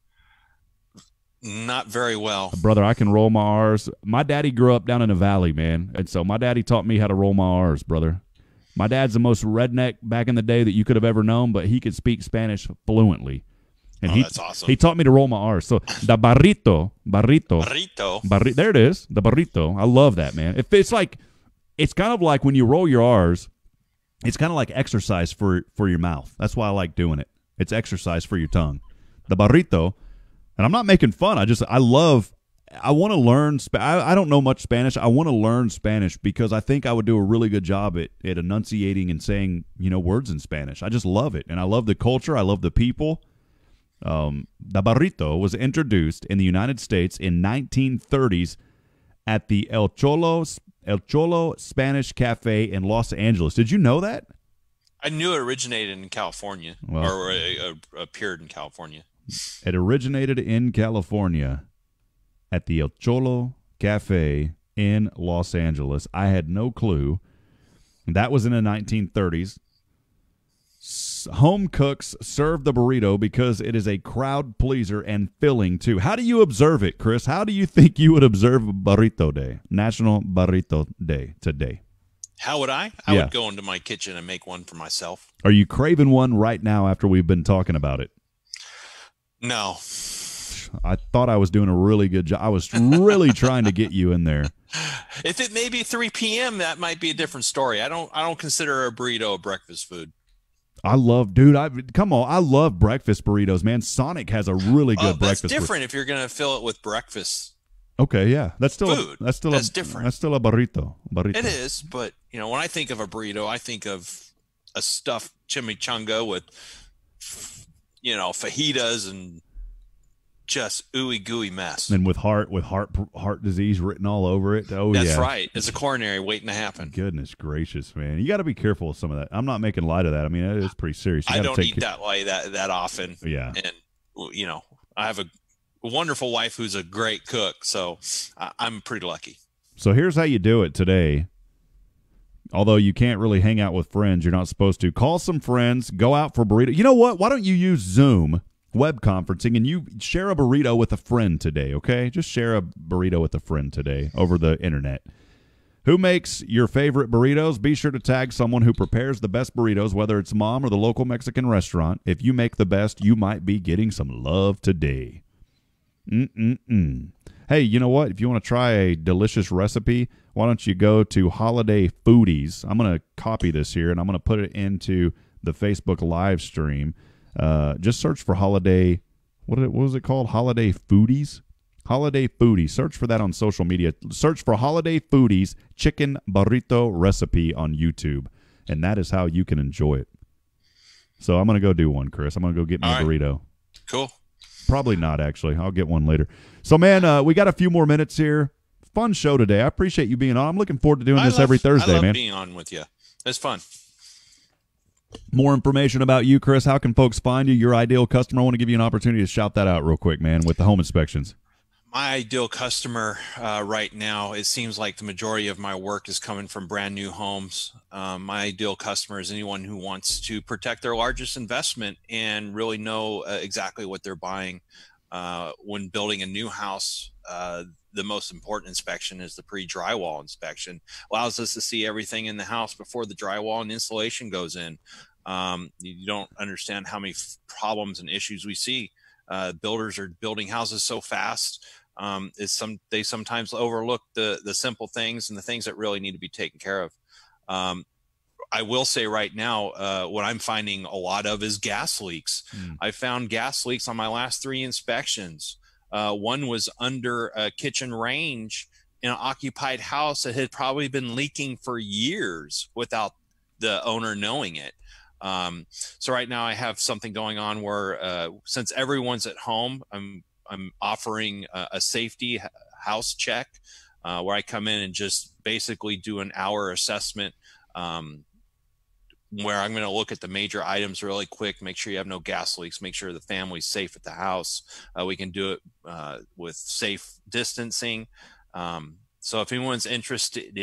Not very well. Brother, I can roll my R's. My daddy grew up down in the valley, man. And so my daddy taught me how to roll my R's, brother. My dad's the most redneck back in the day that you could have ever known, but he could speak Spanish fluently. And that's awesome. He taught me to roll my R's. So the burrito. There it is. The burrito. I love that, man. It's kind of like when you roll your R's, it's kind of like exercise for your mouth. That's why I like doing it. It's exercise for your tongue. The burrito. And I'm not making fun. I love I want to learn. I don't know much Spanish. I want to learn Spanish because I think I would do a really good job at enunciating and saying, words in Spanish. I just love it, and I love the culture. I love the people. The burrito was introduced in the United States in 1930s at the El Cholo Spanish Cafe in Los Angeles. Did you know that? I knew it originated in California, or appeared in California. It originated in California at the El Cholo Cafe in Los Angeles. I had no clue. That was in the 1930s. Home cooks serve the burrito because it is a crowd pleaser and filling, too. How do you observe it, Chris? How do you think you would observe Burrito Day, National Burrito Day today? How would I? I would go into my kitchen and make one for myself. Are you craving one right now after we've been talking about it? No. I thought I was doing a really good job. I was really trying to get you in there. If it may be 3 p.m., that might be a different story. I don't consider a burrito a breakfast food. I love breakfast burritos, man. Sonic has a really good breakfast. That's different if you're going to fill it with breakfast. Okay, yeah. That's still food. That's different. That's still a burrito. It is, but when I think of a burrito, I think of a stuffed chimichanga with fajitas and just ooey gooey mess. And with heart disease written all over it. Oh, that's right. It's a coronary waiting to happen. Goodness gracious, man. You got to be careful with some of that. I'm not making light of that. I mean, it is pretty serious. I don't eat that way that often. Yeah. And I have a wonderful wife who's a great cook, so I'm pretty lucky. So here's how you do it today. Although you can't really hang out with friends, you're not supposed to. Call some friends, go out for burrito. You know what? Why don't you use Zoom web conferencing and you share a burrito with a friend today, okay? Just share a burrito with a friend today over the internet. Who makes your favorite burritos? Be sure to tag someone who prepares the best burritos, whether it's mom or the local Mexican restaurant. If you make the best, you might be getting some love today. Hey, you know what? If you want to try a delicious recipe, why don't you go to Holiday Foodies? I'm going to copy this here, and I'm going to put it into the Facebook live stream. Just search for Holiday, what was it called? Holiday Foodies? Holiday Foodies. Search for that on social media. Search for Holiday Foodies chicken burrito recipe on YouTube, and that is how you can enjoy it. So I'm going to go do one, Chris. I'm going to go get me a burrito. Cool. Probably not, actually. I'll get one later. So, man, we got a few more minutes here. Fun show today. I appreciate you being on. I'm looking forward to doing this every Thursday, man. I love being on with you. It's fun. More information about you, Chris. How can folks find you, your ideal customer? I want to give you an opportunity to shout that out real quick, man, with the home inspections. My ideal customer right now, it seems like the majority of my work is coming from brand new homes. My ideal customer is anyone who wants to protect their largest investment and really know exactly what they're buying. When building a new house, the most important inspection is the pre-drywall inspection. Allows us to see everything in the house before the drywall and insulation goes in. You don't understand how many problems and issues we see. Builders are building houses so fast. They sometimes overlook the simple things and the things that really need to be taken care of. I will say right now, what I'm finding a lot of is gas leaks. I found gas leaks on my last 3 inspections. One was under a kitchen range in an occupied house that had probably been leaking for years without the owner knowing it. So right now I have something going on where since everyone's at home, I'm offering a safety house check where I come in and just basically do an hour assessment where I'm going to look at the major items really quick, make sure you have no gas leaks, make sure the family's safe at the house. We can do it with safe distancing. So if anyone's interested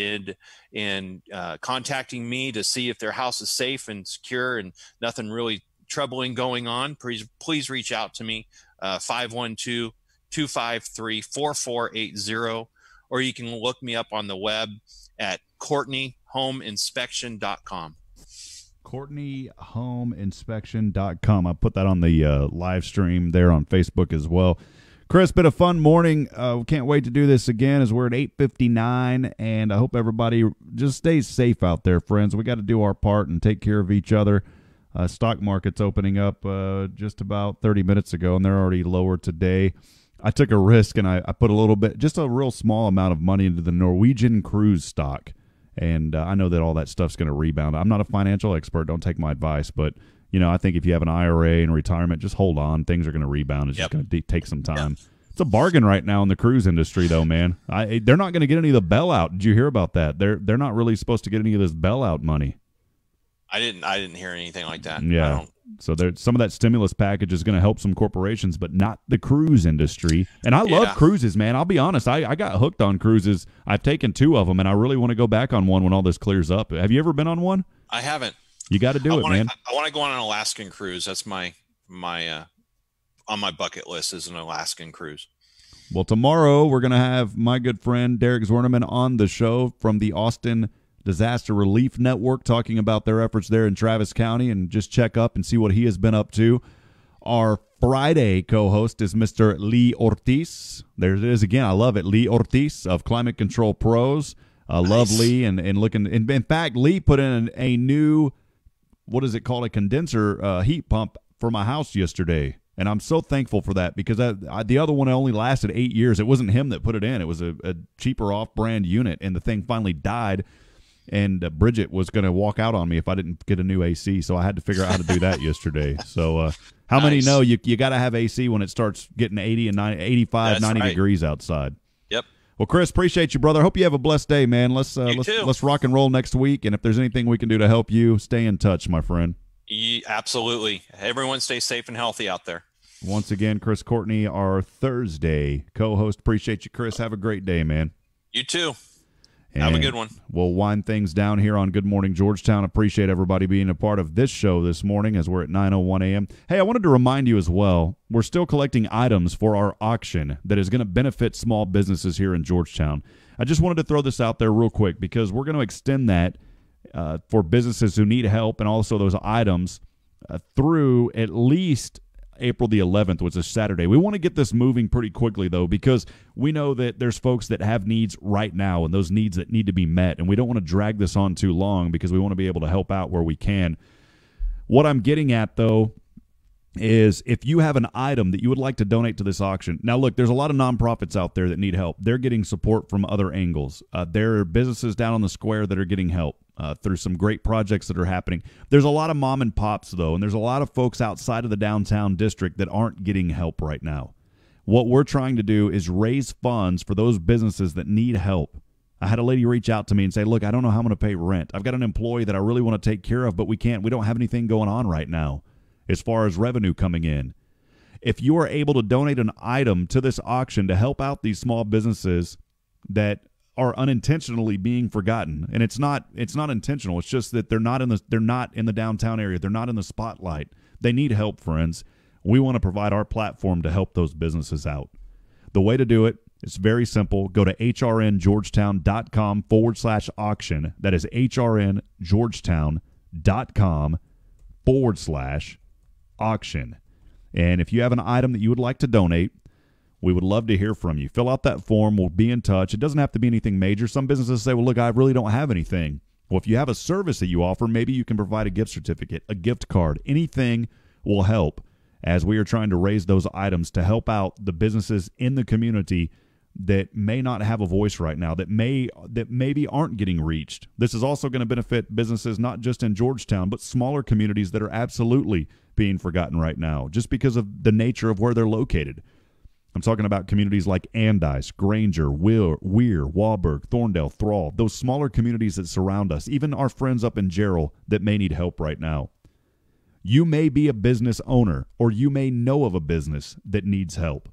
in contacting me to see if their house is safe and secure and nothing really troubling going on, please reach out to me, 512-253-4480, or you can look me up on the web at CourtneyHomeInspection.com. CourtneyHomeInspection.com. I put that on the live stream there on Facebook as well. Chris, been a fun morning. Can't wait to do this again as we're at 8:59, and I hope everybody just stays safe out there, friends. We got to do our part and take care of each other. Stock market's opening up just about 30 minutes ago, and they're already lower today. I took a risk and I put a little bit, just a real small amount of money into the Norwegian cruise stock. And I know that all that stuff's going to rebound. I'm not a financial expert. Don't take my advice. But, I think if you have an IRA and retirement, just hold on. Things are going to rebound. It's just going to take some time. Yep. It's a bargain right now in the cruise industry, though, man. They're not going to get any of the bailout. Did you hear about that? They're not really supposed to get any of this bailout money. I didn't hear anything like that. Yeah. So some of that stimulus package is going to help some corporations, but not the cruise industry. And I love cruises, man. I'll be honest. I got hooked on cruises. I've taken 2 of them, and I really want to go back on one when all this clears up. Have you ever been on one? I haven't. You got to do it, man. I want to go on an Alaskan cruise. That's my on my bucket list is an Alaskan cruise. Well, tomorrow we're going to have my good friend Derek Zwerneman on the show from the Austin Disaster Relief Network, talking about their efforts there in Travis County, and just check up and see what he has been up to. Our Friday co-host is Mr. Lee Ortiz. There it is again. I love it. Lee Ortiz of Climate Control Pros. Nice. Love Lee and looking. In fact, Lee put in a new, what is it called, a condenser heat pump for my house yesterday. And I'm so thankful for that, because the other one only lasted 8 years. It wasn't him that put it in. It was a cheaper off-brand unit, and the thing finally died. And Bridget was going to walk out on me if I didn't get a new AC, so I had to figure out how to do that yesterday. So how many know you got to have AC when it starts getting 80 and 90, 85, That's 90 degrees outside? Yep. Well, Chris, appreciate you, brother. Hope you have a blessed day, man. Let's rock and roll next week, and if there's anything we can do to help you, stay in touch, my friend. Absolutely. Everyone stay safe and healthy out there. Once again, Chris Courtney, our Thursday co-host. Appreciate you, Chris. Have a great day, man. You too. And have a good one. We'll wind things down here on Good Morning Georgetown. Appreciate everybody being a part of this show this morning as we're at 9:01 a.m. Hey, I wanted to remind you as well, we're still collecting items for our auction that is going to benefit small businesses here in Georgetown. I just wanted to throw this out there real quick, because we're going to extend that for businesses who need help, and also those items through at least April the 11th, which is Saturday. We want to get this moving pretty quickly, though, because we know that there's folks that have needs right now, and those needs that need to be met, and we don't want to drag this on too long, because we want to be able to help out where we can. What I'm getting at, though, is if you have an item that you would like to donate to this auction. Now, look, there's a lot of nonprofits out there that need help. They're getting support from other angles. There are businesses down on the square that are getting help through some great projects that are happening. There's a lot of mom and pops, though, and there's a lot of folks outside of the downtown district that aren't getting help right now. What we're trying to do is raise funds for those businesses that need help. I had a lady reach out to me and say, look, I don't know how I'm going to pay rent. I've got an employee that I really want to take care of, but we don't have anything going on right now as far as revenue coming in. If you are able to donate an item to this auction to help out these small businesses that are unintentionally being forgotten, and it's not intentional, it's just that they're not in the downtown area, they're not in the spotlight. They need help, friends. We want to provide our platform to help those businesses out. The way to do it is very simple. Go to hrngeorgetown.com/auction. That is hrngeorgetown.com/auction. And if you have an item that you would like to donate, we would love to hear from you. Fill out that form. We'll be in touch. It doesn't have to be anything major. Some businesses say, well, look, I really don't have anything. Well, if you have a service that you offer, maybe you can provide a gift certificate, a gift card. Anything will help, as we are trying to raise those items to help out the businesses in the community that may not have a voice right now, that maybe aren't getting reached. This is also going to benefit businesses not just in Georgetown, but smaller communities that are absolutely being forgotten right now just because of the nature of where they're located. I'm talking about communities like Andice, Granger, Weir, Wahlberg, Thorndale, Thrall, those smaller communities that surround us, even our friends up in Jarrell that may need help right now. You may be a business owner, or you may know of a business that needs help.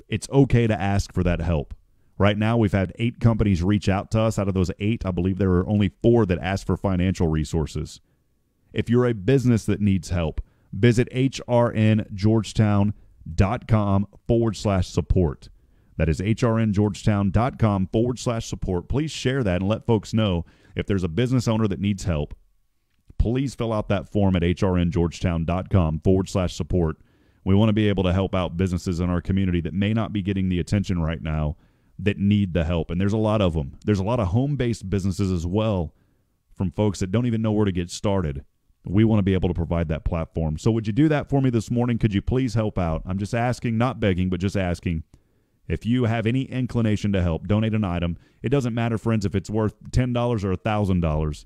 It's okay to ask for that help. Right now, we've had 8 companies reach out to us. Out of those 8, I believe there are only 4 that asked for financial resources. If you're a business that needs help, visit hrngeorgetown.com/support. That is hrngeorgetown.com/support. Please share that and let folks know if there's a business owner that needs help. Please fill out that form at hrngeorgetown.com/support. We want to be able to help out businesses in our community that may not be getting the attention right now that need the help. And there's a lot of them. There's a lot of home-based businesses as well, from folks that don't even know where to get started. We want to be able to provide that platform. So would you do that for me this morning? Could you please help out? I'm just asking, not begging, but just asking. If you have any inclination to help, donate an item. It doesn't matter, friends, if it's worth $10 or $1,000.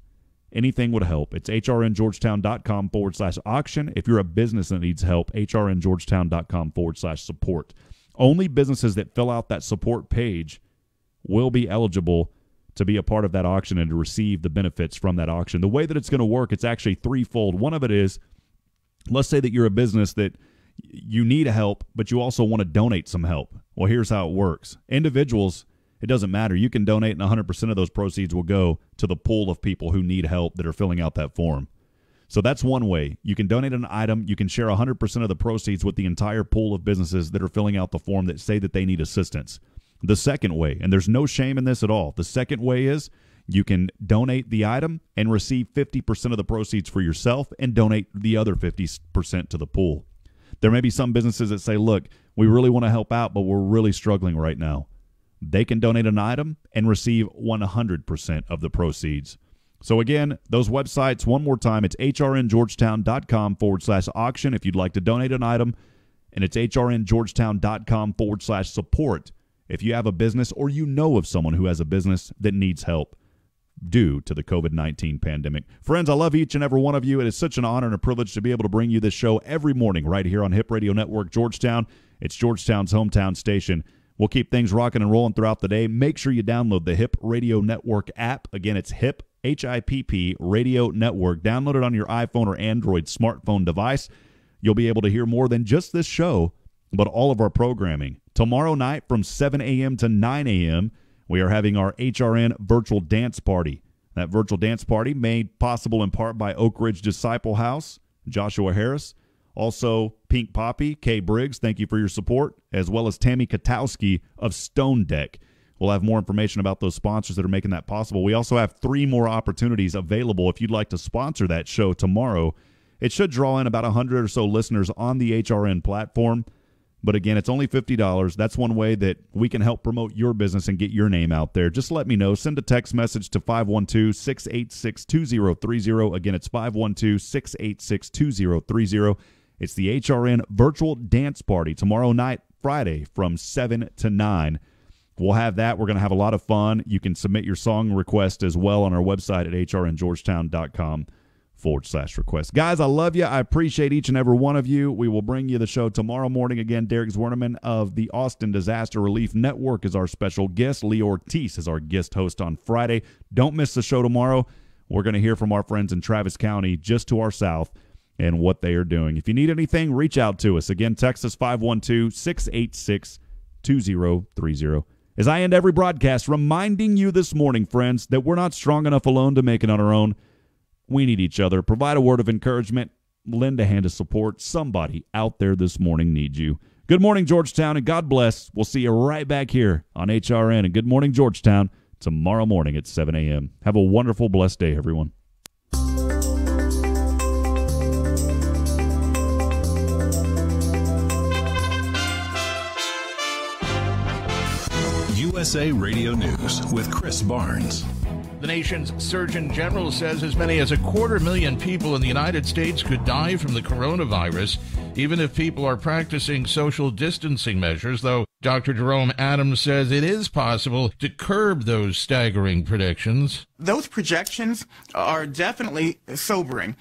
Anything would help. It's hrngeorgetown.com/auction. If you're a business that needs help, hrngeorgetown.com/support. Only businesses that fill out that support page will be eligible to be a part of that auction and to receive the benefits from that auction. The way that it's going to work, it's actually threefold. One of it is, let's say that you're a business that you need help, but you also want to donate some help. Well, here's how it works. Individuals, it doesn't matter. You can donate, and 100% of those proceeds will go to the pool of people who need help that are filling out that form. So that's one way. You can donate an item. You can share 100% of the proceeds with the entire pool of businesses that are filling out the form that say that they need assistance. The second way, and there's no shame in this at all, the second way is you can donate the item and receive 50% of the proceeds for yourself and donate the other 50% to the pool. There may be some businesses that say, look, we really want to help out, but we're really struggling right now. They can donate an item and receive 100% of the proceeds. So again, those websites, one more time, it's hrngeorgetown.com/auction if you'd like to donate an item, and it's hrngeorgetown.com/support if you have a business or you know of someone who has a business that needs help due to the COVID-19 pandemic. Friends, I love each and every one of you. It is such an honor and a privilege to be able to bring you this show every morning right here on Hip Radio Network Georgetown. It's Georgetown's hometown station. We'll keep things rocking and rolling throughout the day. Make sure you download the Hip Radio Network app. Again, it's HIP, H-I-P-P, Radio Network. Download it on your iPhone or Android smartphone device. You'll be able to hear more than just this show, but all of our programming. Tomorrow night from 7 a.m. to 9 a.m., we are having our HRN virtual dance party. That virtual dance party made possible in part by Oak Ridge Disciple House, Joshua Harris, also Pink Poppy, Kay Briggs, thank you for your support, as well as Tammy Katowski of Stone Deck. We'll have more information about those sponsors that are making that possible. We also have 3 more opportunities available if you'd like to sponsor that show tomorrow. It should draw in about 100 or so listeners on the HRN platform. But again, it's only $50. That's one way that we can help promote your business and get your name out there. Just let me know. Send a text message to 512-686-2030. Again, it's 512-686-2030. It's the HRN Virtual Dance Party tomorrow night, Friday, from 7 to 9. We'll have that. We're going to have a lot of fun. You can submit your song request as well on our website at hrngeorgetown.com/request. Guys, I love you. I appreciate each and every one of you. We will bring you the show tomorrow morning. Again, Derek Zwerneman of the Austin Disaster Relief Network is our special guest. Lee Ortiz is our guest host on Friday. Don't miss the show tomorrow. We're going to hear from our friends in Travis County, just to our south, and what they are doing. If you need anything, reach out to us. Again, text us 512-686-2030. As I end every broadcast, reminding you this morning, friends, that we're not strong enough alone to make it on our own. We need each other. Provide a word of encouragement. Lend a hand of support. Somebody out there this morning needs you. Good morning, Georgetown, and God bless. We'll see you right back here on HRN and Good Morning Georgetown tomorrow morning at 7 a.m. Have a wonderful, blessed day, everyone. USA Radio News with Chris Barnes. The nation's Surgeon General says as many as 250,000 people in the United States could die from the coronavirus, even if people are practicing social distancing measures, though Dr. Jerome Adams says it is possible to curb those staggering predictions. Those projections are definitely sobering,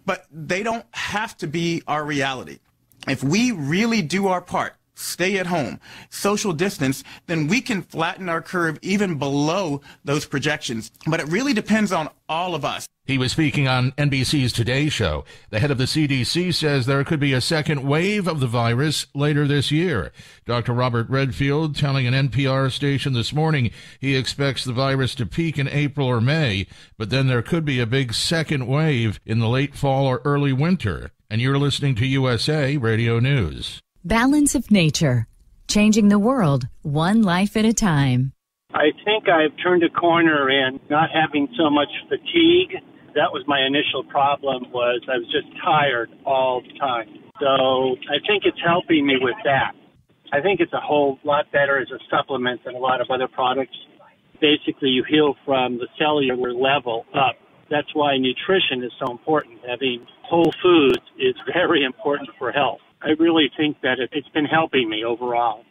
but they don't have to be our reality. If we really do our part, stay at home, social distance, then we can flatten our curve even below those projections. But it really depends on all of us. He was speaking on NBC's Today Show. The head of the CDC says there could be a second wave of the virus later this year. Dr. Robert Redfield telling an NPR station this morning he expects the virus to peak in April or May, but then there could be a big second wave in the late fall or early winter. And you're listening to USA Radio News. Balance of nature, changing the world one life at a time. I think I've turned a corner in not having so much fatigue. That was my initial problem, was I was just tired all the time. So I think it's helping me with that. I think it's a whole lot better as a supplement than a lot of other products. Basically, you heal from the cellular level up. That's why nutrition is so important. Having whole foods is very important for health. I really think that it's been helping me overall.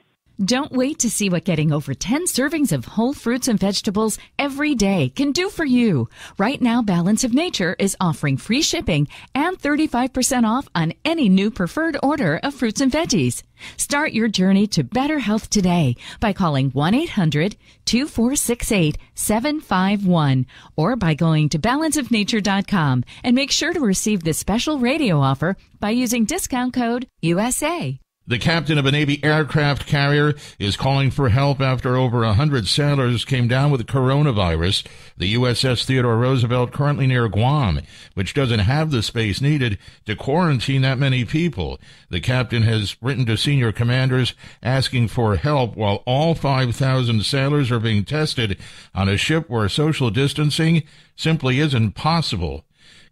Don't wait to see what getting over 10 servings of whole fruits and vegetables every day can do for you. Right now, Balance of Nature is offering free shipping and 35% off on any new preferred order of fruits and veggies. Start your journey to better health today by calling 1-800-2468-751 or by going to balanceofnature.com and make sure to receive this special radio offer by using discount code USA. The captain of a Navy aircraft carrier is calling for help after over 100 sailors came down with coronavirus. The USS Theodore Roosevelt, currently near Guam, which doesn't have the space needed to quarantine that many people. The captain has written to senior commanders asking for help while all 5,000 sailors are being tested on a ship where social distancing simply isn't possible.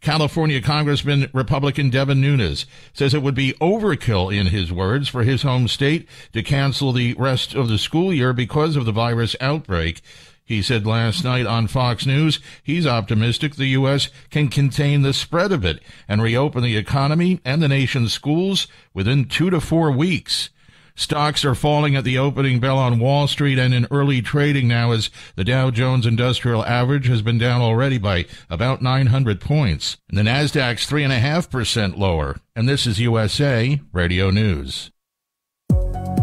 California Congressman Republican Devin Nunes says it would be overkill, in his words, for his home state to cancel the rest of the school year because of the virus outbreak. He said last night on Fox News he's optimistic the U.S. can contain the spread of it and reopen the economy and the nation's schools within 2 to 4 weeks. Stocks are falling at the opening bell on Wall Street and in early trading now, as the Dow Jones Industrial Average has been down already by about 900 points. And the Nasdaq's 3.5% lower. And this is USA Radio News.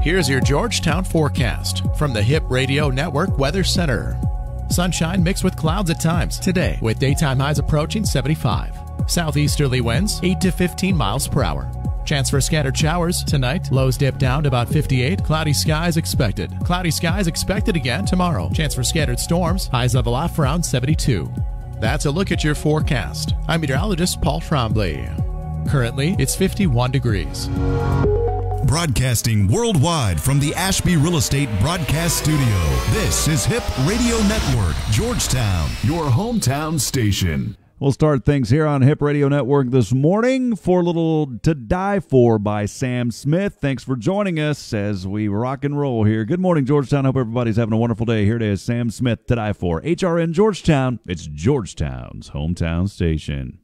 Here's your Georgetown forecast from the Hip Radio Network Weather Center. Sunshine mixed with clouds at times today, with daytime highs approaching 75. Southeasterly winds 8 to 15 miles per hour. Chance for scattered showers tonight. Lows dip down to about 58. Cloudy skies expected. Cloudy skies expected again tomorrow. Chance for scattered storms. Highs level off around 72. That's a look at your forecast. I'm meteorologist Paul Trombley. Currently, it's 51 degrees. Broadcasting worldwide from the Ashby Real Estate Broadcast Studio. This is Hip Radio Network, Georgetown, your hometown station. We'll start things here on Hip Radio Network this morning for a little To Die For by Sam Smith. Thanks for joining us as we rock and roll here. Good morning, Georgetown. Hope everybody's having a wonderful day. Here it is, Sam Smith, To Die For. HRN Georgetown. It's Georgetown's hometown station.